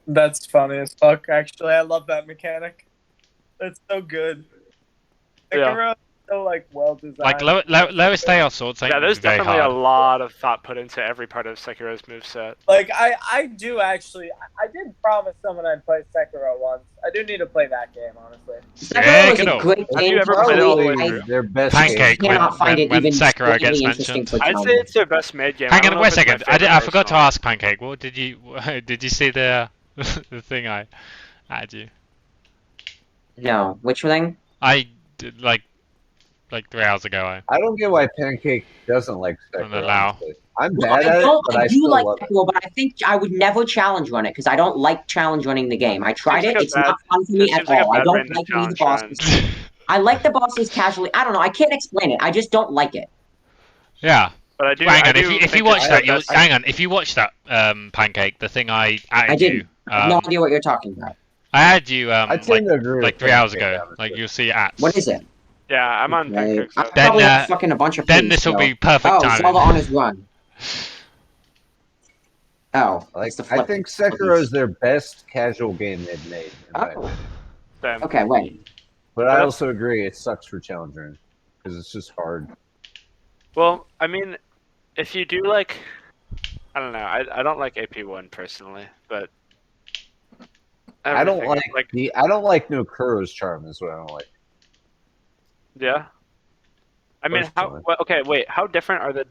That's funny as fuck. Actually, I love that mechanic. That's so good. Sekiro is so like well designed. Like lowest AR swords ain't Yeah, there's very definitely hard. a lot of thought put into every part of Sekiro's moveset. Like I do actually. I did promise someone I'd play Sekiro once. I do need to play that game, honestly. Sekiro is a Sekiro. great Have game. you ever played it all the way I through? Their best Pancake game. when, cannot find it when even Sekiro gets slightly interesting mentioned. for I'd say it's their best made game. Hang I on, don't know wait a if it's my second. I favorite forgot to personally. ask Pancake. What did you see the the thing I added you? No, which thing? I did like 3 hours ago. I don't get why Pancake doesn't like Don't Sekiro. allow. honestly. I'm Well, bad at it, but I do still like love it. Sekiro, but I think I would never challenge run it because I don't like challenge running the game. I tried Seems it; like a it's not fun for It me at seems like a all. I bad don't random like any of the challenge bosses. run. I like the bosses casually. I don't know. I can't explain it. I just don't like it. Yeah. But I do. Hang I on, do if you think watch it's that, the you'll best- hang on. If you watch that Pancake, the thing I added I you. didn't. I have no idea what you're talking about. I had you I tend to agree like with 3 hours Pancake, ago. honestly. Like you'll see at. What is it? Yeah, I'm on Pancake. I So. Then, probably have fucking a bunch of. then things, this will so- be perfect Oh, timing. Zelda on his run. Oh, Like, it's the I flip. think Sekiro is their best casual game they've made. In my Oh. opinion. Damn. Okay, wait. But I also agree it sucks for challenging because it's just hard. Well, I mean, if you do like, I don't know. I don't like AP1 personally, but I don't everything- like I don't like Nokuro's charm is what I don't like. Yeah. I mean, Personally. okay, wait. How different are the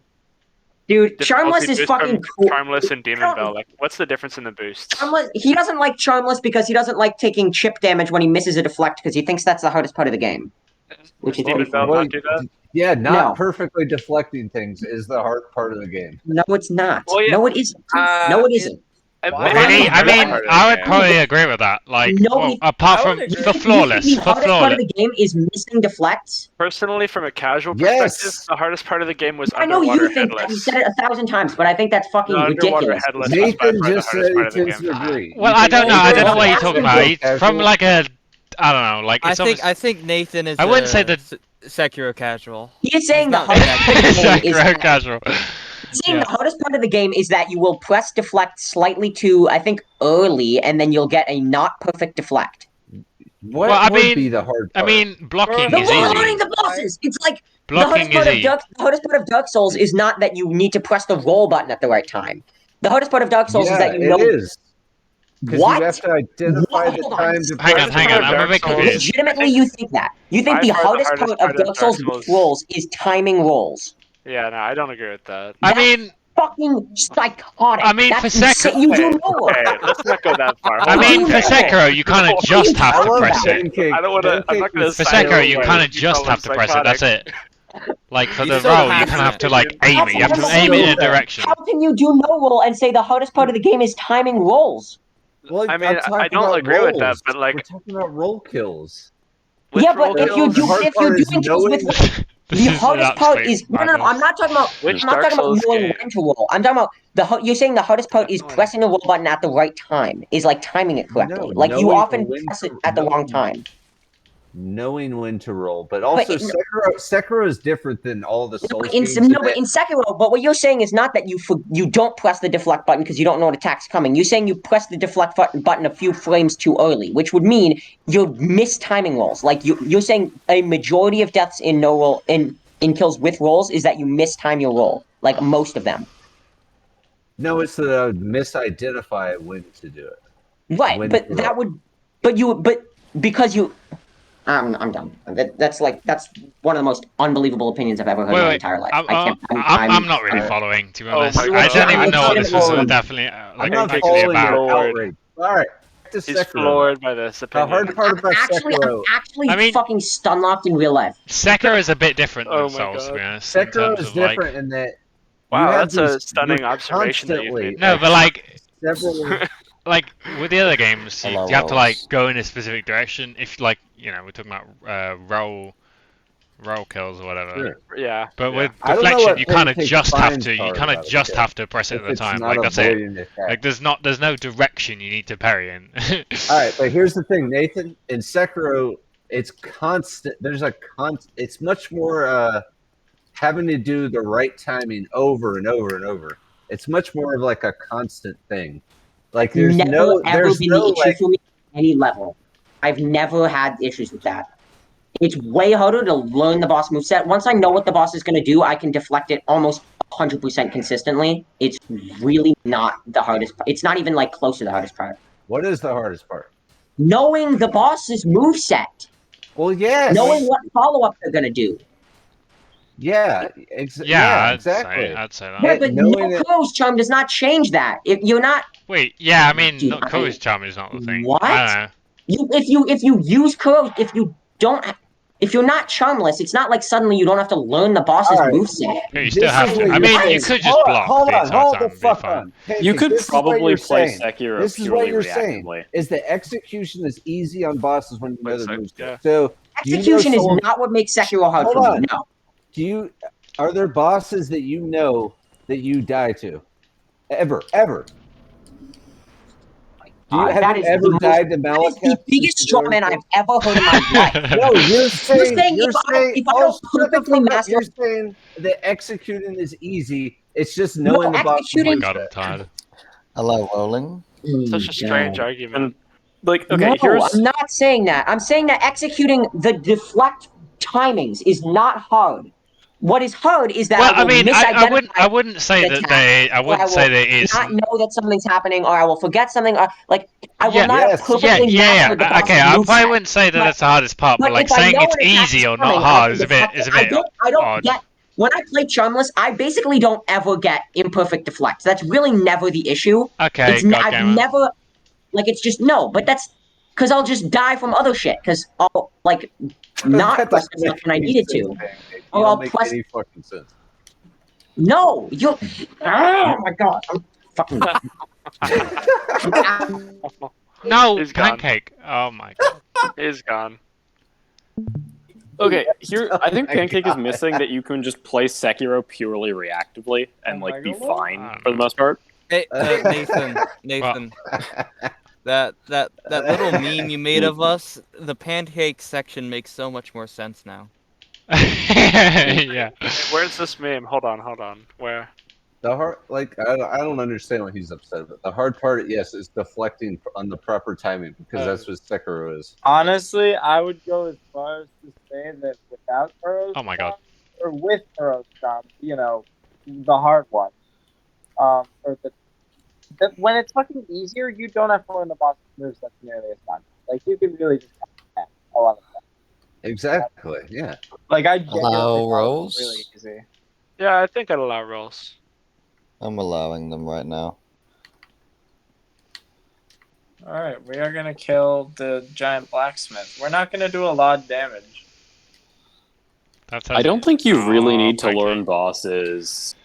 Dude, difficulty Charmless is boosts fucking from cool. Charmless and Demon don't- Bell? Like, what's the difference in the boosts? Charmless, he doesn't like Charmless because he doesn't like taking chip damage when he misses a deflect because he thinks that's the hardest part of the game. Which is Demon Bell Well, not do that? Yeah, not No. perfectly deflecting things is the hard part of the game. No, it's not. Well, yeah. No, it isn't. No, it isn't. Really? I mean, I would probably agree with that. Like, No, well, it- apart I from would agree. for flawless, The for hardest part flawless. of the game is missing deflects. Personally, from a casual Yes! perspective, the hardest part of the game was I know underwater you think that. You headless. said it 1,000 times, but I think that's fucking The underwater ridiculous. headless was by Nathan far the just hardest said part he of the tends game. to agree. Well, You I think don't know. I don't know what you're casual talking about. It's casual? from like a, I don't know. Like I it's think Nathan is. I wouldn't say the Sekiro casual. He is saying the He's not hardest part of the game is Sekiro casual. He's saying the hardest part of the game is that you will press deflect slightly too, I think, early, and then you'll get a not perfect deflect. What Well, I would mean- be the hard I part? mean, blocking The is easy. learning the bosses. It's like the Blocking hardest, part is of easy. the hardest part of Dark Souls is not that you need to press the roll button at the right time. The hardest part of Dark Souls yeah, is that you it know is. Because What? you have to identify What? the Hold on. time to Hang on, press hang the on. I'm a bit button. confused. legitimately you think that. You think By the far the hardest hardest part part of of Dark Dark Souls Souls- rolls is timing rolls. Yeah, no, I don't agree with that. I mean, Fucking psychotic. I mean, That's for Sekiro- insane. You do Okay, know okay, let's not go that far. I Hold mean, on. for Sekiro, you kind of just have I to love press it. Pancake. I don't want to. I'm not going to. For Sekiro, you kind of just have to press it. That's it. Like for You the still roll, have you kind of to. have to like aim it. You have to That's aim it in a stupid. direction. How can you do no roll and say the hardest part of the game is timing rolls? Well, I mean, I'm I talking don't about agree with that, rolls. but, like- we're talking about roll kills. With Yeah, but roll if you're kills- The hard if you're part is doing kills with knowing- This the is hardest an part absolute is no. madness. I'm not talking about. Which I'm not Dark talking about Souls knowing game? when to roll. I'm talking about you're saying the hardest part is Definitely. pressing the roll button at the right time. Is like timing it correctly. No, like you knowing often when press to- it at the wrong time. Knowing when to roll, but also it- Sekiro is different than all the Souls In, games. no, but in Sekiro, but what you're saying is not that you don't press the deflect button because you don't know an attack's coming. You're saying you press the deflect button a few frames too early, which would mean you're mistiming rolls. Like you're saying a majority of deaths in no roll in kills with rolls is that you mistime your roll, like most of them. No, it's the misidentify when to do it. Right, When but to that roll. would, but because you. I'm done. That's one of the most unbelievable opinions I've ever heard in my entire life. I'm not really following, to be Oh honest. my I God. don't even know what this was I'm definitely I'm like not actually following about. your outrage. All right, back to He's Sekiro. floored by this The opinion. hard part about I'm Sekiro. actually I mean- fucking stun locked in real life. Sekiro is a bit different Oh than my Souls, to God. be honest. in Sekiro terms is of, like- different in that. Wow, you have that's a these- stunning you're observation that you've constantly made. No, but like, several like with the other games, you Hello, have to like Rose. go in a specific direction. If like we're talking about roll kills or whatever. Sure. Yeah. But yeah. with I don't know deflection, what you kind of Pancake just have finds to. You hard kind of about a just kill. have to press it If at the it's time. not Like that's it. avoiding attack. Like there's no direction you need to parry in. All right, but here's the thing, Nathan. In Sekiro, it's constant. It's much more having to do the right timing over and over and over. It's much more of like a constant thing. Like there's Never no, ever there's been no the issue like. for me at any level. I've never had issues with that. It's way harder to learn the boss moveset. Once I know what the boss is going to do, I can deflect it almost 100% consistently. It's really not the hardest part. It's not even like close to the hardest part. What is the hardest part? Knowing the boss's moveset. Well, yes. Knowing what follow-up they're going to do. Yeah, yeah, exactly. I'd say that. Yeah, but no Kuro's charm does not change that. If you're not. Wait, yeah, I mean, Dude, Kuro's charm is not the thing. What? I don't know. If you use Kuro, if you're not charmless, it's not like suddenly you don't have to learn the boss's moveset. Yeah, you still have to. I mean, you could just block the entire time and be fine. You could This is what probably you're play saying. Sekiro This is purely what you're saying. reactively. Is the execution is easy on bosses when you know the moves. Yeah. So Execution is not what makes Sekiro hard Hold for on. me. No. Are there bosses that you know that you die to? Ever? Have you ever died to Malekith? That is the biggest strawman I've ever heard in my life. No, you're saying if I don't perfectly master, you're saying that executing is easy. It's just knowing the boss. Oh my god, I'm tired. Hello, Rolling. Such a strange argument. Like, okay, no, here's. I'm not saying that. I'm saying that executing the deflect timings is not hard. What is hard is that Well, I will misidentify I wouldn't say that they. I wouldn't say there is. not know that something's happening, or I will forget something, or like I will not perfectly master the boss's Okay, I moveset. probably wouldn't say that that's the hardest part, but like if I saying know it's an attack easy is or coming, not hard I is can a bit deflect it. odd. I don't get when I play charmless. I basically don't ever get imperfect deflect. That's really never the issue. Okay, I've never like it's just no, but that's because I'll just die from other shit because I'll like not press the stuff when I needed to. Or I'll press. Any fucking sense. No, you. Oh my god, I'm fucking. No, He's gone. Pancake. Oh my god. He's gone. Okay, here I think Pancake is missing that you can just play Sekiro purely reactively and like be fine for the most part. Hey, Nathan. That little meme you made of us, the pancake section makes so much more sense now. Yeah. Where's this meme? Hold on. Where? The hard, like, I don't understand what he's upset about. The hard part, yes, is deflecting on the proper timing because that's what Sekiro is. Honestly, I would go as far as to say that without Kuro's Oh my god. or with Kuro's charm, you know, the hard one. Or when it's fucking easier, you don't have to learn the boss moves that's nearly as fun. Like you can really just get a lot of stuff. Exactly, yeah. Like I Allow rolls? really easy. Yeah, I think I'd allow rolls. I'm allowing them right now. Alright, we are gonna kill the giant blacksmith. We're not gonna do a lot of damage. I don't think you really need to learn bosses,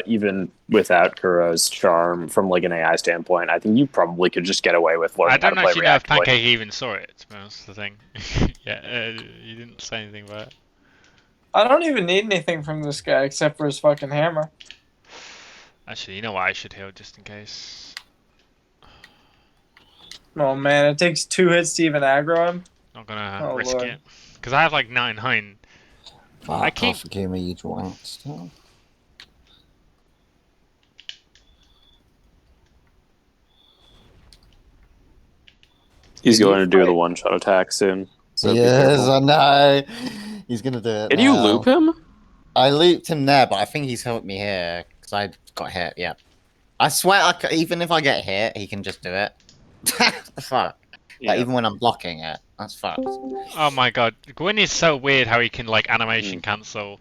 even without Kuro's charm from like an AI standpoint. I think you probably could just get away with learning I don't how to play actually know if reactively. Pancake even saw it, to be honest, the thing. Yeah, you didn't say anything about it. I don't even need anything from this guy except for his fucking hammer. Actually, you know what? I should heal just in case. Oh man, it takes 2 hits to even aggro him. Not gonna Oh, risk Lord. it. Because I have like 9. I keep. Give me you drink still. He's going to do the one-shot attack soon. So be Yes, careful. I know. He's gonna do it. Did you loop him? I looped him there, but I think he's helped me here because I got hit. Yeah, I swear, even if I get hit, he can just do it. Fuck. Yeah. Like, even when I'm blocking it, that's fucked. Oh my god, Gwyn is so weird how he can like animation cancel.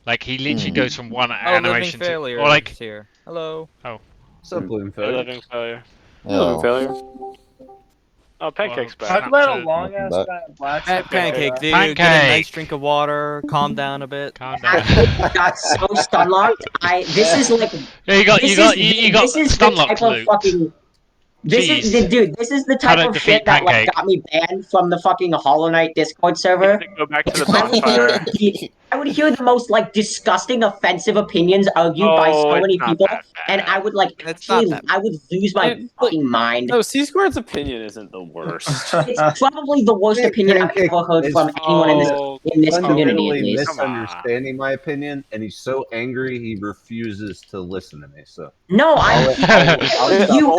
Like he literally goes from one animation to, failure or like here. Hello. Oh. What's up, Bloom Living failure. Living failure. Oh, Pancake's back. Talk about a long ass giant blacksmith. Pancake, dude. Pancake. Get a nice drink of water. Calm down a bit. Calm down. got so stun locked. This is like Yeah, you got this you got is- you got this is stun the locked type of loot. fucking This is the How type to of defeat shit that like Pancake. got me banned from the fucking Hollow Knight Discord server. Go back to the I would hear bonfire. I would hear the most like disgusting, offensive opinions argued by so it's many not people, that and I would like actually I would lose my fucking mind. No, C Squared's opinion isn't the worst. It's probably the worst opinion I've ever heard is from anyone in this community, at fundamentally least. misunderstanding my opinion, and he's so angry he refuses to listen to me. So No, I'll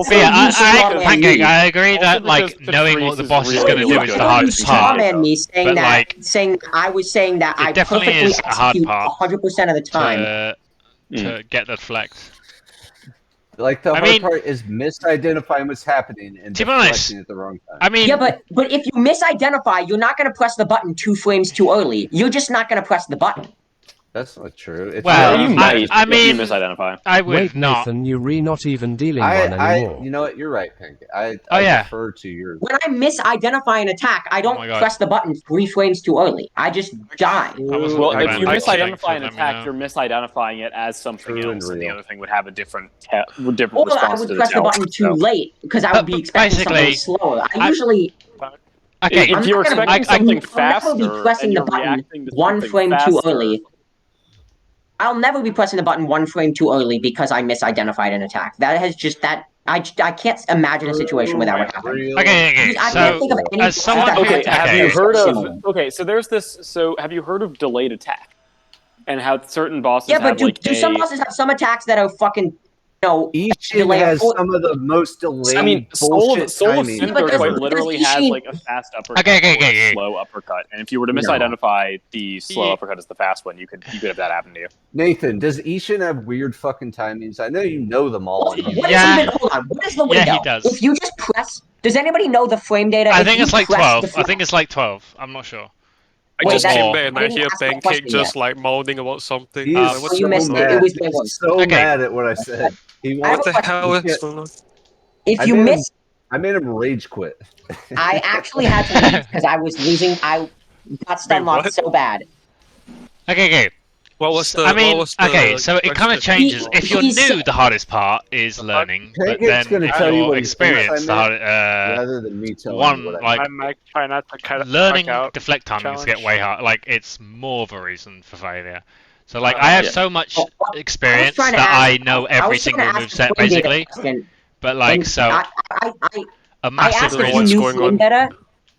Pancake, I agree that like knowing what the boss is going to do is the hardest part. Me saying But that, like, saying I was saying that I definitely perfectly is a hard execute part 100% of the time. to get the deflect. Like the I hard mean- part is misidentifying what's happening and To be honest, deflecting at the wrong time. I mean, yeah, but if you misidentify, you're not going to press the button 2 frames too early. You're just not going to press the button. That's not true. It's well, you might I if mean, you misidentify. I would Wait, not. Nathan, you not even dealing one anymore. you know what? You're right, Pancake. I yeah. defer to yours. When I misidentify an attack, I don't my God. press the button 3 frames too early. I just die. Well, if you misidentify an let me attack, know. you're misidentifying it as something True and else, and the real. other thing would have a different Or response I would to press the tell. button too late because I would be expecting something basically, slower. I usually. Okay, If you're expecting something faster I'll never be pressing and the you're button reacting to 1 something frame too faster- early. I'll never be pressing the button 1 frame too early because I misidentified an attack. That has just that I can't imagine a situation where that would happen. Okay. I So, can't think of any as someone who Okay, have you heard similar. of? Okay, so there's this. So have you heard of delayed attack, and how certain bosses Yeah, have but like do some bosses have some attacks that are fucking Ishin has some of the most delayed I mean, Soul bullshit of timing. Cinder quite literally has like a fast uppercut or a slow uppercut, and if you were to No. misidentify the slow uppercut as the fast one, you could have that happen to you. Nathan, does Ishin have weird fucking timings? I know you know them all. What is hold on? What is the window? Yeah, he does. If you just press, does anybody know the frame data? I If think you it's like press 12. the I think it's like 12. I'm not sure. I Wait, just that- came back and I I didn't hear ask that Pancake question just yet. like moaning about something. He is What's you missed wrong? it. It was He's so mad at what I said. He I wants have a What the hell he is can't- going on? If you miss, I made him rage quit. I actually had to leave because I was losing. I got stun locked what? so bad. Okay. What was the? I mean, what was the, okay, so it kind of question? changes. If you're he's- new, the hardest part is learning, but Pancake's then gonna if tell you you're what he thinks I experienced, the meant, hard, rather than me telling one you what I like I might try not to cut learning fuck out deflect timings get challenge. way hard. Like it's more of a reason for failure. So like I have so much experience trying to that I ask- know I every was trying single to move ask set frame data basically, question, but like and so I a I massive asked if you what's knew going frame on. data.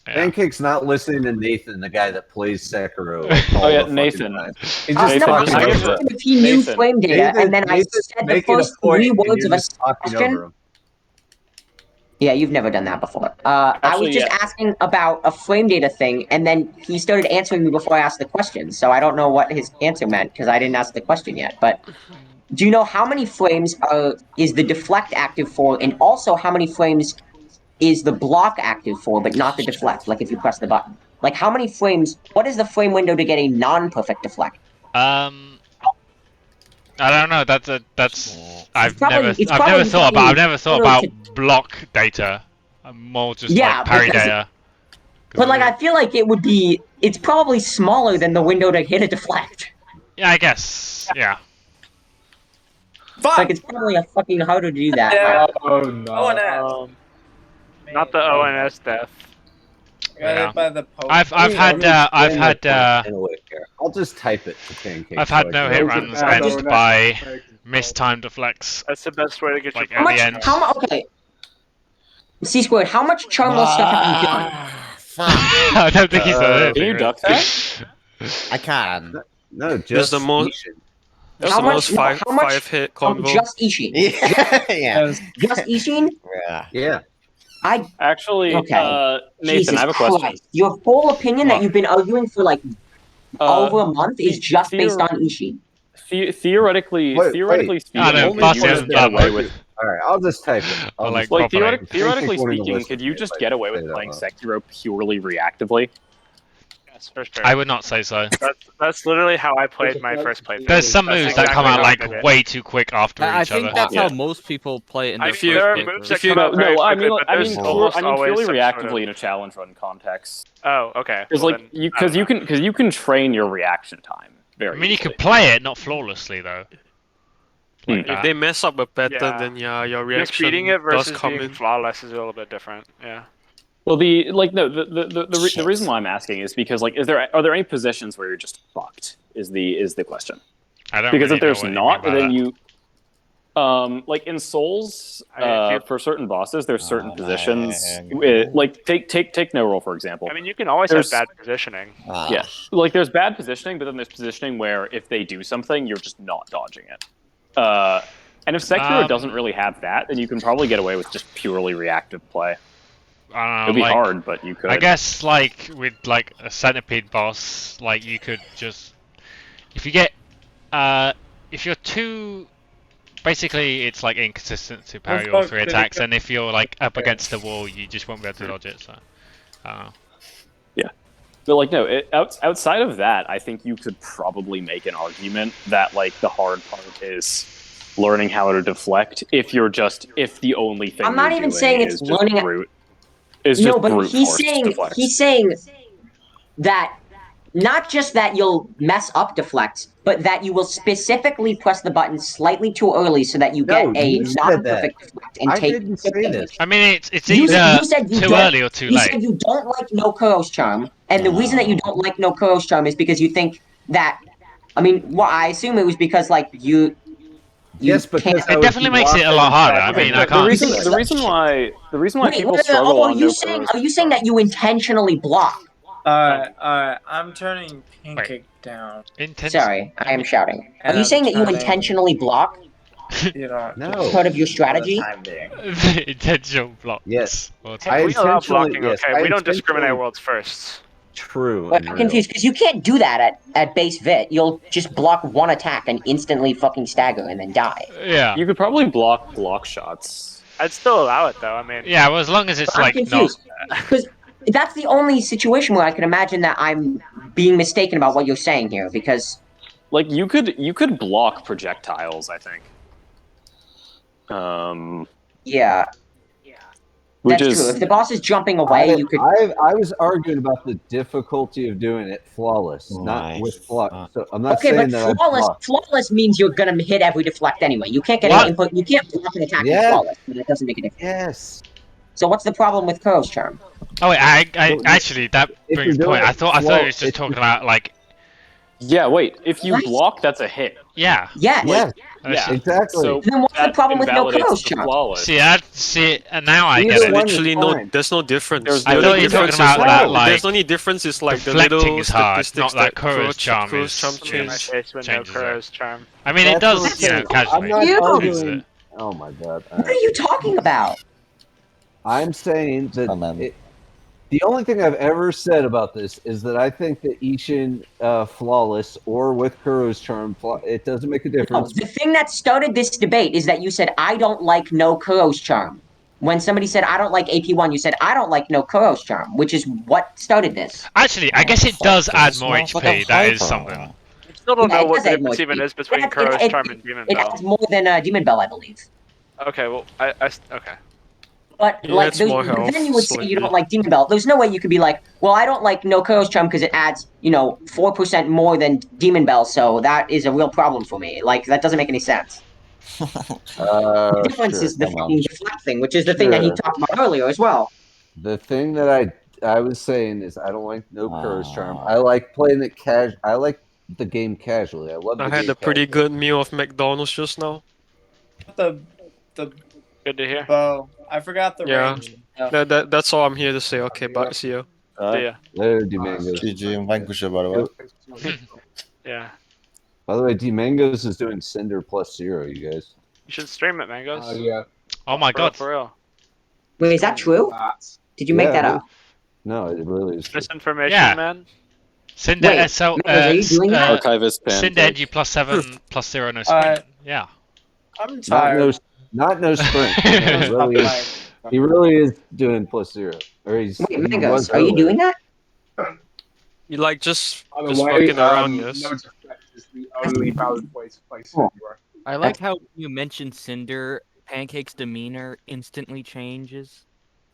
Yeah. Pancake's not listening to Nathan, the guy that plays Sekiro. Oh yeah, all the fucking Nathan. time. He's I just was talking never over asked him. him if he knew Nathan. frame data, and then I Nathan's said the making a first point, 3 and words you're of a just talking over question. him. Yeah, you've never done that before. I was Actually, just yeah. asking about a frame data thing, and then he started answering me before I asked the question. So I don't know what his answer meant because I didn't ask the question yet. But do you know how many frames is the deflect active for, and also how many frames is the block active for, but not the deflect? Like if you press the button, like how many frames? What is the frame window to get a non-perfect deflect? I don't know. That's I've never probably thought about similar block data. I'm more just Yeah, like parry because- data. But like I feel like it would be. It's probably smaller than the window to hit a deflect. Yeah, I guess. Yeah. Like it's probably a fucking harder to do that. Oh no. Not the ONS death. Yeah. By the Pope. I've had Anyway, here. I'll just type it to Pancake. I've so had I no can- hit runs end by mistimed deflects. That's the best way to get Like your at the end. Okay. C squared. How much charmless stuff have you done? I don't think he's done anything. Can you really. duck that? I can. No, That's just the most. Ishin. That's How the much- most no, five how much- five hit Oh, combo. just Ishin. Yeah. Just Ishin? Yeah. Yeah. I Actually, Okay. Nathan, Jesus I have a question. Christ. Your whole opinion that you've been arguing for like over a month is just based on Ishin. Theoretically, Wait, theoretically wait. speaking, no, could Boss you hasn't just get done away that. with? Alright, I'll just type it. Or like Like properly. theoretically Pancake won't even speaking, listen could to you me just if I get away with say that playing loud. Sekiro purely reactively? Yes, for sure. I would not say so. That's literally how I played my first playthrough. There's some That's moves that come exactly out how I like did it. way too quick after I each think other. that's Yeah. how most people play it in their I mean, there are first moves that playthrough. come out very No, I quickly, mean, but I there's mean, almost purely always some reactively sort in a challenge run context. Oh, okay. Because Well, like then, you, I don't know. because you can train your reaction time very. I mean, you easily. could play it, not flawlessly though. like If they mess up a pattern, Yeah. then yeah, your Just reaction beating it does versus come being in. flawless is a little bit different. Yeah. Well, the reason why I'm asking is because like, are there any positions where you're just fucked? Is the question? I don't Because really if there's know what not, you mean by then that. you like in Souls, for certain bosses, there's certain positions. Like take no roll for example. I mean, you can always There's- have bad positioning. Yeah, like there's bad positioning, but then there's positioning where if they do something, you're just not dodging it. And if Sekiro doesn't really have that, then you can probably get away with just purely reactive play. I don't know, It'd be like, hard, but you could. I guess like with like a centipede boss, like you could just if you get if you're too basically it's like inconsistent to parry all three attacks, and if you're like up against the wall, you just won't be able to dodge it. So I don't know. Yeah, but like no, outside of that, I think you could probably make an argument that like the hard part is learning how to deflect. If the only thing I'm not you're even doing saying it's is just learning. brute. Is No, just but brute force deflect. he's saying that not just that you'll mess up deflect, but that you will specifically press the button slightly too early so that you get a you said non-perfect that. deflect and I take didn't the say damage. this. I mean, it's You either said you too don't- early or too You late. said you don't like no Kuro's Charm, and the reason that you don't like no Kuro's Charm is because you think that. I mean, well, I assume it was because like you Yes, because It definitely makes it a lot harder. I mean, I can't. The reason why Wait, people wait, struggle are on you no saying? Kuro's Are you saying that you intentionally block? Alright, I'm turning Pancake down. Sorry, I am shouting. Are And you I'm saying that you turning- intentionally block? You know, No. Part of your strategy? Intentional blocks. Yes. Hey, we allow blocking, yes, okay? I We don't discriminate intentionally- worlds first. True. But and I'm real. confused because you can't do that at base vit. You'll just block one attack and instantly fucking stagger and then die. Yeah. You could probably block shots. I'd still allow it though. I mean, Yeah, well, as long as it's But I'm like not. confused because that's the only situation where I can imagine that I'm being mistaken about what you're saying here. Because Like you could block projectiles, I think. yeah, Which that's is true. If the boss is jumping away, you could. I was arguing about the difficulty of doing it flawless, not with block. So I'm not Okay, saying but that flawless means you're gonna hit every deflect anyway. You can't get What? any input. You can't block an attack with Yeah. flawless. But that doesn't make a difference. Yes. So what's the problem with Kuro's Charm? Oh wait, I actually that if brings you're point. doing I thought it it was just talking about like. Yeah, wait. If you block, that's a hit. Yeah. Yes. Yeah. Yeah. Exactly. So Then what's the that problem with no invalidates Kuro's the Charm? flawless. And now I Either get it. one is Literally fine. there's no difference. I The thought only you were talking difference about is that, like, there's only difference is like the deflecting little is hard, statistics not that that Kuro's charm Kuro's charm is- change. my face with no changes it. Kuro's charm. I mean, it That's what does, I'm you know, saying. casually. I'm not You. arguing. Oh my god. What are you talking about? I'm saying that the only thing I've ever said about this is that I think that Ishin flawless or with Kuro's charm, it doesn't make a No, difference. the thing that started this debate is that you said I don't like no Kuro's Charm. When somebody said I don't like AP1, you said I don't like no Kuro's Charm, which is what started this. Actually, I guess it does add more HP. That is something. I still don't Yeah, know it what does the add more difference even speed. is between It- Kuro's it- charm and Demon It Bell. adds more than Demon Bell, I believe. Okay, well, okay. But Yeah, like, it's there's- more but then health, you would say you slightly. don't like Demon Bell. There's no way you could be like, well, I don't like no Kuro's Charm because it adds, 4% more than Demon Bell, so that is a real problem for me. Like, that doesn't make any sense. The difference is the fucking deflect thing, which is the thing that he Sure. talked about earlier as well. The thing that I was saying is I don't like no Kuro's charm. I like playing it I like the game casually. I love. I the had game a pretty good meal of McDonald's just now. The Good to hear. bow. I forgot the Yeah. range. That's all I'm here to say. Okay, bye. See you. Yeah. Later, D-Mangos. GG, Vanquisher, by the way. Yeah. By the way, D-Mangos is doing Cinder plus 0, you guys. You should stream it, Mangoes. Yeah. Oh my god. For real. Wait, is that true? Did you make that up? No, it really is true. Misinformation, Yeah. man. Cinder Wait, SL, Mangoes, are you doing that? Archivist Cinder pancake. Edgy plus 7 plus 0 no sprint. Yeah. I'm Not tired. no sprint. he, really is, he really is doing plus 0. Or he's, Wait, he Mangoes, was are you earlier. doing that? You like just By the way, fucking around, no yes. deflect is the only valid way to play Cinder. I like how you mentioned Cinder. Pancake's demeanor instantly changes.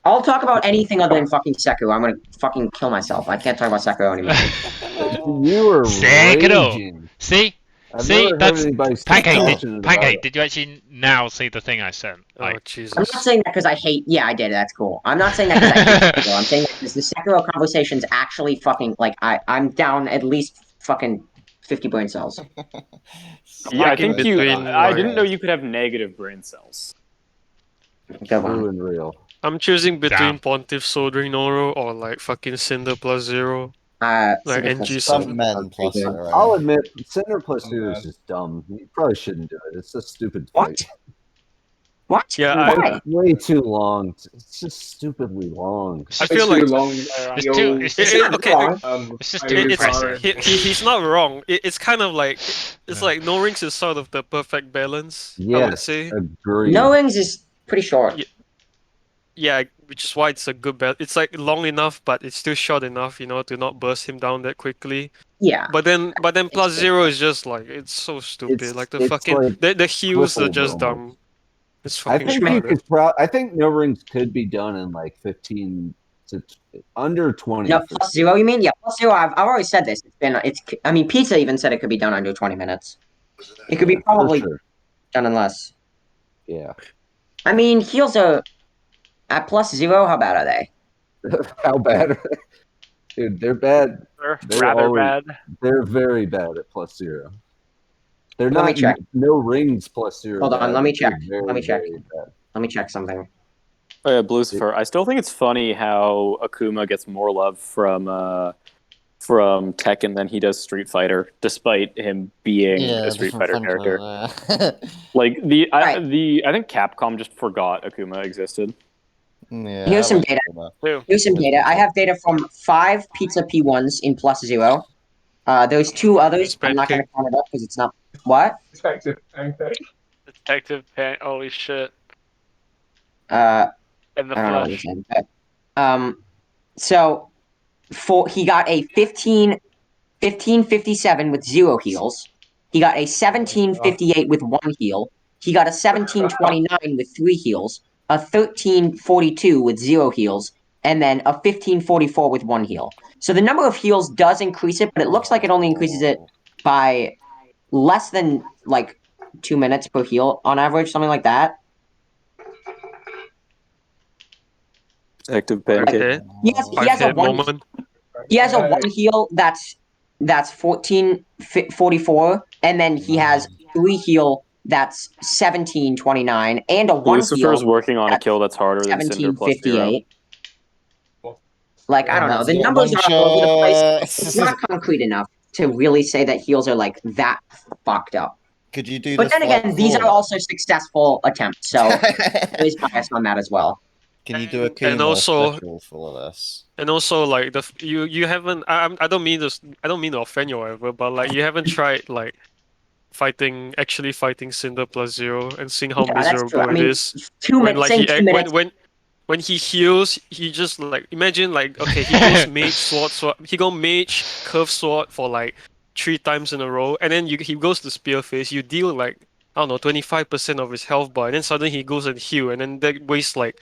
I'll talk about anything other than fucking Sekiro. I'm gonna fucking kill myself. I can't talk about Sekiro anymore. You were Sekiro. raging. See? I've See, never that's heard anybody so Pancake. passionate about Pancake, it. did you actually now see the thing I sent? Oh Like, Jesus! I'm not saying that because I hate. Yeah, I did. That's cool. I'm not saying that because I hate Sekiro. I'm saying that because the Sekiro conversation's actually fucking like I'm down at least fucking 50 brain cells. Yeah, I Like in think you. between, I like- didn't know you could have negative brain cells. Go on. True and real. I'm choosing between Damn. Pontiff Soldering Noro or like fucking Cinder plus 0. Like Cinder NG plus Some some. men plus Yeah. zero. I'll admit, Cinder plus 2 is just dumb. You probably shouldn't do it. It's a stupid fight. What? What? Yeah, Why? It's way too long. It's just stupidly long. I feel too like long. It's too. It's It- just. it- okay, It's just I'm too really it's sorry. impressive. he's not wrong. It's kind of like it's like No Rings is sort of the perfect balance. I would Yes, say. agreed. No Wings is pretty short. Yeah, which is why it's a good balance. It's like long enough, but it's still short enough, you know, to not burst him down that quickly. Yeah. But then plus It's- 0 is just like it's so stupid. Like the it's fucking like the heals are tripled just almost. dumb. It's I fucking think you retarded. could I think No Rings could be done in like 15 to under 20. No, plus 0, you mean? Yeah, plus 0. I've already said this. I mean, Pizza even said it could be done under 20 minutes. It could be For probably sure. done in less. Yeah. I mean, heals are at plus 0. How bad are they? How bad? Dude, they're bad. They're rather bad. They're very bad at plus 0. They're Let me not check. No Rings plus 0. Hold on, bad, let me but they're check. very, Let me check. very bad. Let me check something. Oh yeah, Blucifer. I still think it's funny how Akuma gets more love from Tekken than he does Street Fighter, despite him being a Street Fighter character. Like I think Capcom just forgot Akuma existed. Yeah, Here's some data. Here's some data. I have data from 5 Pizza P1s in plus 0. There's 2 others. I'm not going to count it up because it's not. What? Detective Pancake. Detective Pan. Holy shit. In the I don't know what you're flesh. saying, but, so he got a 1557 with 0 heals. He got a 1758 with 1 heal. He got a 1729 with 3 heals. A 1342 with 0 heals. And then a 1544 with 1 heal. So the number of heals does increase it, but it looks like it only increases it by less than like 2 minutes per heal on average, something like that. Detective Pancake. He has a one. moment. He has a 1 heal that's 1444, and then he has 3 heal that's 1729, and a 1 Lucifer is heal working on a kill that's harder than Cinder plus 0. 1758. Like, I don't know. The That's numbers are all over the place. bullshit. It's not concrete enough to really say that heals are like that fucked up. Could you do But this then for, like, again, these are full? also successful attempts, so there's bias on that as well. Can you do a And Kuma also- special for all of this? And also, like you haven't. I don't mean this. I don't mean to offend you, or whatever. But like, you haven't tried like actually fighting Cinder plus 0 and seeing how Yeah, that's true. miserable I mean, it is. 2 When minutes, like saying he 2 minutes. when he heals, he just like imagine like okay, he goes mage sword. He go mage curve sword for like 3 times in a row, and then he goes to spear phase. You deal like I don't know 25% of his health bar, and then suddenly he goes and heal, and then that wastes like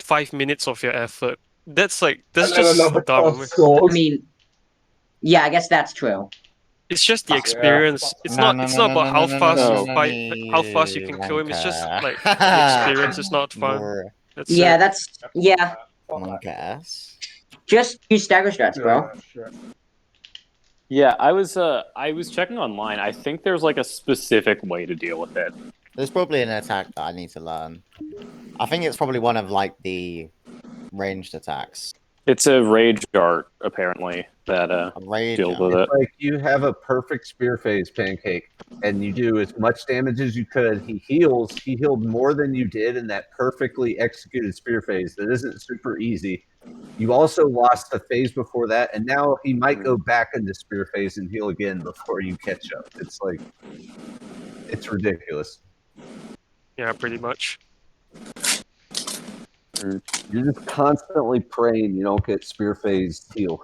5 minutes of your effort. That's just dumb. I mean, yeah, I guess that's true. It's just the experience. It's not about how fast you fight, like, how fast you can kill him. It's just like the experience is not fun. That's Yeah, it. that's yeah. Monkass. Just use stagger strats, bro. Yeah, I was checking online. I think there's like a specific way to deal with it. There's probably an attack that I need to learn. I think it's probably one of like the ranged attacks. It's a rage art apparently that deals with it. It's like you have a perfect spear phase, Pancake, and you do as much damage as you could. He heals. He healed more than you did in that perfectly executed spear phase. That isn't super easy. You also lost the phase before that, and now he might go back into spear phase and heal again before you catch up. It's like, it's ridiculous. Yeah, pretty much. You're just constantly praying you don't get spear phase heal.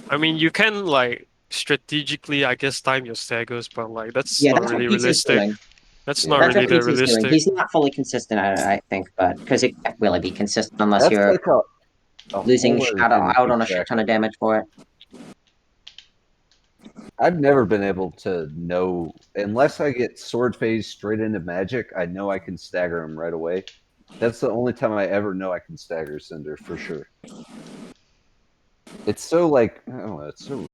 I mean, you can like strategically, I guess, time your staggers, but like that's Yeah, not that's what really Pizza's realistic. doing. That's not That's really what that Pizza's doing. realistic. He's not fully consistent, I think, but because it can't really be consistent unless That's you're like a losing whole other out thing to on a keep shit track ton of damage for it. I've never been able to know, unless I get sword phase straight into magic, I know I can stagger him right away. That's the only time I ever know I can stagger Cinder, for sure. It's so, like, I don't know, it's so